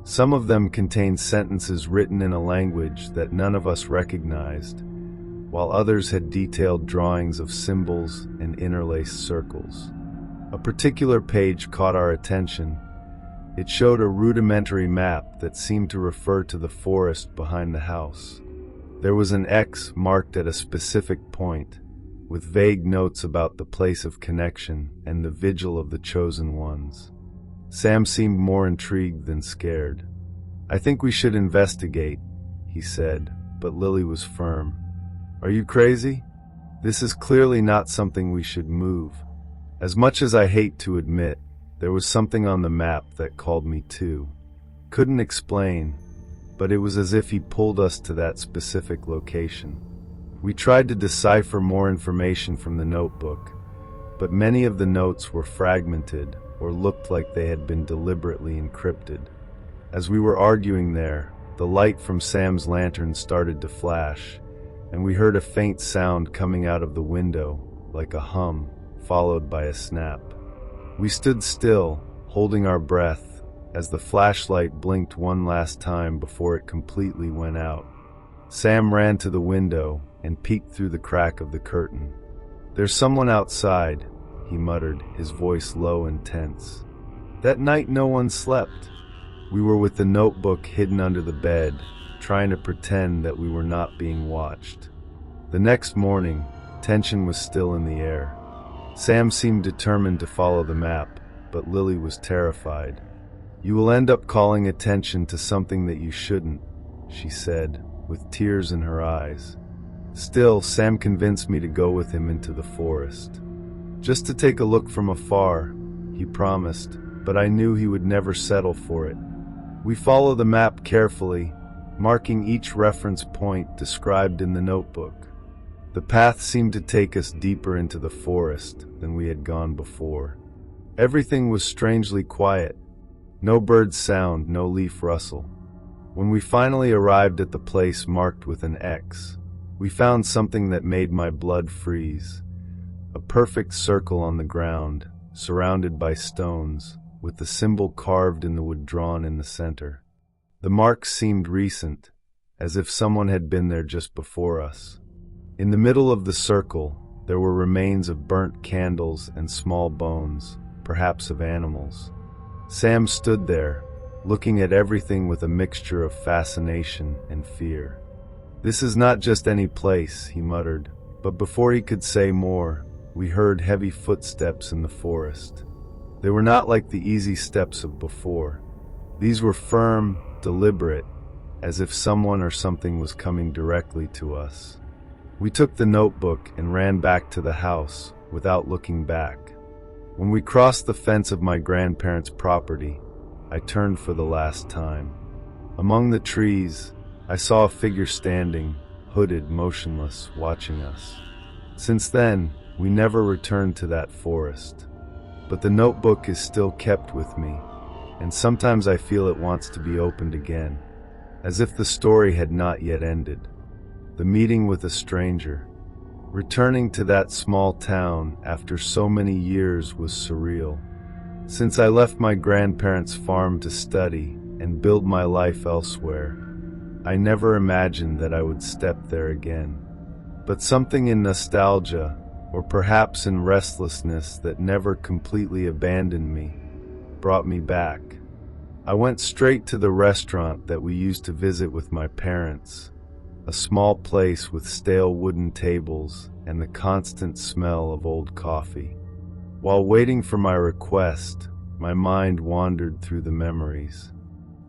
Some of them contained sentences written in a language that none of us recognized, while others had detailed drawings of symbols and interlaced circles. A particular page caught our attention. It showed a rudimentary map that seemed to refer to the forest behind the house. There was an X marked at a specific point, with vague notes about the place of connection and the vigil of the chosen ones. Sam seemed more intrigued than scared. "I think we should investigate," he said, but Lily was firm. "Are you crazy? This is clearly not something we should move." As much as I hate to admit, there was something on the map that called me too. Couldn't explain, but it was as if he pulled us to that specific location. We tried to decipher more information from the notebook, but many of the notes were fragmented or looked like they had been deliberately encrypted. As we were arguing there, the light from Sam's lantern started to flash, and we heard a faint sound coming out of the window, like a hum, followed by a snap. We stood still, holding our breath, as the flashlight blinked one last time before it completely went out. Sam ran to the window and peeked through the crack of the curtain. "There's someone outside," he muttered, his voice low and tense. That night no one slept. We were with the notebook hidden under the bed, trying to pretend that we were not being watched. The next morning, tension was still in the air. Sam seemed determined to follow the map, but Lily was terrified. "You will end up calling attention to something that you shouldn't," she said, with tears in her eyes. Still, Sam convinced me to go with him into the forest. Just to take a look from afar, he promised, but I knew he would never settle for it. We followed the map carefully, marking each reference point described in the notebook. The path seemed to take us deeper into the forest than we had gone before. Everything was strangely quiet. No bird sound, no leaf rustle. When we finally arrived at the place marked with an X, we found something that made my blood freeze. A perfect circle on the ground, surrounded by stones, with the symbol carved in the wood drawn in the center. The marks seemed recent, as if someone had been there just before us. In the middle of the circle, there were remains of burnt candles and small bones, perhaps of animals. Sam stood there, looking at everything with a mixture of fascination and fear. "This is not just any place," he muttered, but before he could say more, we heard heavy footsteps in the forest. They were not like the easy steps of before. These were firm, deliberate, as if someone or something was coming directly to us. We took the notebook and ran back to the house, without looking back. When we crossed the fence of my grandparents' property, I turned for the last time. Among the trees, I saw a figure standing, hooded, motionless, watching us. Since then, we never returned to that forest. But the notebook is still kept with me, and sometimes I feel it wants to be opened again, as if the story had not yet ended. The meeting with a stranger. Returning to that small town after so many years was surreal. Since I left my grandparents' farm to study and build my life elsewhere, I never imagined that I would step there again. But something in nostalgia, or perhaps in restlessness that never completely abandoned me, brought me back. I went straight to the restaurant that we used to visit with my parents, a small place with stale wooden tables and the constant smell of old coffee. While waiting for my request, my mind wandered through the memories.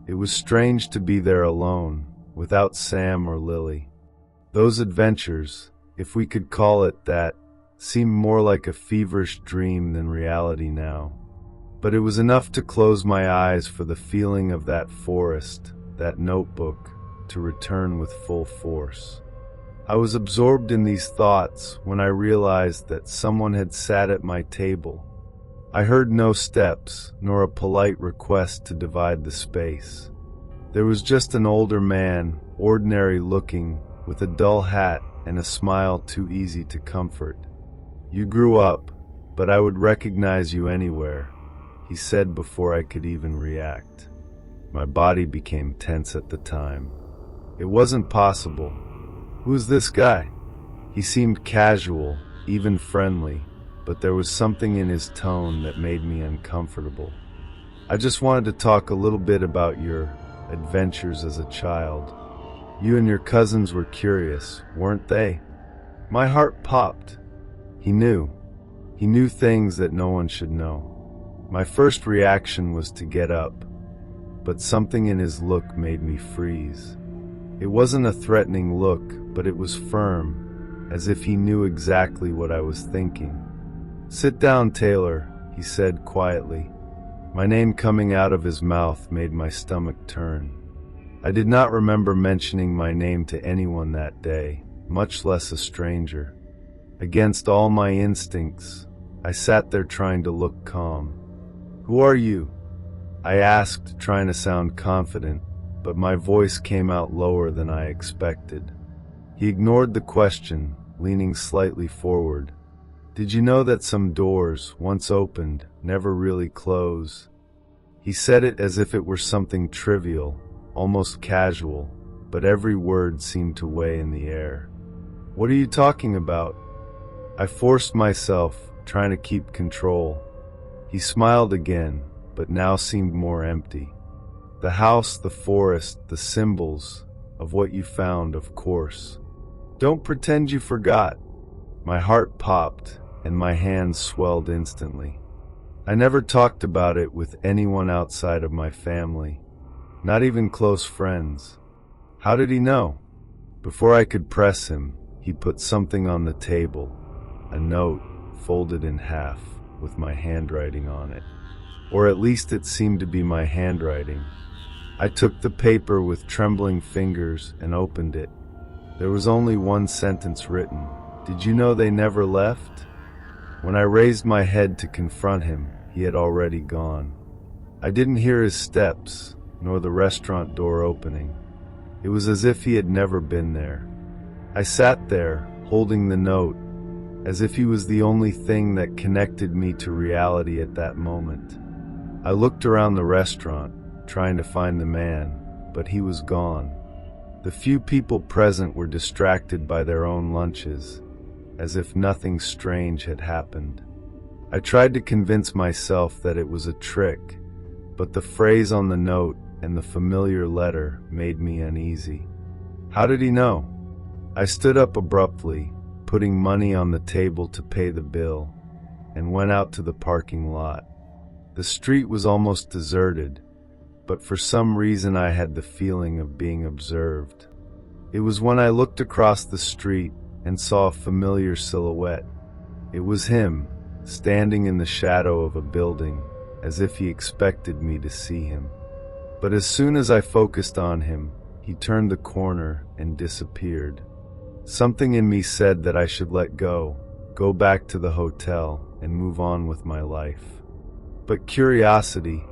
It was strange to be there alone, without Sam or Lily. Those adventures, if we could call it that, seemed more like a feverish dream than reality now. But it was enough to close my eyes for the feeling of that forest, that notebook, to return with full force. I was absorbed in these thoughts when I realized that someone had sat at my table. I heard no steps, nor a polite request to divide the space. There was just an older man, ordinary looking, with a dull hat and a smile too easy to comfort. "You grew up, but I would recognize you anywhere," he said before I could even react. My body became tense at the time. It wasn't possible. Who's this guy? He seemed casual, even friendly, but there was something in his tone that made me uncomfortable. "I just wanted to talk a little bit about your adventures as a child. You and your cousins were curious, weren't they?" My heart popped. He knew. He knew things that no one should know. My first reaction was to get up, but something in his look made me freeze. It wasn't a threatening look, but it was firm, as if he knew exactly what I was thinking. "Sit down, Taylor," he said quietly. My name coming out of his mouth made my stomach turn. I did not remember mentioning my name to anyone that day, much less a stranger. Against all my instincts, I sat there trying to look calm. "Who are you?" I asked, trying to sound confident, but my voice came out lower than I expected. He ignored the question, leaning slightly forward. "Did you know that some doors, once opened, never really close?" He said it as if it were something trivial, almost casual, but every word seemed to weigh in the air. "What are you talking about?" I forced myself, trying to keep control. He smiled again, but now seemed more empty. "The house, the forest, the symbols of what you found, of course. Don't pretend you forgot." My heart popped, and my hands swelled instantly. I never talked about it with anyone outside of my family, not even close friends. How did he know? Before I could press him, he put something on the table, a note folded in half with my handwriting on it. Or at least it seemed to be my handwriting. I took the paper with trembling fingers and opened it. There was only one sentence written. "Did you know they never left?" When I raised my head to confront him, he had already gone. I didn't hear his steps, nor the restaurant door opening. It was as if he had never been there. I sat there, holding the note, as if he was the only thing that connected me to reality at that moment. I looked around the restaurant, trying to find the man, but he was gone. The few people present were distracted by their own lunches, as if nothing strange had happened. I tried to convince myself that it was a trick, but the phrase on the note and the familiar letter made me uneasy. How did he know? I stood up abruptly, putting money on the table to pay the bill, and went out to the parking lot. The street was almost deserted, but for some reason I had the feeling of being observed. It was when I looked across the street and saw a familiar silhouette. It was him, standing in the shadow of a building, as if he expected me to see him. But as soon as I focused on him, he turned the corner and disappeared. Something in me said that I should let go back to the hotel, and move on with my life. But curiosity,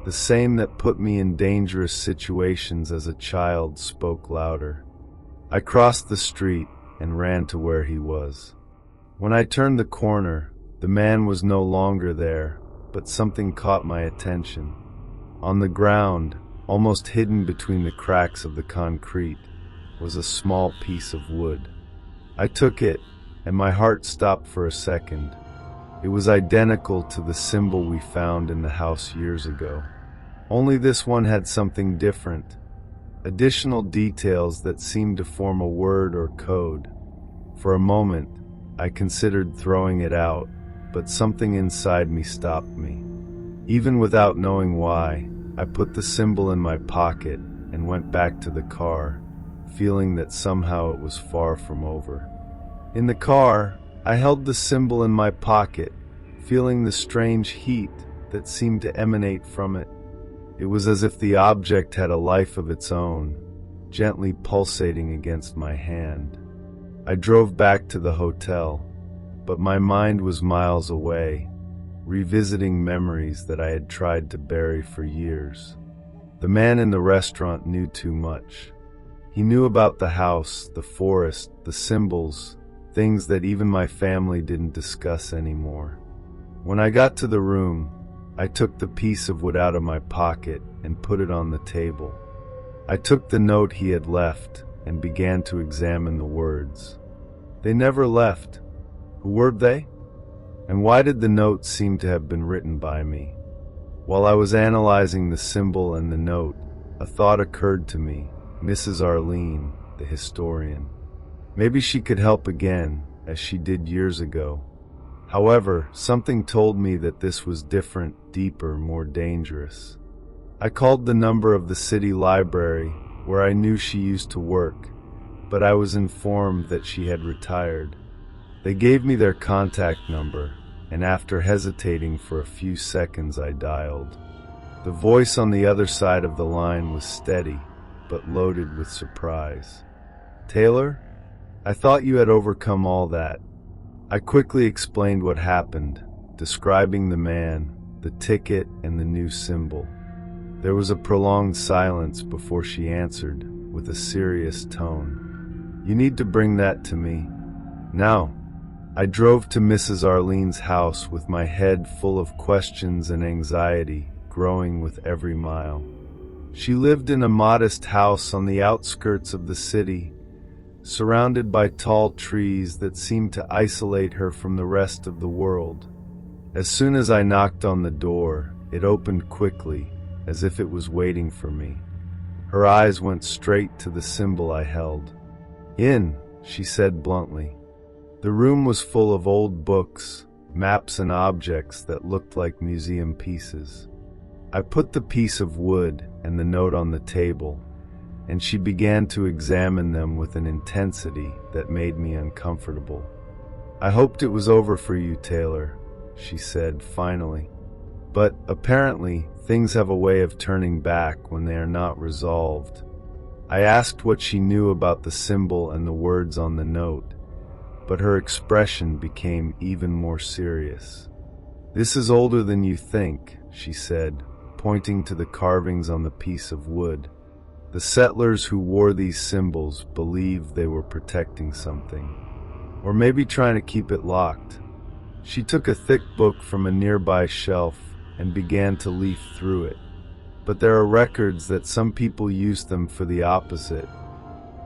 the same that put me in dangerous situations as a child, spoke louder. I crossed the street and ran to where he was. When I turned the corner, the man was no longer there, but something caught my attention. On the ground, almost hidden between the cracks of the concrete, was a small piece of wood. I took it, and my heart stopped for a second. It was identical to the symbol we found in the house years ago. Only this one had something different, additional details that seemed to form a word or code. For a moment, I considered throwing it out, but something inside me stopped me. Even without knowing why, I put the symbol in my pocket and went back to the car, feeling that somehow it was far from over. In the car, I held the symbol in my pocket, feeling the strange heat that seemed to emanate from it. It was as if the object had a life of its own, gently pulsating against my hand. I drove back to the hotel, but my mind was miles away, revisiting memories that I had tried to bury for years. The man in the restaurant knew too much. He knew about the house, the forest, the symbols, things that even my family didn't discuss anymore. When I got to the room, I took the piece of wood out of my pocket and put it on the table. I took the note he had left and began to examine the words. They never left. Who were they? And why did the note seem to have been written by me? While I was analyzing the symbol and the note, a thought occurred to me. Mrs. Arlene, the historian. Maybe she could help again, as she did years ago. However, something told me that this was different, deeper, more dangerous. I called the number of the city library, where I knew she used to work, but I was informed that she had retired. They gave me their contact number, and after hesitating for a few seconds, I dialed. The voice on the other side of the line was steady, but loaded with surprise. "Taylor? I thought you had overcome all that." I quickly explained what happened, describing the man, the ticket, and the new symbol. There was a prolonged silence before she answered, with a serious tone. "You need to bring that to me. Now." I drove to Mrs. Arlene's house with my head full of questions and anxiety, growing with every mile. She lived in a modest house on the outskirts of the city, surrounded by tall trees that seemed to isolate her from the rest of the world. As soon as I knocked on the door, it opened quickly, as if it was waiting for me. Her eyes went straight to the symbol I held. "In," she said bluntly. The room was full of old books, maps, and objects that looked like museum pieces. I put the piece of wood and the note on the table, and she began to examine them with an intensity that made me uncomfortable. "I hoped it was over for you, Taylor," she said finally. "But apparently, things have a way of turning back when they are not resolved." I asked what she knew about the symbol and the words on the note, but her expression became even more serious. "This is older than you think," she said, pointing to the carvings on the piece of wood. "The settlers who wore these symbols believed they were protecting something, or maybe trying to keep it locked." She took a thick book from a nearby shelf and began to leaf through it. "But there are records that some people used them for the opposite,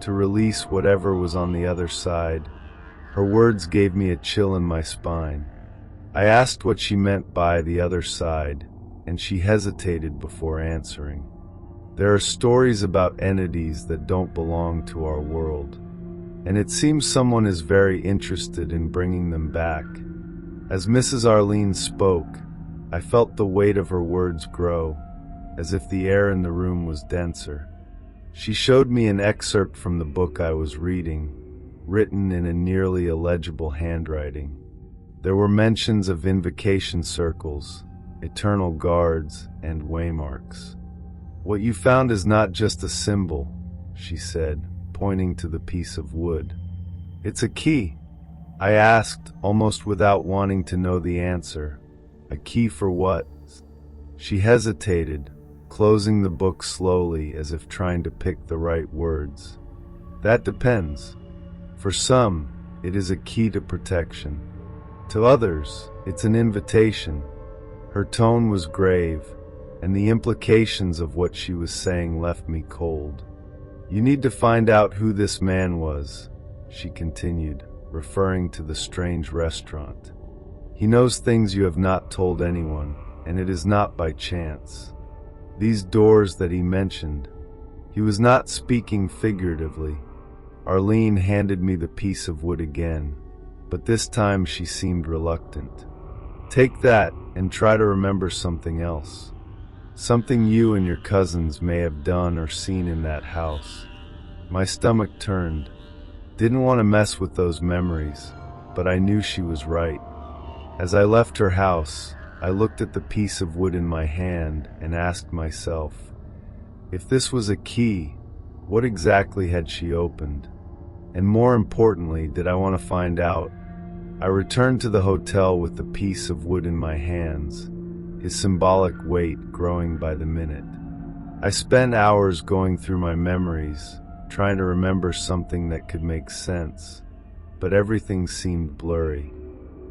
to release whatever was on the other side." Her words gave me a chill in my spine. I asked what she meant by the other side, and she hesitated before answering. "There are stories about entities that don't belong to our world, and it seems someone is very interested in bringing them back." As Mrs. Arlene spoke, I felt the weight of her words grow, as if the air in the room was denser. She showed me an excerpt from the book I was reading, written in a nearly illegible handwriting. There were mentions of invocation circles, eternal guards, and waymarks. What you found is not just a symbol, she said, pointing to the piece of wood. It's a key. I asked, almost without wanting to know the answer. A key for what? She hesitated, closing the book slowly as if trying to pick the right words. That depends. For some, it is a key to protection. To others, it's an invitation. Her tone was grave, and the implications of what she was saying left me cold. You need to find out who this man was, she continued, referring to the strange restaurant. He knows things you have not told anyone, and it is not by chance. These doors that he mentioned, he was not speaking figuratively. Arlene handed me the piece of wood again, but this time she seemed reluctant. Take that and try to remember something else. Something you and your cousins may have done or seen in that house. My stomach turned. Didn't want to mess with those memories, but I knew she was right. As I left her house, I looked at the piece of wood in my hand and asked myself, if this was a key, what exactly had she opened? And more importantly, did I want to find out? I returned to the hotel with the piece of wood in my hands, his symbolic weight growing by the minute. I spent hours going through my memories, trying to remember something that could make sense, but everything seemed blurry.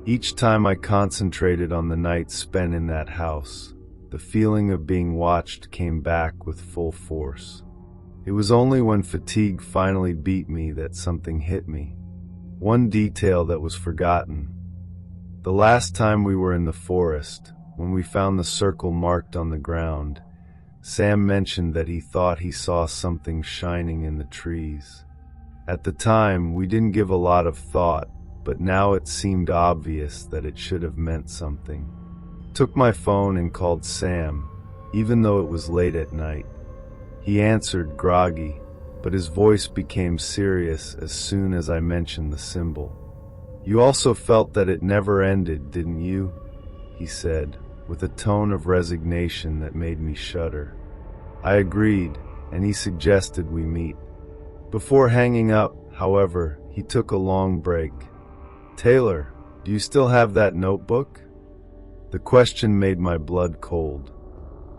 Each time I concentrated on the night spent in that house, the feeling of being watched came back with full force. It was only when fatigue finally beat me that something hit me. One detail that was forgotten. The last time we were in the forest, when we found the circle marked on the ground, Sam mentioned that he thought he saw something shining in the trees. At the time, we didn't give a lot of thought, but now it seemed obvious that it should have meant something. Took my phone and called Sam, even though it was late at night. He answered groggy, but his voice became serious as soon as I mentioned the symbol. You also felt that it never ended, didn't you? He said, with a tone of resignation that made me shudder. I agreed, and he suggested we meet. Before hanging up, however, he took a long break. Taylor, do you still have that notebook? The question made my blood cold.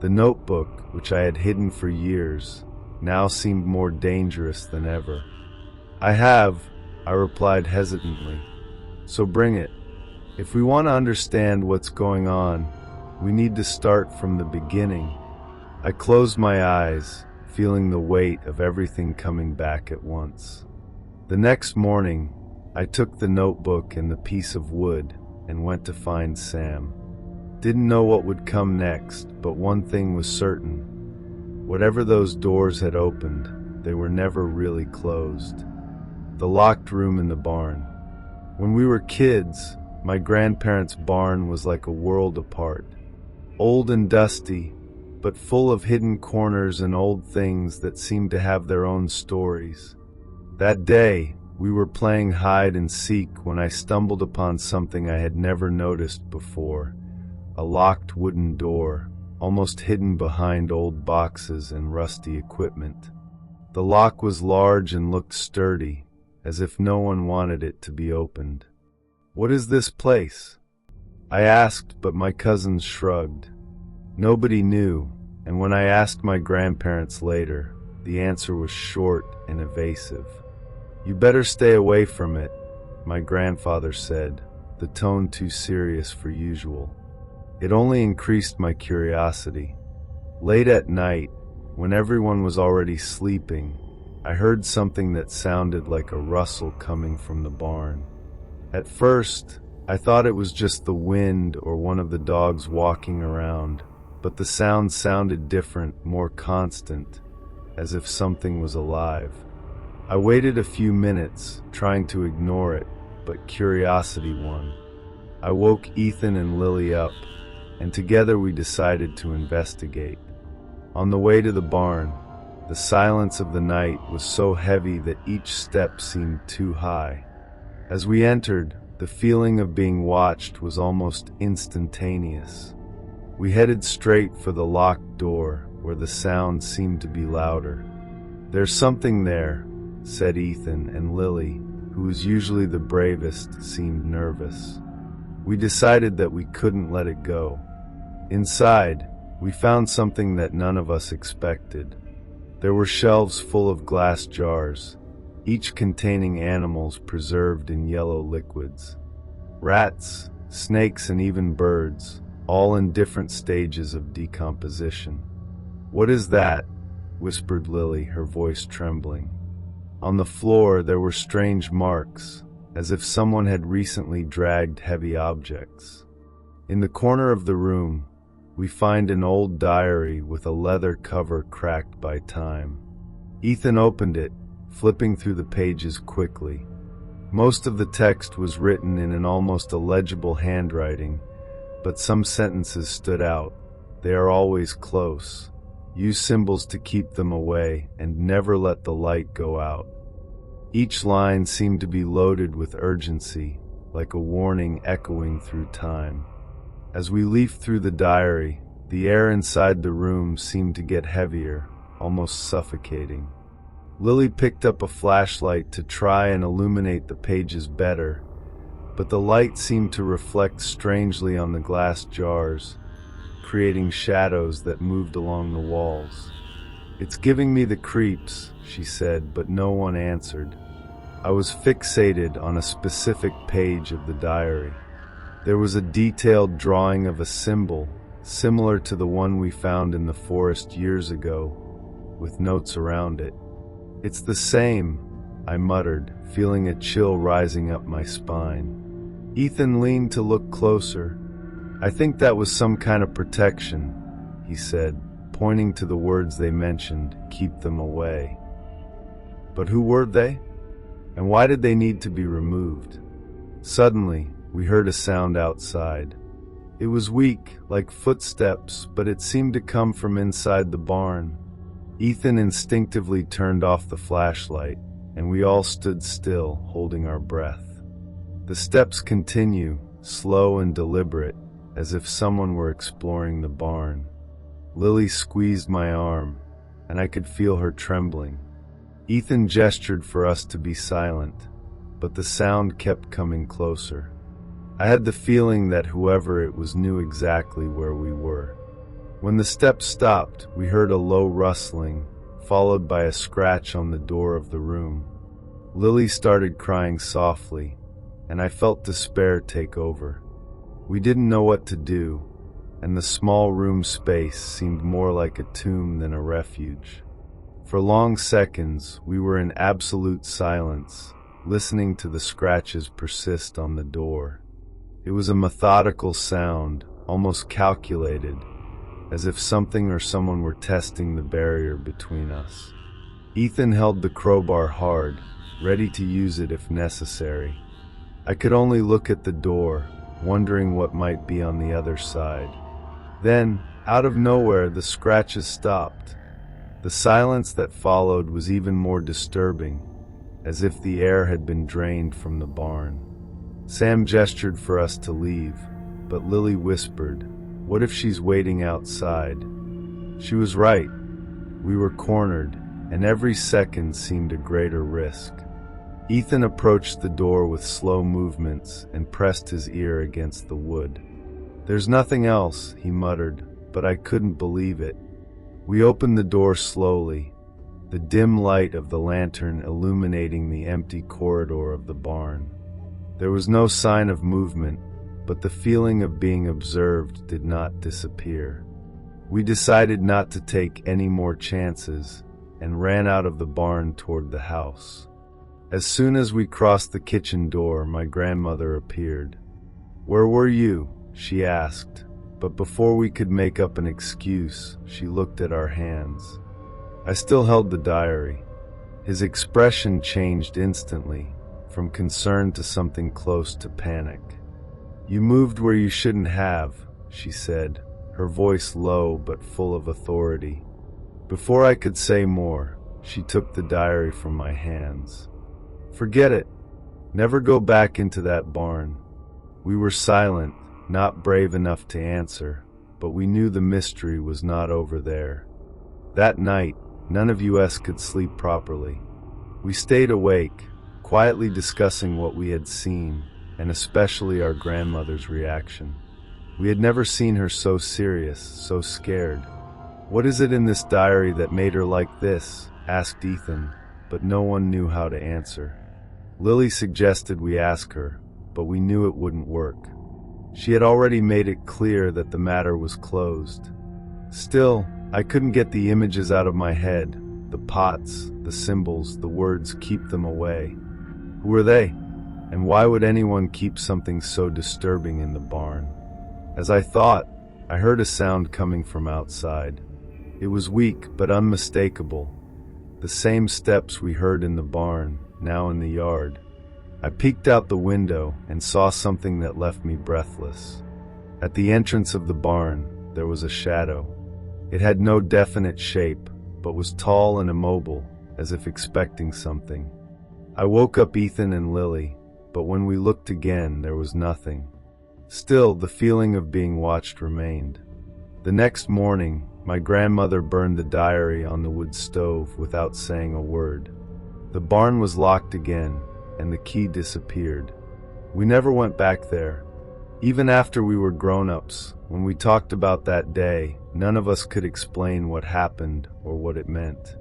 The notebook, which I had hidden for years, now seemed more dangerous than ever. I have, I replied hesitantly. So bring it. If we want to understand what's going on, we need to start from the beginning. I closed my eyes, feeling the weight of everything coming back at once. The next morning, I took the notebook and the piece of wood and went to find Sam. Didn't know what would come next, but one thing was certain. Whatever those doors had opened, they were never really closed. The locked room in the barn. When we were kids, my grandparents' barn was like a world apart. Old and dusty, but full of hidden corners and old things that seemed to have their own stories. That day, we were playing hide and seek when I stumbled upon something I had never noticed before. A locked wooden door, almost hidden behind old boxes and rusty equipment. The lock was large and looked sturdy, as if no one wanted it to be opened. What is this place? I asked, but my cousins shrugged. Nobody knew, and when I asked my grandparents later, the answer was short and evasive. You better stay away from it, my grandfather said, the tone too serious for usual. It only increased my curiosity. Late at night, when everyone was already sleeping, I heard something that sounded like a rustle coming from the barn. At first, I thought it was just the wind or one of the dogs walking around, but the sound sounded different, more constant, as if something was alive. I waited a few minutes, trying to ignore it, but curiosity won. I woke Ethan and Lily up, and together we decided to investigate. On the way to the barn, the silence of the night was so heavy that each step seemed too high. As we entered, the feeling of being watched was almost instantaneous. We headed straight for the locked door, where the sound seemed to be louder. "There's something there," said Ethan, and Lily, who was usually the bravest, seemed nervous. We decided that we couldn't let it go. Inside, we found something that none of us expected. There were shelves full of glass jars, each containing animals preserved in yellow liquids. Rats, snakes, and even birds, all in different stages of decomposition. "What is that?" whispered Lily, her voice trembling. On the floor there were strange marks, as if someone had recently dragged heavy objects. In the corner of the room, we find an old diary with a leather cover cracked by time. Ethan opened it, flipping through the pages quickly. Most of the text was written in an almost illegible handwriting, but some sentences stood out. "They are always close. Use symbols to keep them away, and never let the light go out." Each line seemed to be loaded with urgency, like a warning echoing through time. As we leafed through the diary, the air inside the room seemed to get heavier, almost suffocating. Lily picked up a flashlight to try and illuminate the pages better, but the light seemed to reflect strangely on the glass jars, creating shadows that moved along the walls. "It's giving me the creeps," she said, but no one answered. I was fixated on a specific page of the diary. There was a detailed drawing of a symbol, similar to the one we found in the forest years ago, with notes around it. "It's the same," I muttered, feeling a chill rising up my spine. Ethan leaned to look closer. "I think that was some kind of protection," he said, pointing to the words they mentioned, "Keep them away." But who were they? And why did they need to be removed? Suddenly, we heard a sound outside. It was weak, like footsteps, but it seemed to come from inside the barn. Ethan instinctively turned off the flashlight, and we all stood still, holding our breath. The steps continue, slow and deliberate, as if someone were exploring the barn. Lily squeezed my arm, and I could feel her trembling. Ethan gestured for us to be silent, but the sound kept coming closer. I had the feeling that whoever it was knew exactly where we were. When the steps stopped, we heard a low rustling, followed by a scratch on the door of the room. Lily started crying softly, and I felt despair take over. We didn't know what to do, and the small room space seemed more like a tomb than a refuge. For long seconds, we were in absolute silence, listening to the scratches persist on the door. It was a methodical sound, almost calculated, as if something or someone were testing the barrier between us. Ethan held the crowbar hard, ready to use it if necessary. I could only look at the door, wondering what might be on the other side. Then, out of nowhere, the scratches stopped. The silence that followed was even more disturbing, as if the air had been drained from the barn. Sam gestured for us to leave, but Lily whispered, "What if she's waiting outside?" She was right. We were cornered, and every second seemed a greater risk. Ethan approached the door with slow movements and pressed his ear against the wood. "There's nothing else," he muttered, but I couldn't believe it. We opened the door slowly, the dim light of the lantern illuminating the empty corridor of the barn. There was no sign of movement, but the feeling of being observed did not disappear. We decided not to take any more chances and ran out of the barn toward the house. As soon as we crossed the kitchen door, my grandmother appeared. "Where were you?" she asked, but before we could make up an excuse, she looked at our hands. I still held the diary. His expression changed instantly, from concern to something close to panic. "You moved where you shouldn't have," she said, her voice low but full of authority. Before I could say more, she took the diary from my hands. "Forget it. Never go back into that barn." We were silent, not brave enough to answer, but we knew the mystery was not over there. That night, none of us could sleep properly. We stayed awake, quietly discussing what we had seen, and especially our grandmother's reaction. We had never seen her so serious, so scared. "What is it in this diary that made her like this?" asked Ethan, but no one knew how to answer. Lily suggested we ask her, but we knew it wouldn't work. She had already made it clear that the matter was closed. Still, I couldn't get the images out of my head, the pots, the symbols, the words, "keep them away." Who were they? And why would anyone keep something so disturbing in the barn? As I thought, I heard a sound coming from outside. It was weak but unmistakable. The same steps we heard in the barn, now in the yard. I peeked out the window and saw something that left me breathless. At the entrance of the barn, there was a shadow. It had no definite shape, but was tall and immobile, as if expecting something. I woke up Ethan and Lily, but when we looked again, there was nothing. Still, the feeling of being watched remained. The next morning, my grandmother burned the diary on the wood stove without saying a word. The barn was locked again, and the key disappeared. We never went back there. Even after we were grown-ups, when we talked about that day, none of us could explain what happened or what it meant.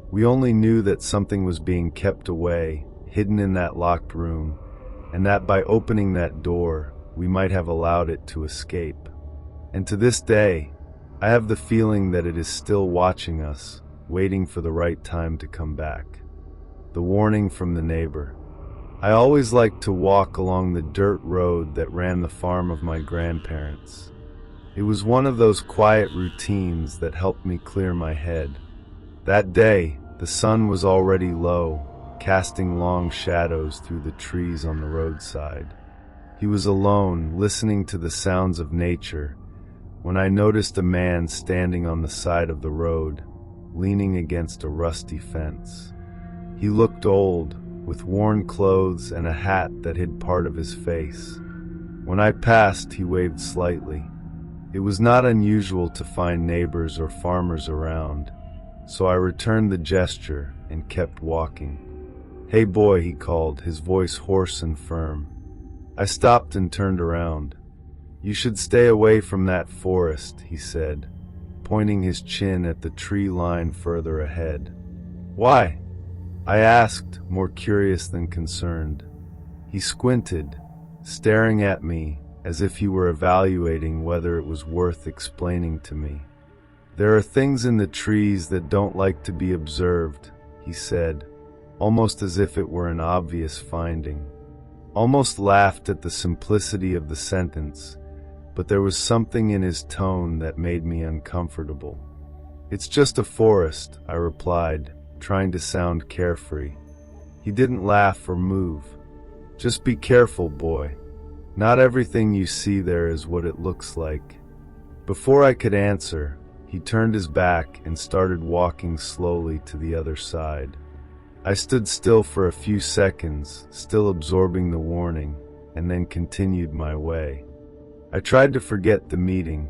We only knew that something was being kept away, hidden in that locked room, and that by opening that door, we might have allowed it to escape. And to this day, I have the feeling that it is still watching us, waiting for the right time to come back. The warning from the neighbor. I always liked to walk along the dirt road that ran the farm of my grandparents. It was one of those quiet routines that helped me clear my head. That day, the sun was already low, casting long shadows through the trees on the roadside. He was alone, listening to the sounds of nature, when I noticed a man standing on the side of the road, leaning against a rusty fence. He looked old, with worn clothes and a hat that hid part of his face. When I passed, he waved slightly. It was not unusual to find neighbors or farmers around, so I returned the gesture and kept walking. "Hey boy," he called, his voice hoarse and firm. I stopped and turned around. "You should stay away from that forest," he said, pointing his chin at the tree line further ahead. "Why?" I asked, more curious than concerned. He squinted, staring at me as if he were evaluating whether it was worth explaining to me. "There are things in the trees that don't like to be observed," he said, almost as if it were an obvious finding. Almost laughed at the simplicity of the sentence, but there was something in his tone that made me uncomfortable. "It's just a forest," I replied, trying to sound carefree. He didn't laugh or move. "Just be careful, boy. Not everything you see there is what it looks like." Before I could answer, he turned his back and started walking slowly to the other side. I stood still for a few seconds, still absorbing the warning, and then continued my way. I tried to forget the meeting,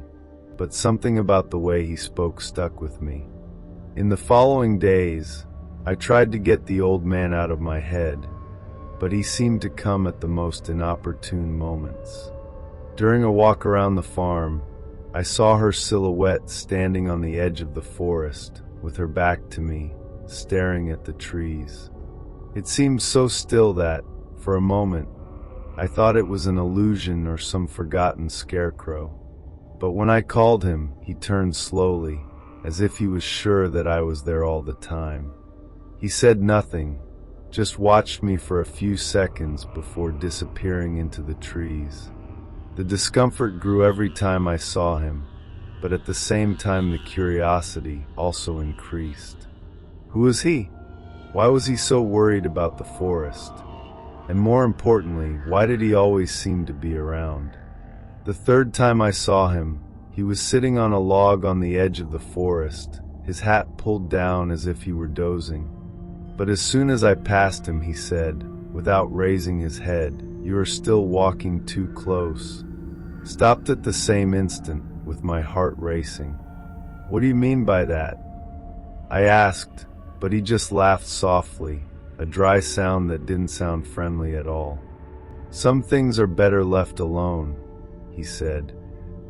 but something about the way he spoke stuck with me. In the following days, I tried to get the old man out of my head, but he seemed to come at the most inopportune moments. During a walk around the farm, I saw her silhouette standing on the edge of the forest, with her back to me, staring at the trees. It seemed so still that, for a moment, I thought it was an illusion or some forgotten scarecrow. But when I called him, he turned slowly, as if he was sure that I was there all the time. He said nothing, just watched me for a few seconds before disappearing into the trees. The discomfort grew every time I saw him, but at the same time the curiosity also increased. Who was he? Why was he so worried about the forest? And more importantly, why did he always seem to be around? The third time I saw him, he was sitting on a log on the edge of the forest, his hat pulled down as if he were dozing. But as soon as I passed him, he said, without raising his head, "You are still walking too close." Stopped at the same instant, with my heart racing. "What do you mean by that?" I asked, but he just laughed softly, a dry sound that didn't sound friendly at all. "Some things are better left alone," he said,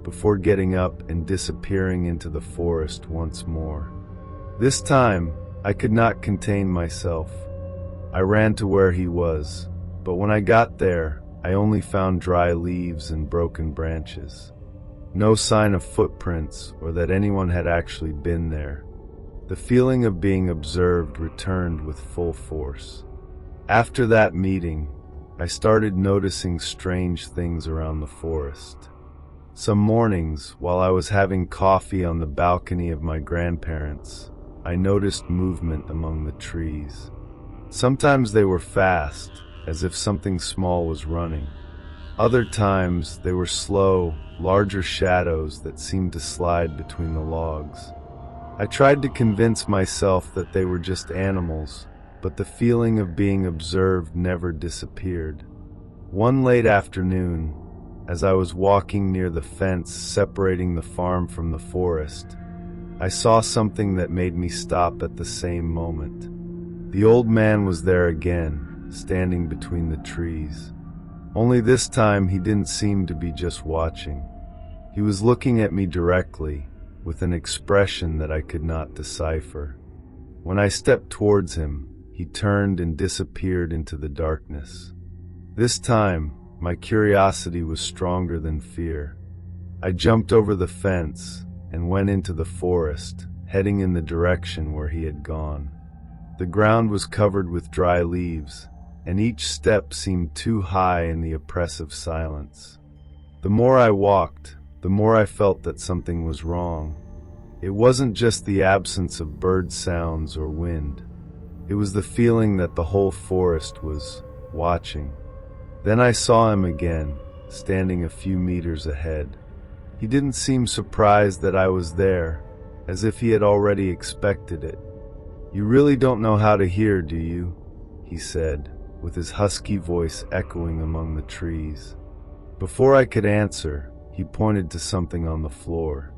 before getting up and disappearing into the forest once more. This time, I could not contain myself. I ran to where he was, but when I got there, I only found dry leaves and broken branches. No sign of footprints or that anyone had actually been there. The feeling of being observed returned with full force. After that meeting, I started noticing strange things around the forest. Some mornings, while I was having coffee on the balcony of my grandparents, I noticed movement among the trees. Sometimes they were fast, as if something small was running. Other times, they were slow, larger shadows that seemed to slide between the logs. I tried to convince myself that they were just animals, but the feeling of being observed never disappeared. One late afternoon, as I was walking near the fence separating the farm from the forest, I saw something that made me stop at the same moment. The old man was there again, standing between the trees. Only this time he didn't seem to be just watching. He was looking at me directly, with an expression that I could not decipher. When I stepped towards him, he turned and disappeared into the darkness. This time, my curiosity was stronger than fear. I jumped over the fence and went into the forest, heading in the direction where he had gone. The ground was covered with dry leaves, and each step seemed too high in the oppressive silence. The more I walked, the more I felt that something was wrong. It wasn't just the absence of bird sounds or wind. It was the feeling that the whole forest was watching. Then I saw him again, standing a few meters ahead. He didn't seem surprised that I was there, as if he had already expected it. "You really don't know how to hear, do you?" he said, with his husky voice echoing among the trees. Before I could answer, he pointed to something on the floor.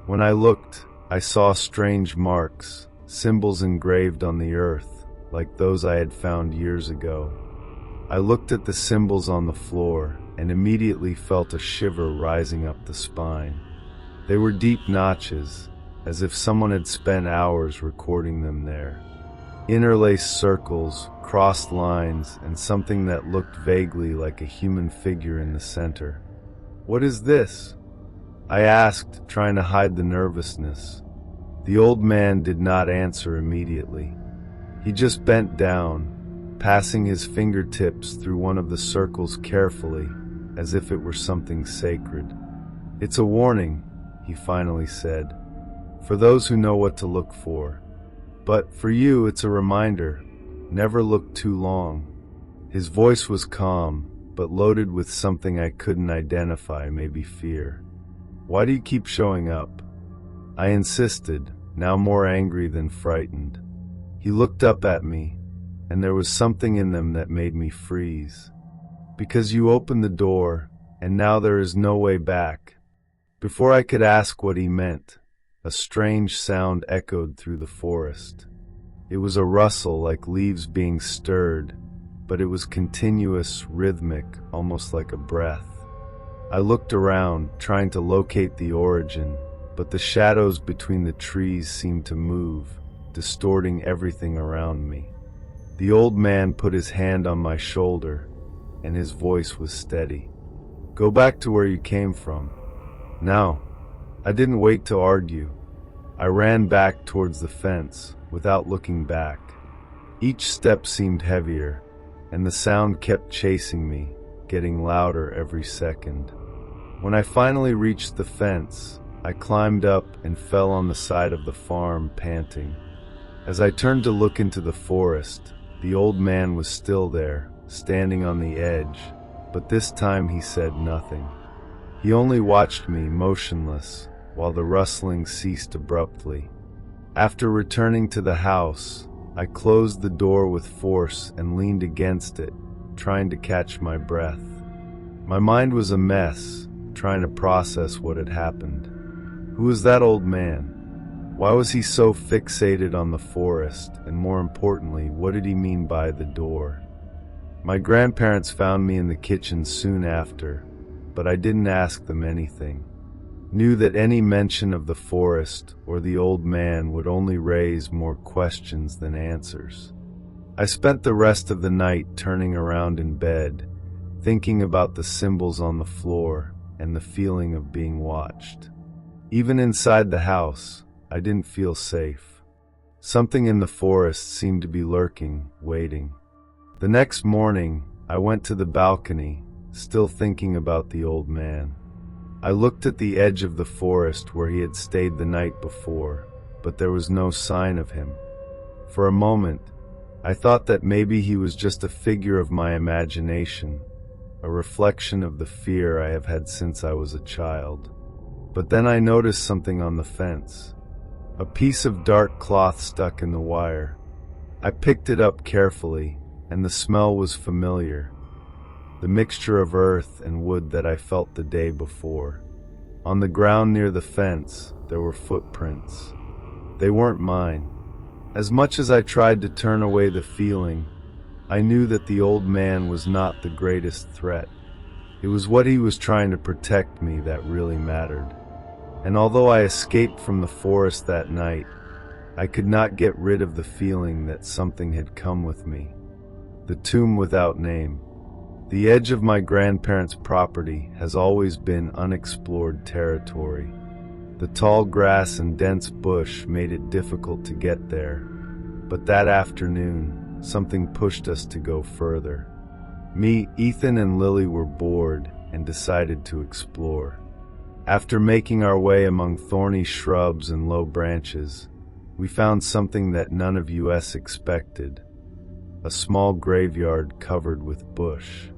When I looked, I saw strange marks, symbols engraved on the earth, like those I had found years ago. I looked at the symbols on the floor and immediately felt a shiver rising up the spine. They were deep notches, as if someone had spent hours recording them there. Interlaced circles, crossed lines, and something that looked vaguely like a human figure in the center. "What is this?" I asked, trying to hide the nervousness. The old man did not answer immediately. He just bent down, passing his fingertips through one of the circles carefully, as if it were something sacred. "It's a warning," he finally said, "for those who know what to look for. But for you, it's a reminder. Never look too long." His voice was calm, but loaded with something I couldn't identify, maybe fear. "Why do you keep showing up?" I insisted, now more angry than frightened. He looked up at me, and there was something in them that made me freeze. "Because you opened the door, and now there is no way back." Before I could ask what he meant, a strange sound echoed through the forest. It was a rustle like leaves being stirred, but it was continuous, rhythmic, almost like a breath. I looked around, trying to locate the origin, but the shadows between the trees seemed to move, distorting everything around me. The old man put his hand on my shoulder, and his voice was steady. "Go back to where you came from." Now, I didn't wait to argue. I ran back towards the fence, without looking back. Each step seemed heavier, and the sound kept chasing me, getting louder every second. When I finally reached the fence, I climbed up and fell on the side of the farm, panting. As I turned to look into the forest, the old man was still there, standing on the edge, but this time he said nothing. He only watched me, motionless, while the rustling ceased abruptly. After returning to the house, I closed the door with force and leaned against it, trying to catch my breath. My mind was a mess, trying to process what had happened. Who was that old man? Why was he so fixated on the forest, and more importantly, what did he mean by the door? My grandparents found me in the kitchen soon after, but I didn't ask them anything. Knew that any mention of the forest or the old man would only raise more questions than answers. I spent the rest of the night turning around in bed, thinking about the symbols on the floor and the feeling of being watched. Even inside the house, I didn't feel safe. Something in the forest seemed to be lurking, waiting. The next morning, I went to the balcony, still thinking about the old man. I looked at the edge of the forest where he had stayed the night before, but there was no sign of him. For a moment, I thought that maybe he was just a figure of my imagination, a reflection of the fear I have had since I was a child. But then I noticed something on the fence. A piece of dark cloth stuck in the wire. I picked it up carefully, and the smell was familiar. The mixture of earth and wood that I felt the day before. On the ground near the fence, there were footprints. They weren't mine. As much as I tried to turn away the feeling, I knew that the old man was not the greatest threat. It was what he was trying to protect me that really mattered. And although I escaped from the forest that night, I could not get rid of the feeling that something had come with me. The tomb without name. The edge of my grandparents' property has always been unexplored territory. The tall grass and dense bush made it difficult to get there, but that afternoon, something pushed us to go further. Me, Ethan, and Lily were bored and decided to explore. After making our way among thorny shrubs and low branches, we found something that none of us expected. A small graveyard covered with bush.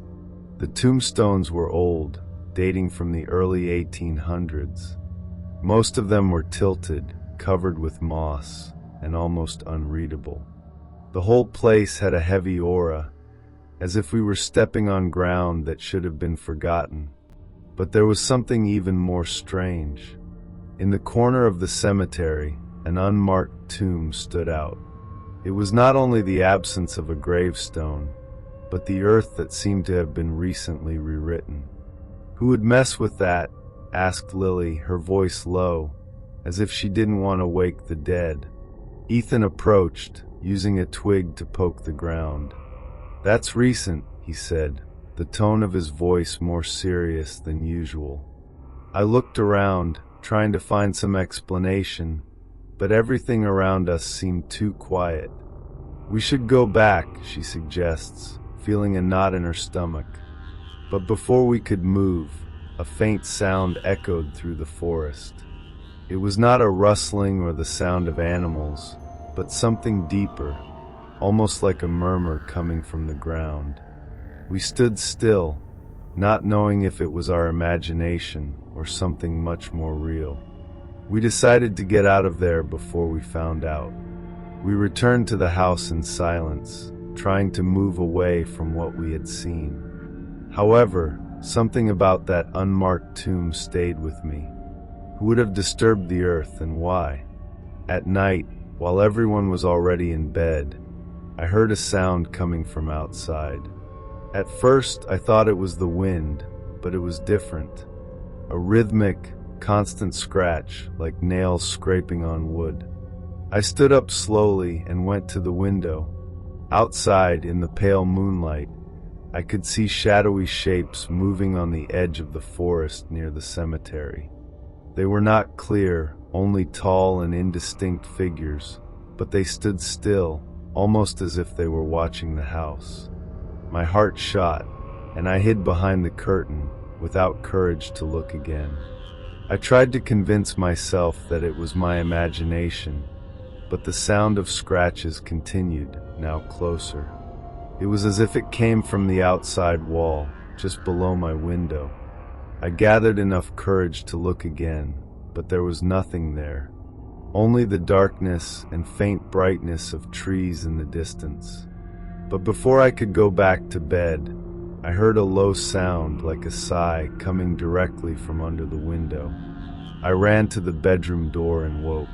The tombstones were old, dating from the early 1800s. Most of them were tilted, covered with moss, and almost unreadable. The whole place had a heavy aura, as if we were stepping on ground that should have been forgotten. But there was something even more strange. In the corner of the cemetery, an unmarked tomb stood out. It was not only the absence of a gravestone, but the earth that seemed to have been recently rewritten. Who would mess with that? Asked Lily, her voice low, as if she didn't want to wake the dead. Ethan approached, using a twig to poke the ground. That's recent, he said, the tone of his voice more serious than usual. I looked around, trying to find some explanation, but everything around us seemed too quiet. We should go back, she suggests, feeling a knot in her stomach. But before we could move, a faint sound echoed through the forest. It was not a rustling or the sound of animals, but something deeper, almost like a murmur coming from the ground. We stood still, not knowing if it was our imagination or something much more real. We decided to get out of there before we found out. We returned to the house in silence, trying to move away from what we had seen. However, something about that unmarked tomb stayed with me. Who would have disturbed the earth and why? At night, while everyone was already in bed, I heard a sound coming from outside. At first, I thought it was the wind, but it was different. A rhythmic, constant scratch, like nails scraping on wood. I stood up slowly and went to the window. Outside, in the pale moonlight, I could see shadowy shapes moving on the edge of the forest near the cemetery. They were not clear, only tall and indistinct figures, but they stood still, almost as if they were watching the house. My heart shot, and I hid behind the curtain, without courage to look again. I tried to convince myself that it was my imagination, but the sound of scratches continued, now closer. It was as if it came from the outside wall, just below my window. I gathered enough courage to look again, but there was nothing there. Only the darkness and faint brightness of trees in the distance. But before I could go back to bed, I heard a low sound like a sigh coming directly from under the window. I ran to the bedroom door and woke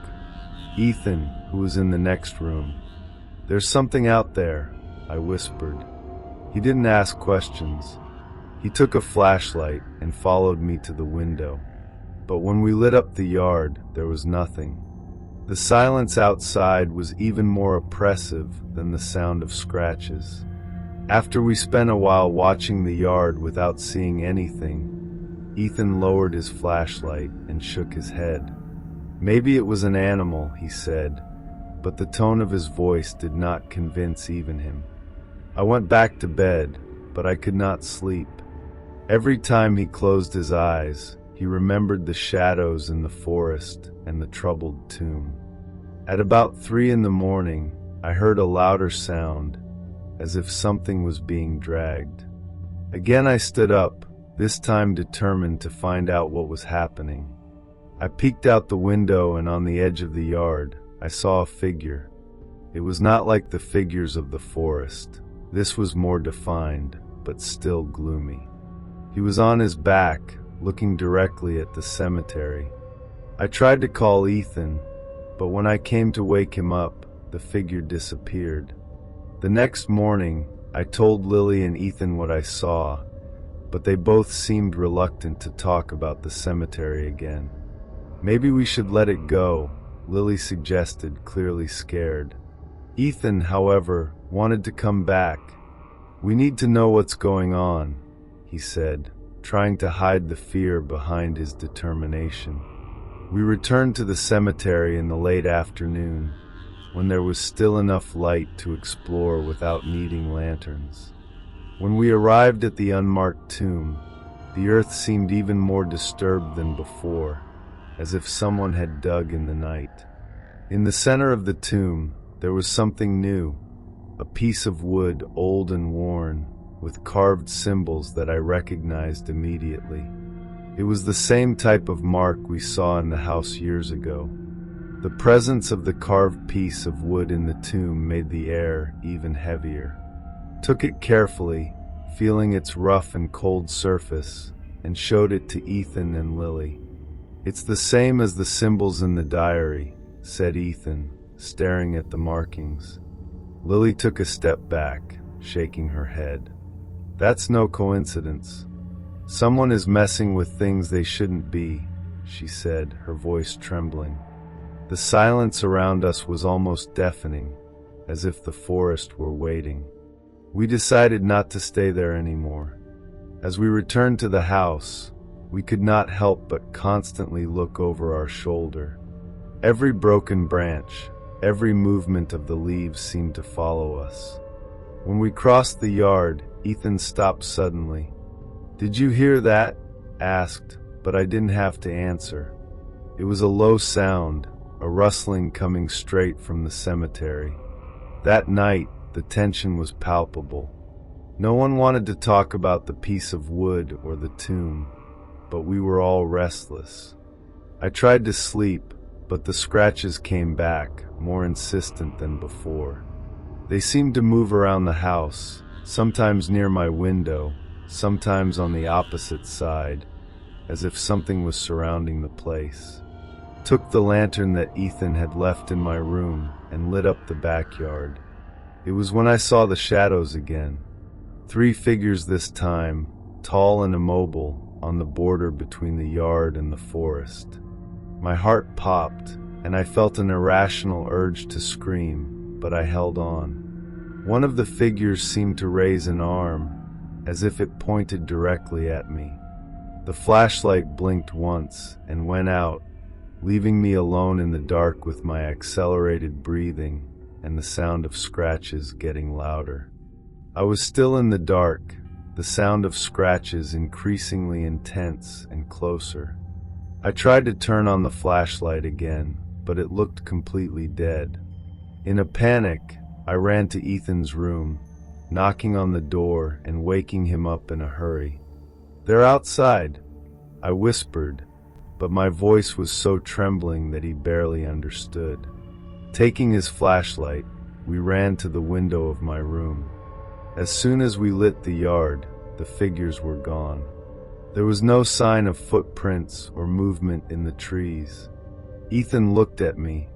Ethan, who was in the next room. "There's something out there," I whispered. He didn't ask questions. He took a flashlight and followed me to the window. But when we lit up the yard, there was nothing. The silence outside was even more oppressive than the sound of scratches. After we spent a while watching the yard without seeing anything, Ethan lowered his flashlight and shook his head. "Maybe it was an animal," he said, but the tone of his voice did not convince even him. I went back to bed, but I could not sleep. Every time he closed his eyes, he remembered the shadows in the forest and the troubled tomb. At about 3 in the morning, I heard a louder sound, as if something was being dragged. Again I stood up, this time determined to find out what was happening. I peeked out the window, and on the edge of the yard, I saw a figure. It was not like the figures of the forest. This was more defined, but still gloomy. He was on his back, looking directly at the cemetery. I tried to call Ethan, but when I came to wake him up, the figure disappeared. The next morning, I told Lily and Ethan what I saw, but they both seemed reluctant to talk about the cemetery again. "Maybe we should let it go," Lily suggested, clearly scared. Ethan, however, wanted to come back. "We need to know what's going on," he said, trying to hide the fear behind his determination. We returned to the cemetery in the late afternoon, when there was still enough light to explore without needing lanterns. When we arrived at the unmarked tomb, the earth seemed even more disturbed than before, as if someone had dug in the night. In the center of the tomb, there was something new, a piece of wood, old and worn, with carved symbols that I recognized immediately. It was the same type of mark we saw in the house years ago. The presence of the carved piece of wood in the tomb made the air even heavier. Took it carefully, feeling its rough and cold surface, and showed it to Ethan and Lily. "It's the same as the symbols in the diary," said Ethan, staring at the markings. Lily took a step back, shaking her head. "That's no coincidence. Someone is messing with things they shouldn't be," she said, her voice trembling. The silence around us was almost deafening, as if the forest were waiting. We decided not to stay there anymore. As we returned to the house, we could not help but constantly look over our shoulder. Every broken branch, every movement of the leaves seemed to follow us. When we crossed the yard, Ethan stopped suddenly. "Did you hear that?" asked, but I didn't have to answer. It was a low sound, a rustling coming straight from the cemetery. That night, the tension was palpable. No one wanted to talk about the piece of wood or the tomb, but we were all restless. I tried to sleep, but the scratches came back, more insistent than before. They seemed to move around the house, sometimes near my window, sometimes on the opposite side, as if something was surrounding the place. Took the lantern that Ethan had left in my room and lit up the backyard. It was when I saw the shadows again. 3 figures this time, tall and immobile, on the border between the yard and the forest. My heart popped, and I felt an irrational urge to scream, but I held on. One of the figures seemed to raise an arm, as if it pointed directly at me. The flashlight blinked once and went out, leaving me alone in the dark with my accelerated breathing and the sound of scratches getting louder. I was still in the dark, the sound of scratches increasingly intense and closer. I tried to turn on the flashlight again, but it looked completely dead. In a panic, I ran to Ethan's room, knocking on the door and waking him up in a hurry. "They're outside," I whispered, but my voice was so trembling that he barely understood. Taking his flashlight, we ran to the window of my room. As soon as we lit the yard, the figures were gone. There was no sign of footprints or movement in the trees. Ethan looked at me,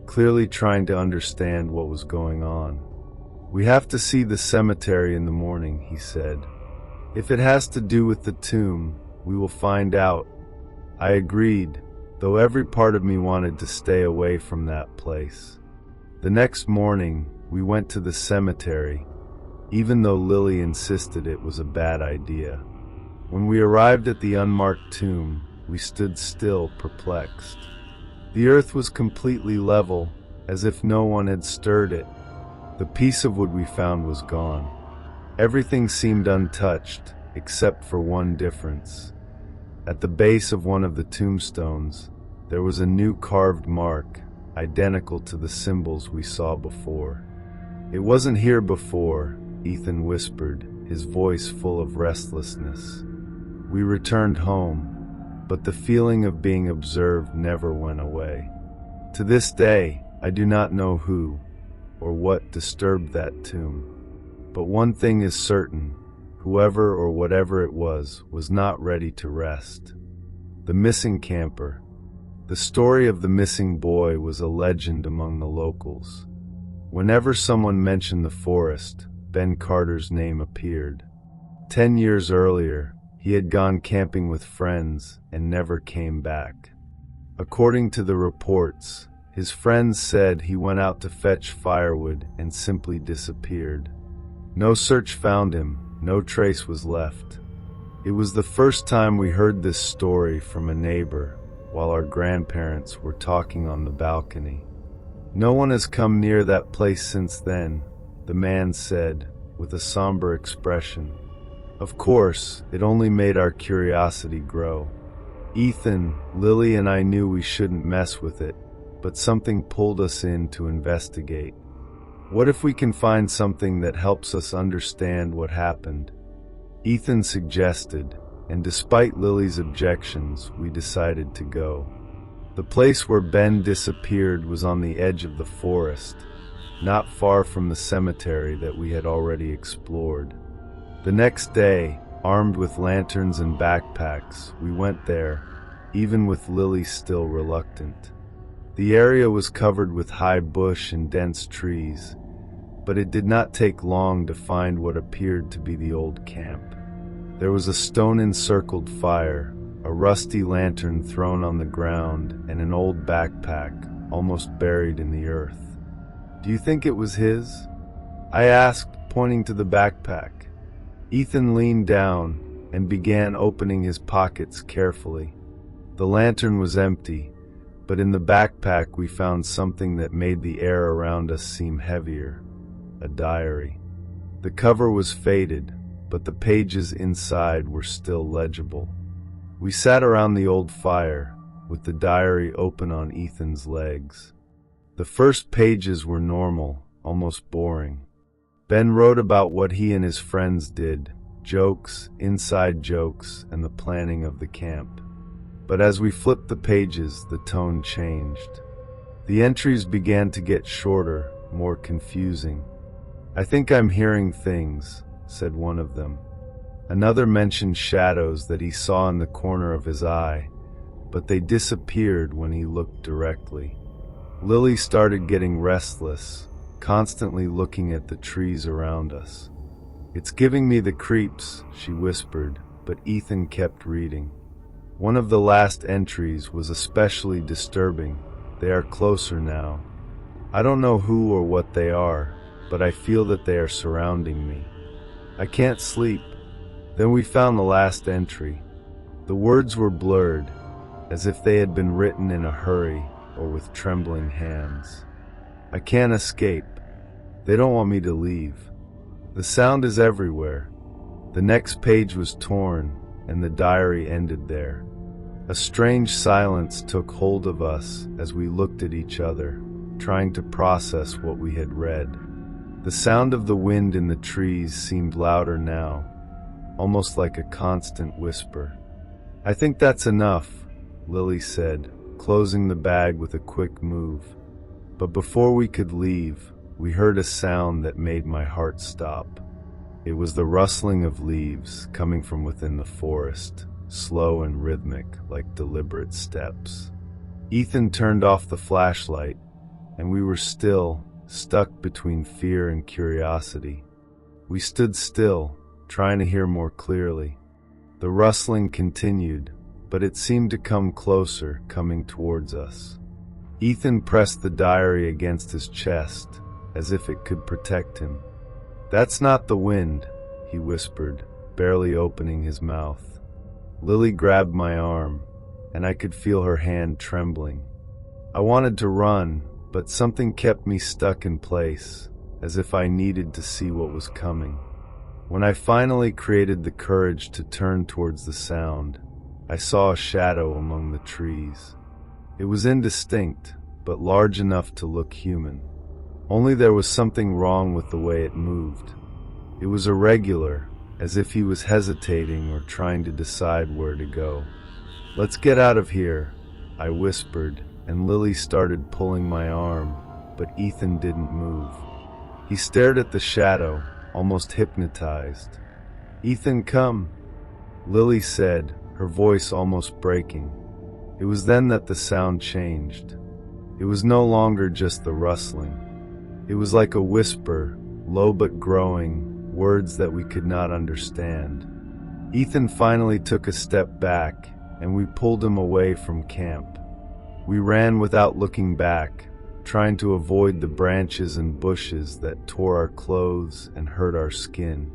clearly trying to understand what was going on. "We have to see the cemetery in the morning," he said. "If it has to do with the tomb, we will find out." I agreed, though every part of me wanted to stay away from that place. The next morning, we went to the cemetery, even though Lily insisted it was a bad idea. When we arrived at the unmarked tomb, we stood still, perplexed. The earth was completely level, as if no one had stirred it. The piece of wood we found was gone. Everything seemed untouched, except for one difference. At the base of one of the tombstones, there was a new carved mark, identical to the symbols we saw before. "It wasn't here before," Ethan whispered, his voice full of restlessness. We returned home, but the feeling of being observed never went away. To this day, I do not know who or what disturbed that tomb. But one thing is certain, whoever or whatever it was not ready to rest. The missing camper. The story of the missing boy was a legend among the locals. Whenever someone mentioned the forest, Ben Carter's name appeared. 10 years earlier, he had gone camping with friends and never came back. According to the reports, his friends said he went out to fetch firewood and simply disappeared. No search found him, no trace was left. It was the first time we heard this story from a neighbor while our grandparents were talking on the balcony. "No one has come near that place since then," the man said, with a somber expression. Of course, it only made our curiosity grow. Ethan, Lily, and I knew we shouldn't mess with it, but something pulled us in to investigate. What if we can find something that helps us understand what happened? Ethan suggested, and despite Lily's objections, we decided to go. The place where Ben disappeared was on the edge of the forest, not far from the cemetery that we had already explored. The next day, armed with lanterns and backpacks, we went there, even with Lily still reluctant. The area was covered with high bush and dense trees, but it did not take long to find what appeared to be the old camp. There was a stone-encircled fire, a rusty lantern thrown on the ground, and an old backpack, almost buried in the earth. "Do you think it was his?" I asked, pointing to the backpack. Ethan leaned down and began opening his pockets carefully. The lantern was empty, but in the backpack we found something that made the air around us seem heavier: a diary. The cover was faded, but the pages inside were still legible. We sat around the old fire, with the diary open on Ethan's legs. The first pages were normal, almost boring. Ben wrote about what he and his friends did, jokes, inside jokes, and the planning of the camp. But as we flipped the pages, the tone changed. The entries began to get shorter, more confusing. "I think I'm hearing things," said one of them. Another mentioned shadows that he saw in the corner of his eye, but they disappeared when he looked directly. Lily started getting restless, constantly looking at the trees around us. "It's giving me the creeps," she whispered, but Ethan kept reading. One of the last entries was especially disturbing. "They are closer now. I don't know who or what they are, but I feel that they are surrounding me. I can't sleep." Then we found the last entry. The words were blurred, as if they had been written in a hurry or with trembling hands. "I can't escape. They don't want me to leave. The sound is everywhere." The next page was torn, and the diary ended there. A strange silence took hold of us as we looked at each other, trying to process what we had read. The sound of the wind in the trees seemed louder now, almost like a constant whisper. "I think that's enough," Lily said, closing the bag with a quick move. But before we could leave, we heard a sound that made my heart stop. It was the rustling of leaves coming from within the forest. slow and rhythmic like deliberate steps. Ethan turned off the flashlight, and we were still, stuck between fear and curiosity. We stood still, trying to hear more clearly. The rustling continued, but it seemed to come closer, coming towards us. Ethan pressed the diary against his chest, as if it could protect him. "That's not the wind," he whispered, barely opening his mouth. Lily grabbed my arm, and I could feel her hand trembling. I wanted to run, but something kept me stuck in place, as if I needed to see what was coming. When I finally created the courage to turn towards the sound, I saw a shadow among the trees. It was indistinct, but large enough to look human. Only there was something wrong with the way it moved. It was irregular, as if he was hesitating or trying to decide where to go. "Let's get out of here," I whispered, and Lily started pulling my arm, but Ethan didn't move. He stared at the shadow, almost hypnotized. "Ethan, come," Lily said, her voice almost breaking. It was then that the sound changed. It was no longer just the rustling. It was like a whisper, low but growing, words that we could not understand. Ethan finally took a step back, and we pulled him away from camp. We ran without looking back, trying to avoid the branches and bushes that tore our clothes and hurt our skin.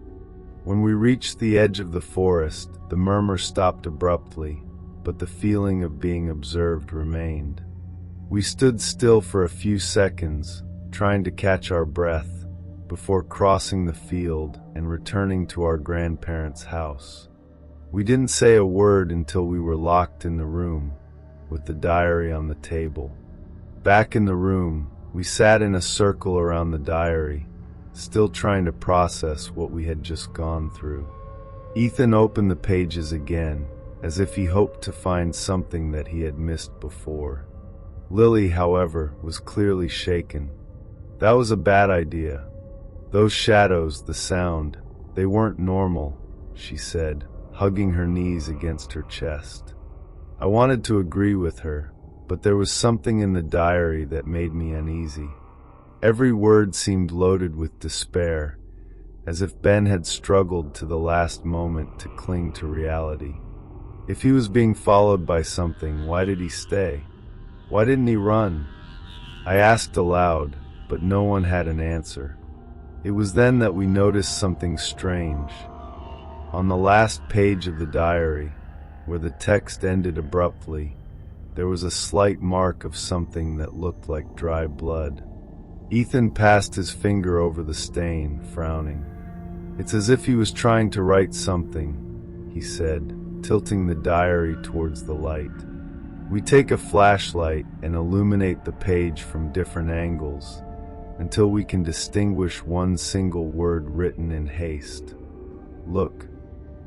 When we reached the edge of the forest, the murmur stopped abruptly, but the feeling of being observed remained. We stood still for a few seconds, trying to catch our breath, before crossing the field and returning to our grandparents' house. We didn't say a word until we were locked in the room, with the diary on the table. Back in the room, we sat in a circle around the diary, still trying to process what we had just gone through. Ethan opened the pages again, as if he hoped to find something that he had missed before. Lily, however, was clearly shaken. "That was a bad idea. Those shadows, the sound, they weren't normal," she said, hugging her knees against her chest. I wanted to agree with her, but there was something in the diary that made me uneasy. Every word seemed loaded with despair, as if Ben had struggled to the last moment to cling to reality. If he was being followed by something, why did he stay? Why didn't he run? I asked aloud, but no one had an answer. It was then that we noticed something strange. On the last page of the diary, where the text ended abruptly, there was a slight mark of something that looked like dry blood. Ethan passed his finger over the stain, frowning. "It's as if he was trying to write something," he said, tilting the diary towards the light. We take a flashlight and illuminate the page from different angles, until we can distinguish one single word written in haste. "Look."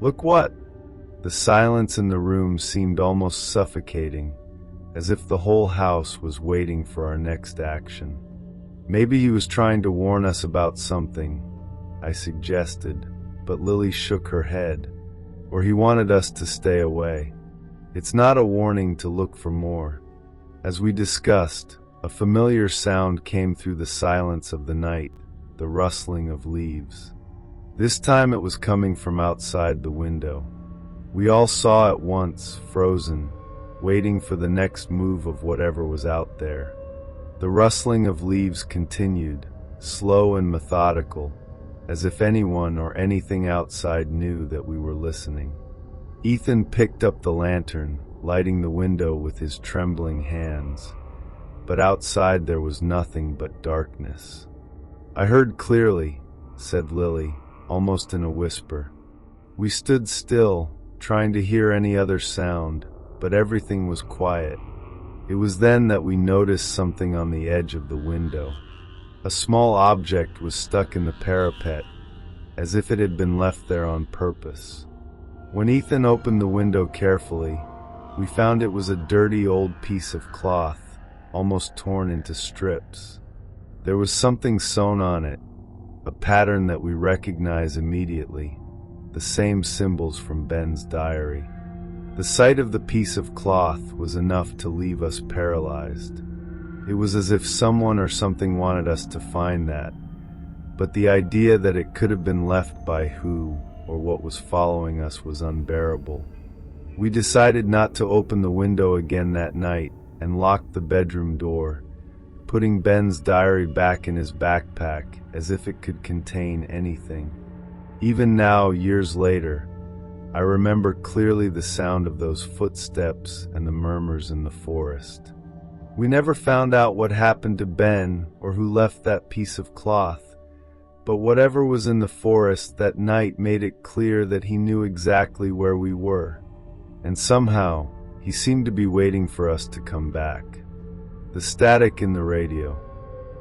"Look what?" The silence in the room seemed almost suffocating, as if the whole house was waiting for our next action. "Maybe he was trying to warn us about something," I suggested, but Lily shook her head. "Or he wanted us to stay away. It's not a warning to look for more." As we discussed, a familiar sound came through the silence of the night, the rustling of leaves. This time it was coming from outside the window. We all saw at once, frozen, waiting for the next move of whatever was out there. The rustling of leaves continued, slow and methodical, as if anyone or anything outside knew that we were listening. Ethan picked up the lantern, lighting the window with his trembling hands. But outside there was nothing but darkness. "I heard clearly," said Lily, almost in a whisper. We stood still, trying to hear any other sound, but everything was quiet. It was then that we noticed something on the edge of the window. A small object was stuck in the parapet, as if it had been left there on purpose. When Ethan opened the window carefully, we found it was a dirty old piece of cloth, almost torn into strips. There was something sewn on it, a pattern that we recognized immediately, the same symbols from Ben's diary. The sight of the piece of cloth was enough to leave us paralyzed. It was as if someone or something wanted us to find that, but the idea that it could have been left by who or what was following us was unbearable. We decided not to open the window again that night and locked the bedroom door, putting Ben's diary back in his backpack as if it could contain anything. Even now, years later, I remember clearly the sound of those footsteps and the murmurs in the forest. We never found out what happened to Ben or who left that piece of cloth, but whatever was in the forest that night made it clear that he knew exactly where we were, and somehow he seemed to be waiting for us to come back. The static in the radio.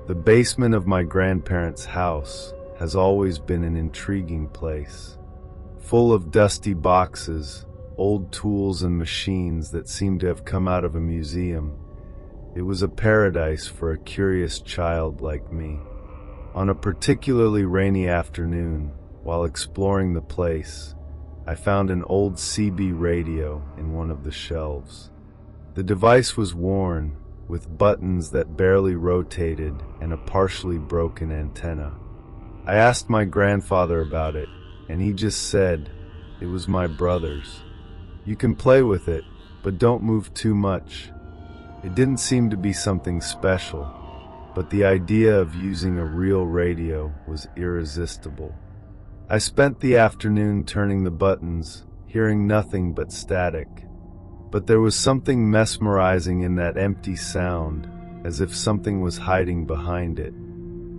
The basement of my grandparents' house has always been an intriguing place, full of dusty boxes, old tools and machines that seemed to have come out of a museum. It was a paradise for a curious child like me. On a particularly rainy afternoon, while exploring the place, I found an old CB radio in one of the shelves. The device was worn, with buttons that barely rotated and a partially broken antenna. I asked my grandfather about it, and he just said, "It was my brother's. You can play with it, but don't move too much." It didn't seem to be something special, but the idea of using a real radio was irresistible. I spent the afternoon turning the buttons, hearing nothing but static. But there was something mesmerizing in that empty sound, as if something was hiding behind it.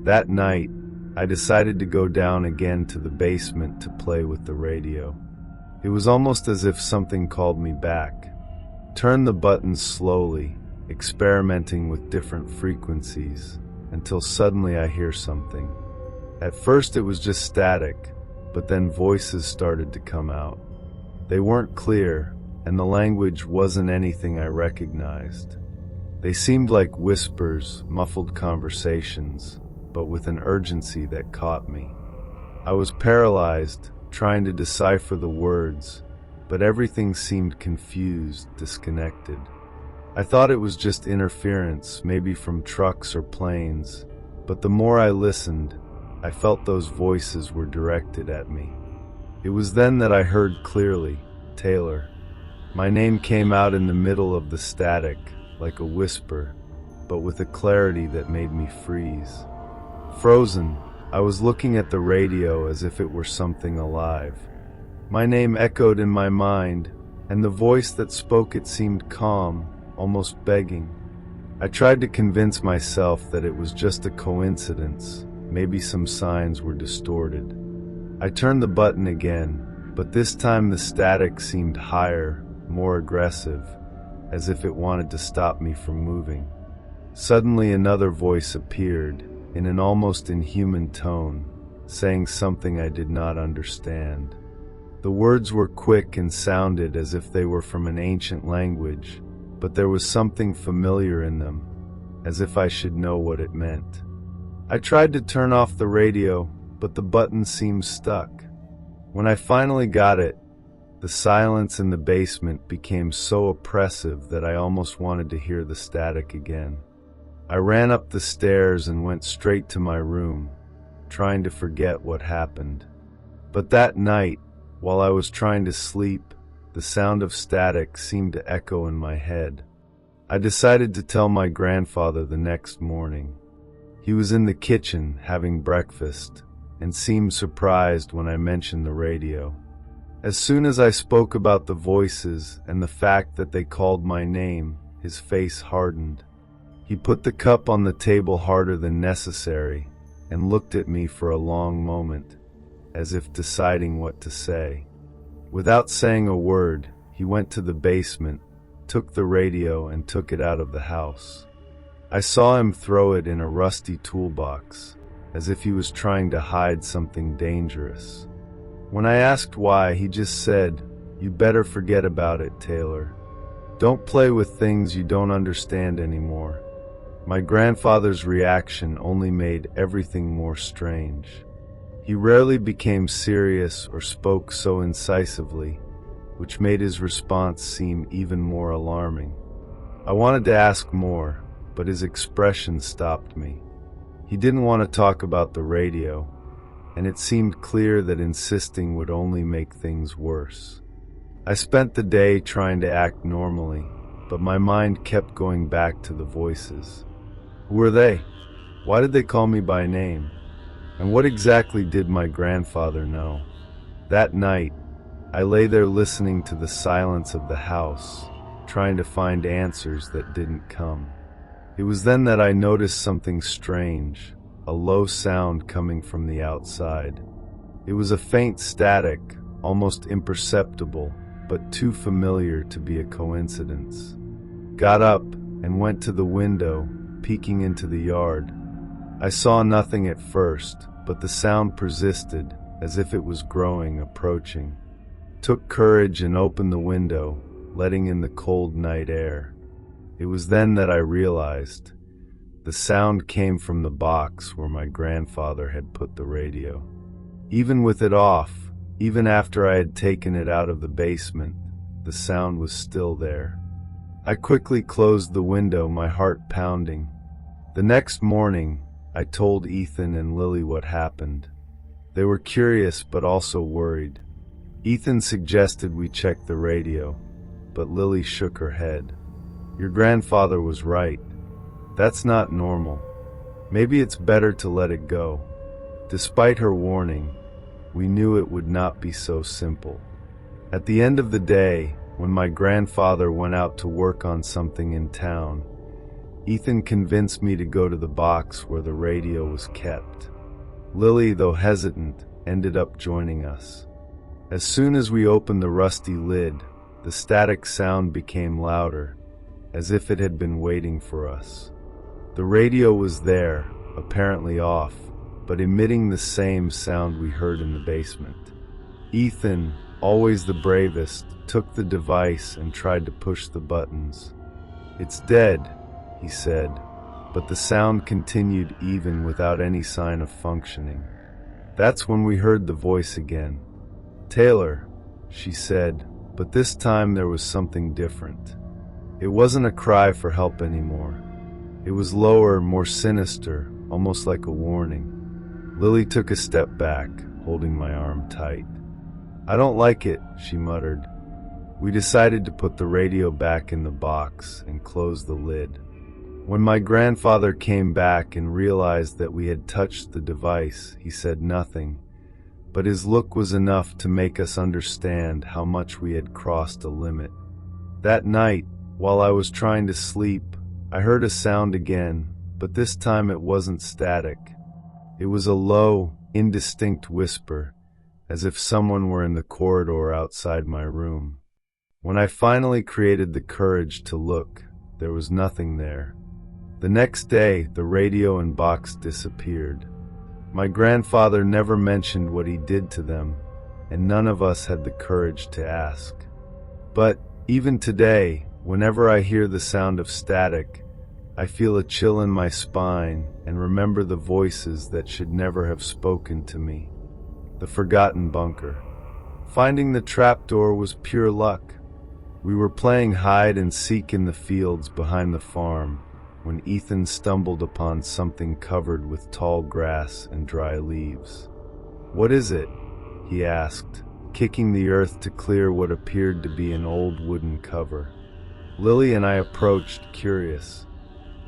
That night, I decided to go down again to the basement to play with the radio. It was almost as if something called me back. Turn the buttons slowly, experimenting with different frequencies, until suddenly I hear something. At first it was just static, but then voices started to come out. They weren't clear, and the language wasn't anything I recognized. They seemed like whispers, muffled conversations, but with an urgency that caught me. I was paralyzed, trying to decipher the words, but everything seemed confused, disconnected. I thought it was just interference, maybe from trucks or planes, but the more I listened, I felt those voices were directed at me. It was then that I heard clearly, "Taylor." My name came out in the middle of the static, like a whisper, but with a clarity that made me freeze. Frozen, I was looking at the radio as if it were something alive. My name echoed in my mind, and the voice that spoke it seemed calm, almost begging. I tried to convince myself that it was just a coincidence, maybe some signs were distorted. I turned the button again, but this time the static seemed higher, more aggressive, as if it wanted to stop me from moving. Suddenly another voice appeared, in an almost inhuman tone, saying something I did not understand. The words were quick and sounded as if they were from an ancient language, but there was something familiar in them, as if I should know what it meant. I tried to turn off the radio, but the button seemed stuck. When I finally got it, the silence in the basement became so oppressive that I almost wanted to hear the static again. I ran up the stairs and went straight to my room, trying to forget what happened. But that night, while I was trying to sleep, the sound of static seemed to echo in my head. I decided to tell my grandfather the next morning. He was in the kitchen having breakfast and seemed surprised when I mentioned the radio. As soon as I spoke about the voices and the fact that they called my name, his face hardened. He put the cup on the table harder than necessary and looked at me for a long moment, as if deciding what to say. Without saying a word, he went to the basement, took the radio and took it out of the house. I saw him throw it in a rusty toolbox, as if he was trying to hide something dangerous. When I asked why, he just said, "You better forget about it, Taylor. Don't play with things you don't understand anymore." My grandfather's reaction only made everything more strange. He rarely became serious or spoke so incisively, which made his response seem even more alarming. I wanted to ask more, but his expression stopped me. He didn't want to talk about the radio, and it seemed clear that insisting would only make things worse. I spent the day trying to act normally, but my mind kept going back to the voices. Who were they? Why did they call me by name? And what exactly did my grandfather know? That night, I lay there listening to the silence of the house, trying to find answers that didn't come. It was then that I noticed something strange, a low sound coming from the outside. It was a faint static, almost imperceptible, but too familiar to be a coincidence. Got up and went to the window, peeking into the yard. I saw nothing at first, but the sound persisted, as if it was growing, approaching. Took courage and opened the window, letting in the cold night air. It was then that I realized the sound came from the box where my grandfather had put the radio. Even with it off, even after I had taken it out of the basement, the sound was still there. I quickly closed the window, my heart pounding. The next morning, I told Ethan and Lily what happened. They were curious but also worried. Ethan suggested we check the radio, but Lily shook her head. Your grandfather was right. That's not normal. Maybe it's better to let it go. Despite her warning, we knew it would not be so simple. At the end of the day, when my grandfather went out to work on something in town, Ethan convinced me to go to the box where the radio was kept. Lily, though hesitant, ended up joining us. As soon as we opened the rusty lid, the static sound became louder, as if it had been waiting for us. The radio was there, apparently off, but emitting the same sound we heard in the basement. Ethan, always the bravest, took the device and tried to push the buttons. It's dead, he said, but the sound continued even without any sign of functioning. That's when we heard the voice again. Taylor, she said, but this time there was something different. It wasn't a cry for help anymore. It was lower, more sinister, almost like a warning. Lily took a step back, holding my arm tight. I don't like it, she muttered. We decided to put the radio back in the box and close the lid. When my grandfather came back and realized that we had touched the device, he said nothing, but his look was enough to make us understand how much we had crossed a limit. That night, while I was trying to sleep, I heard a sound again, but this time it wasn't static. It was a low, indistinct whisper, as if someone were in the corridor outside my room. When I finally created the courage to look, there was nothing there. The next day, the radio and box disappeared. My grandfather never mentioned what he did to them, and none of us had the courage to ask. But even today, whenever I hear the sound of static, I feel a chill in my spine and remember the voices that should never have spoken to me. The forgotten bunker. Finding the trapdoor was pure luck. We were playing hide and seek in the fields behind the farm when Ethan stumbled upon something covered with tall grass and dry leaves. What is it? He asked, kicking the earth to clear what appeared to be an old wooden cover. Lily and I approached, curious.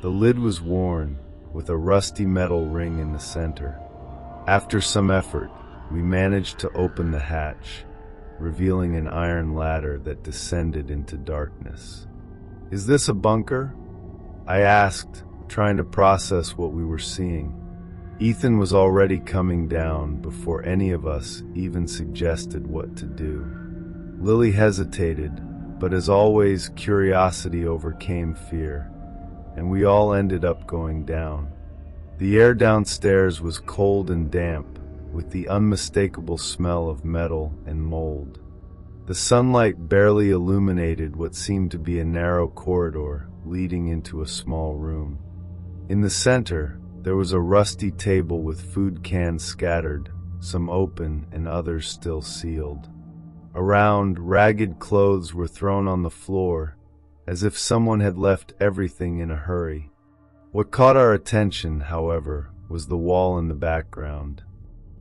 The lid was worn, with a rusty metal ring in the center. After some effort, we managed to open the hatch, revealing an iron ladder that descended into darkness. Is this a bunker? I asked, trying to process what we were seeing. Ethan was already coming down before any of us even suggested what to do. Lily hesitated, but as always, curiosity overcame fear, and we all ended up going down. The air downstairs was cold and damp, with the unmistakable smell of metal and mold. The sunlight barely illuminated what seemed to be a narrow corridor leading into a small room. In the center, there was a rusty table with food cans scattered, some open and others still sealed. Around, ragged clothes were thrown on the floor, as if someone had left everything in a hurry. What caught our attention, however, was the wall in the background.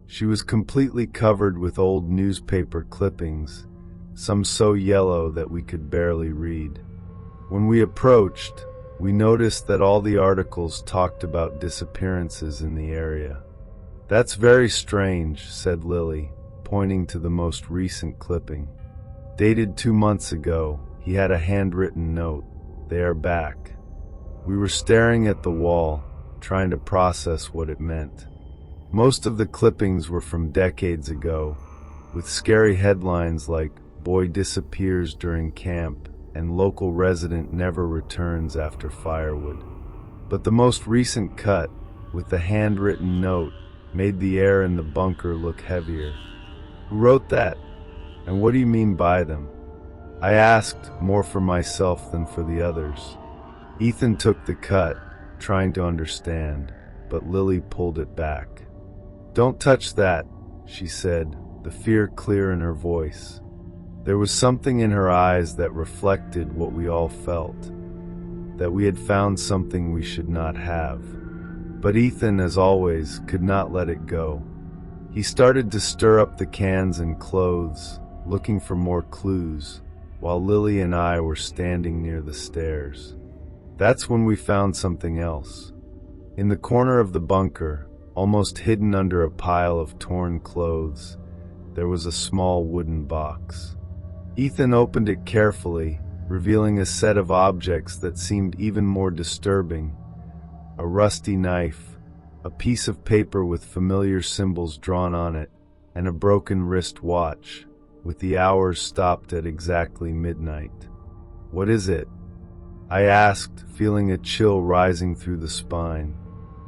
She was completely covered with old newspaper clippings, some so yellow that we could barely read. When we approached, we noticed that all the articles talked about disappearances in the area. "That's very strange," said Lily, pointing to the most recent clipping. "Dated 2 months ago, he had a handwritten note. They are back." We were staring at the wall, trying to process what it meant. Most of the clippings were from decades ago, with scary headlines like "Boy disappears during camp" and "Local resident never returns after firewood." But the most recent cut, with the handwritten note, made the air in the bunker look heavier. "Who wrote that? And what do you mean by them?" I asked, more for myself than for the others. Ethan took the cut, trying to understand, but Lily pulled it back. "Don't touch that," she said, the fear clear in her voice. There was something in her eyes that reflected what we all felt, that we had found something we should not have. But Ethan, as always, could not let it go. He started to stir up the cans and clothes, looking for more clues, while Lily and I were standing near the stairs. That's when we found something else. In the corner of the bunker, almost hidden under a pile of torn clothes, there was a small wooden box. Ethan opened it carefully, revealing a set of objects that seemed even more disturbing. A rusty knife, a piece of paper with familiar symbols drawn on it, and a broken wrist watch, with the hours stopped at exactly midnight. "What is it?" I asked, feeling a chill rising through the spine.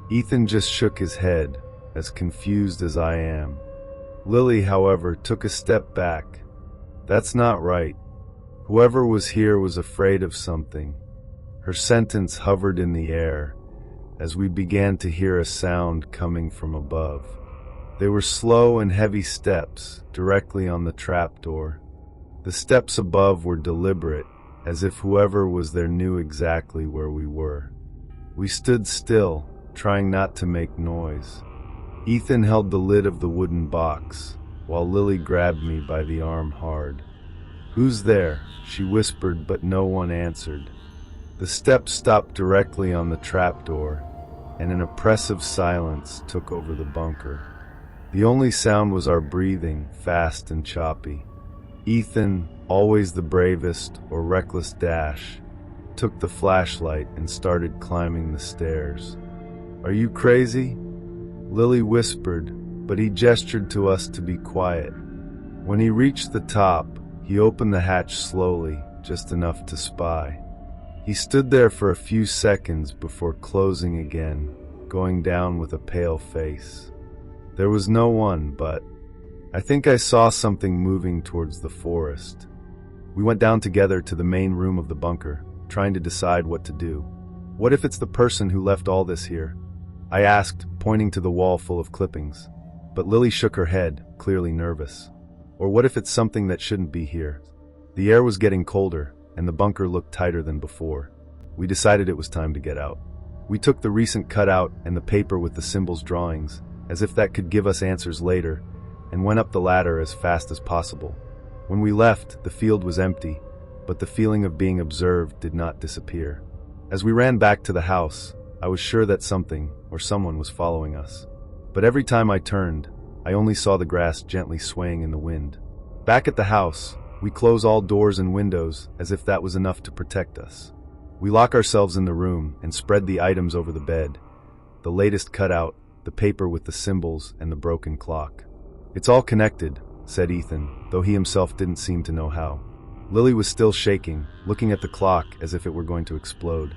Ethan just shook his head, as confused as I am. Lily, however, took a step back. "That's not right. Whoever was here was afraid of something." Her sentence hovered in the air, as we began to hear a sound coming from above. They were slow and heavy steps, directly on the trapdoor. The steps above were deliberate, as if whoever was there knew exactly where we were. We stood still, trying not to make noise. Ethan held the lid of the wooden box, while Lily grabbed me by the arm hard. "Who's there?" she whispered, but no one answered. The steps stopped directly on the trapdoor, and an oppressive silence took over the bunker. The only sound was our breathing, fast and choppy. Ethan, always the bravest or reckless dash, took the flashlight and started climbing the stairs. "Are you crazy?" Lily whispered, but he gestured to us to be quiet. When he reached the top, he opened the hatch slowly, just enough to spy. He stood there for a few seconds before closing again, going down with a pale face. There was no one, but I think I saw something moving towards the forest. We went down together to the main room of the bunker, trying to decide what to do. "What if it's the person who left all this here?" I asked, pointing to the wall full of clippings. But Lily shook her head, clearly nervous. "Or what if it's something that shouldn't be here?" The air was getting colder, and the bunker looked tighter than before. We decided it was time to get out. We took the recent cutout and the paper with the symbols drawings, as if that could give us answers later, and went up the ladder as fast as possible. When we left, the field was empty, but the feeling of being observed did not disappear. As we ran back to the house, I was sure that something or someone was following us. But every time I turned, I only saw the grass gently swaying in the wind. Back at the house, we close all doors and windows as if that was enough to protect us. We lock ourselves in the room and spread the items over the bed. The latest cutout, the paper with the symbols, and the broken clock. "It's all connected," said Ethan, though he himself didn't seem to know how. Lily was still shaking, looking at the clock as if it were going to explode.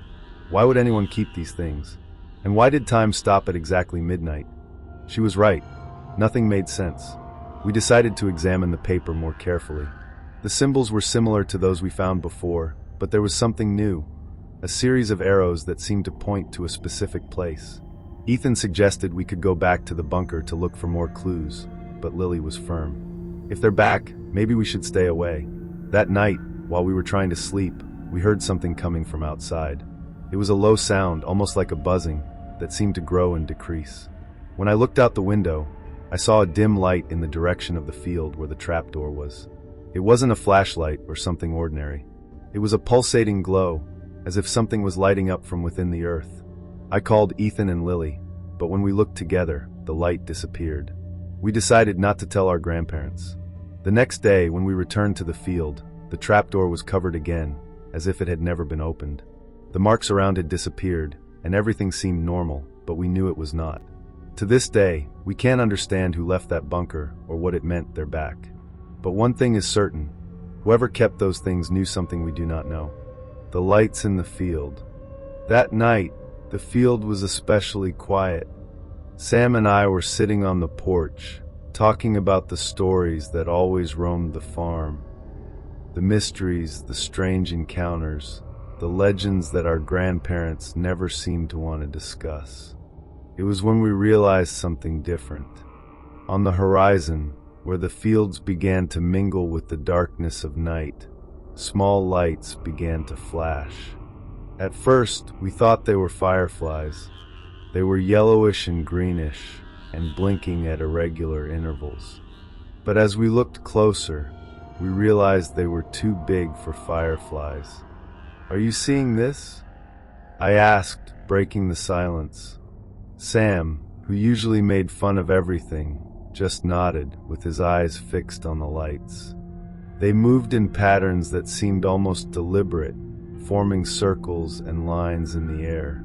Why would anyone keep these things? And why did time stop at exactly midnight? She was right. Nothing made sense. We decided to examine the paper more carefully. The symbols were similar to those we found before, but there was something new. A series of arrows that seemed to point to a specific place. Ethan suggested we could go back to the bunker to look for more clues, but Lily was firm. "If they're back, Maybe we should stay away. That night, while we were trying to sleep, we heard something coming from outside. It was a low sound, almost like a buzzing, that seemed to grow and decrease. When I looked out the window, I saw a dim light in the direction of the field where the trapdoor was. It wasn't a flashlight or something ordinary. It was a pulsating glow, as if something was lighting up from within the earth. I called Ethan and Lily, but when we looked together, the light disappeared. We decided not to tell our grandparents. The next day, when we returned to the field, the trapdoor was covered again, as if it had never been opened. The marks around had disappeared, and everything seemed normal, but we knew it was not. To this day, we can't understand who left that bunker or what it meant they're back. But one thing is certain, whoever kept those things knew something we do not know. The lights in the field. That night, the field was especially quiet. Sam and I were sitting on the porch, talking about the stories that always roamed the farm. The mysteries, the strange encounters, the legends that our grandparents never seemed to want to discuss. It was when we realized something different. On the horizon, where the fields began to mingle with the darkness of night, small lights began to flash. At first, we thought they were fireflies. They were yellowish and greenish, and blinking at irregular intervals. But as we looked closer, we realized they were too big for fireflies. "Are you seeing this?" I asked, breaking the silence. Sam, who usually made fun of everything, just nodded, with his eyes fixed on the lights. They moved in patterns that seemed almost deliberate, forming circles and lines in the air.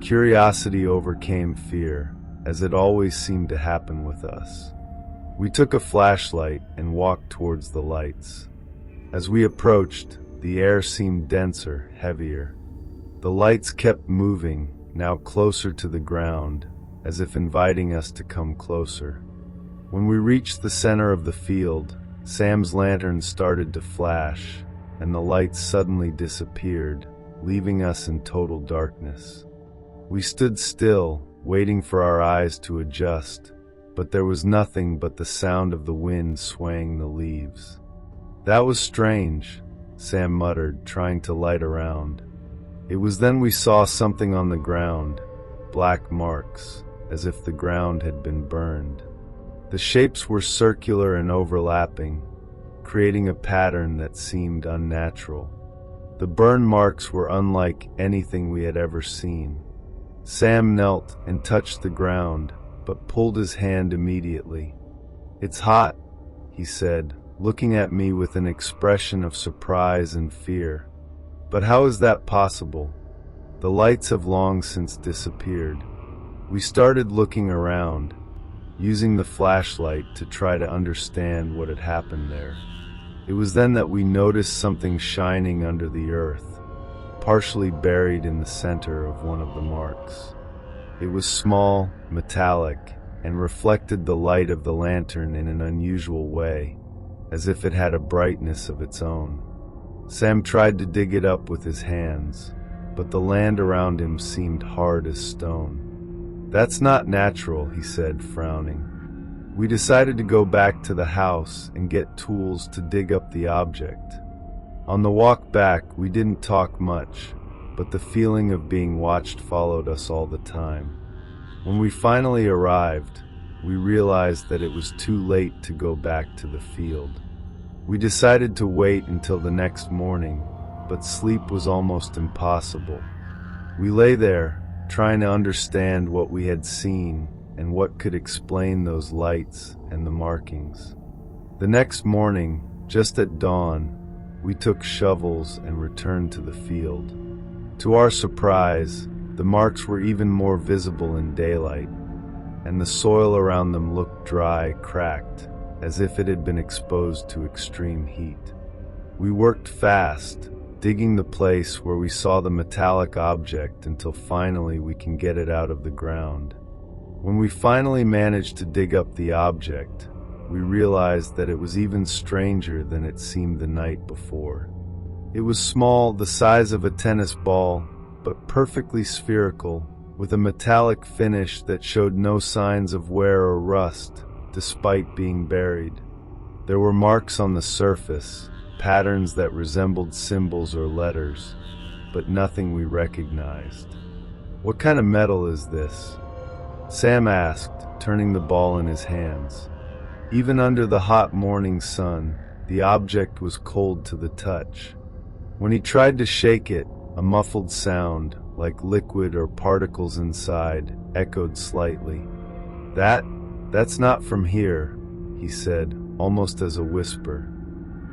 Curiosity overcame fear, as it always seemed to happen with us. We took a flashlight and walked towards the lights. As we approached, the air seemed denser, heavier. The lights kept moving, now closer to the ground, as if inviting us to come closer. When we reached the center of the field, Sam's lantern started to flash, and the lights suddenly disappeared, leaving us in total darkness. We stood still, waiting for our eyes to adjust, but there was nothing but the sound of the wind swaying the leaves. "That was strange," Sam muttered, trying to light around. It was then we saw something on the ground, black marks, as if the ground had been burned. The shapes were circular and overlapping, creating a pattern that seemed unnatural. The burn marks were unlike anything we had ever seen. Sam knelt and touched the ground, but pulled his hand immediately. "It's hot," he said, looking at me with an expression of surprise and fear. "But how is that possible? The lights have long since disappeared." We started looking around, using the flashlight to try to understand what had happened there. It was then that we noticed something shining under the earth, partially buried in the center of one of the marks. It was small, metallic, and reflected the light of the lantern in an unusual way, as if it had a brightness of its own. Sam tried to dig it up with his hands, but the land around him seemed hard as stone. "That's not natural," he said, frowning. We decided to go back to the house and get tools to dig up the object. On the walk back, we didn't talk much, but the feeling of being watched followed us all the time. When we finally arrived, we realized that it was too late to go back to the field. We decided to wait until the next morning, but sleep was almost impossible. We lay there, trying to understand what we had seen and what could explain those lights and the markings. The next morning, just at dawn, we took shovels and returned to the field. To our surprise, the marks were even more visible in daylight, and the soil around them looked dry, cracked, as if it had been exposed to extreme heat. We worked fast, digging the place where we saw the metallic object until finally we can get it out of the ground. When we finally managed to dig up the object, we realized that it was even stranger than it seemed the night before. It was small, the size of a tennis ball, but perfectly spherical, with a metallic finish that showed no signs of wear or rust, despite being buried. There were marks on the surface, patterns that resembled symbols or letters, but nothing we recognized. "What kind of metal is this?" Sam asked, turning the ball in his hands. Even under the hot morning sun, the object was cold to the touch. When he tried to shake it, a muffled sound, like liquid or particles inside, echoed slightly. That's not from here," he said, almost as a whisper.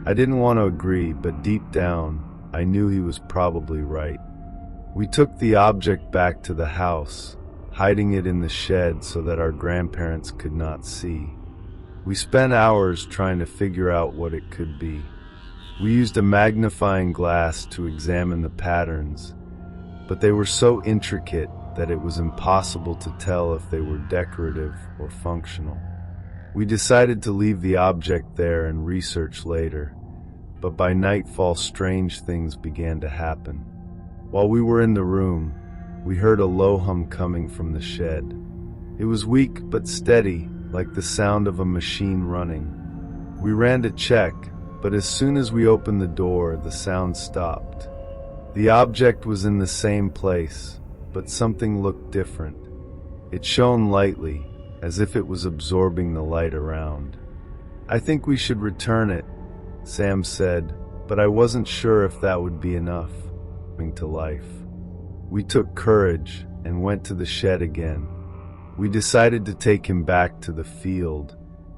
I didn't want to agree, but deep down, I knew he was probably right. We took the object back to the house, hiding it in the shed so that our grandparents could not see. We spent hours trying to figure out what it could be. We used a magnifying glass to examine the patterns, but they were so intricate that it was impossible to tell if they were decorative or functional. We decided to leave the object there and research later, but by nightfall strange things began to happen. While we were in the room, we heard a low hum coming from the shed. It was weak but steady, like the sound of a machine running. We ran to check, but as soon as we opened the door, the sound stopped. The object was in the same place, but something looked different. It shone lightly, as if it was absorbing the light around. "I think we should return it," Sam said, but I wasn't sure if that would be enough. Coming to life. We took courage and went to the shed again. We decided to take him back to the field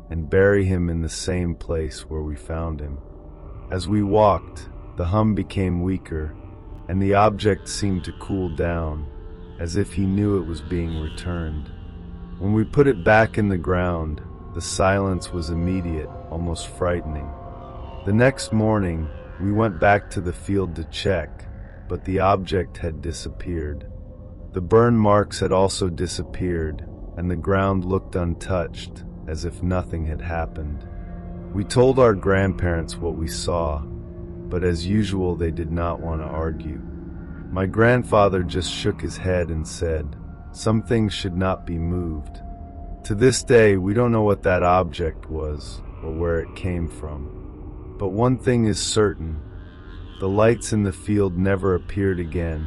and bury him in the same place where we found him. As we walked, the hum became weaker, and the object seemed to cool down, as if he knew it was being returned. When we put it back in the ground, the silence was immediate, almost frightening. The next morning, we went back to the field to check, but the object had disappeared. The burn marks had also disappeared, and the ground looked untouched, as if nothing had happened. We told our grandparents what we saw, but as usual they did not want to argue. My grandfather just shook his head and said, "Some things should not be moved." To this day, we don't know what that object was or where it came from. But one thing is certain, the lights in the field never appeared again,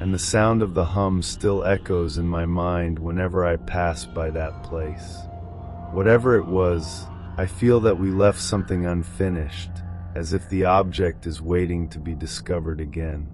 and the sound of the hum still echoes in my mind whenever I pass by that place. Whatever it was, I feel that we left something unfinished, as if the object is waiting to be discovered again.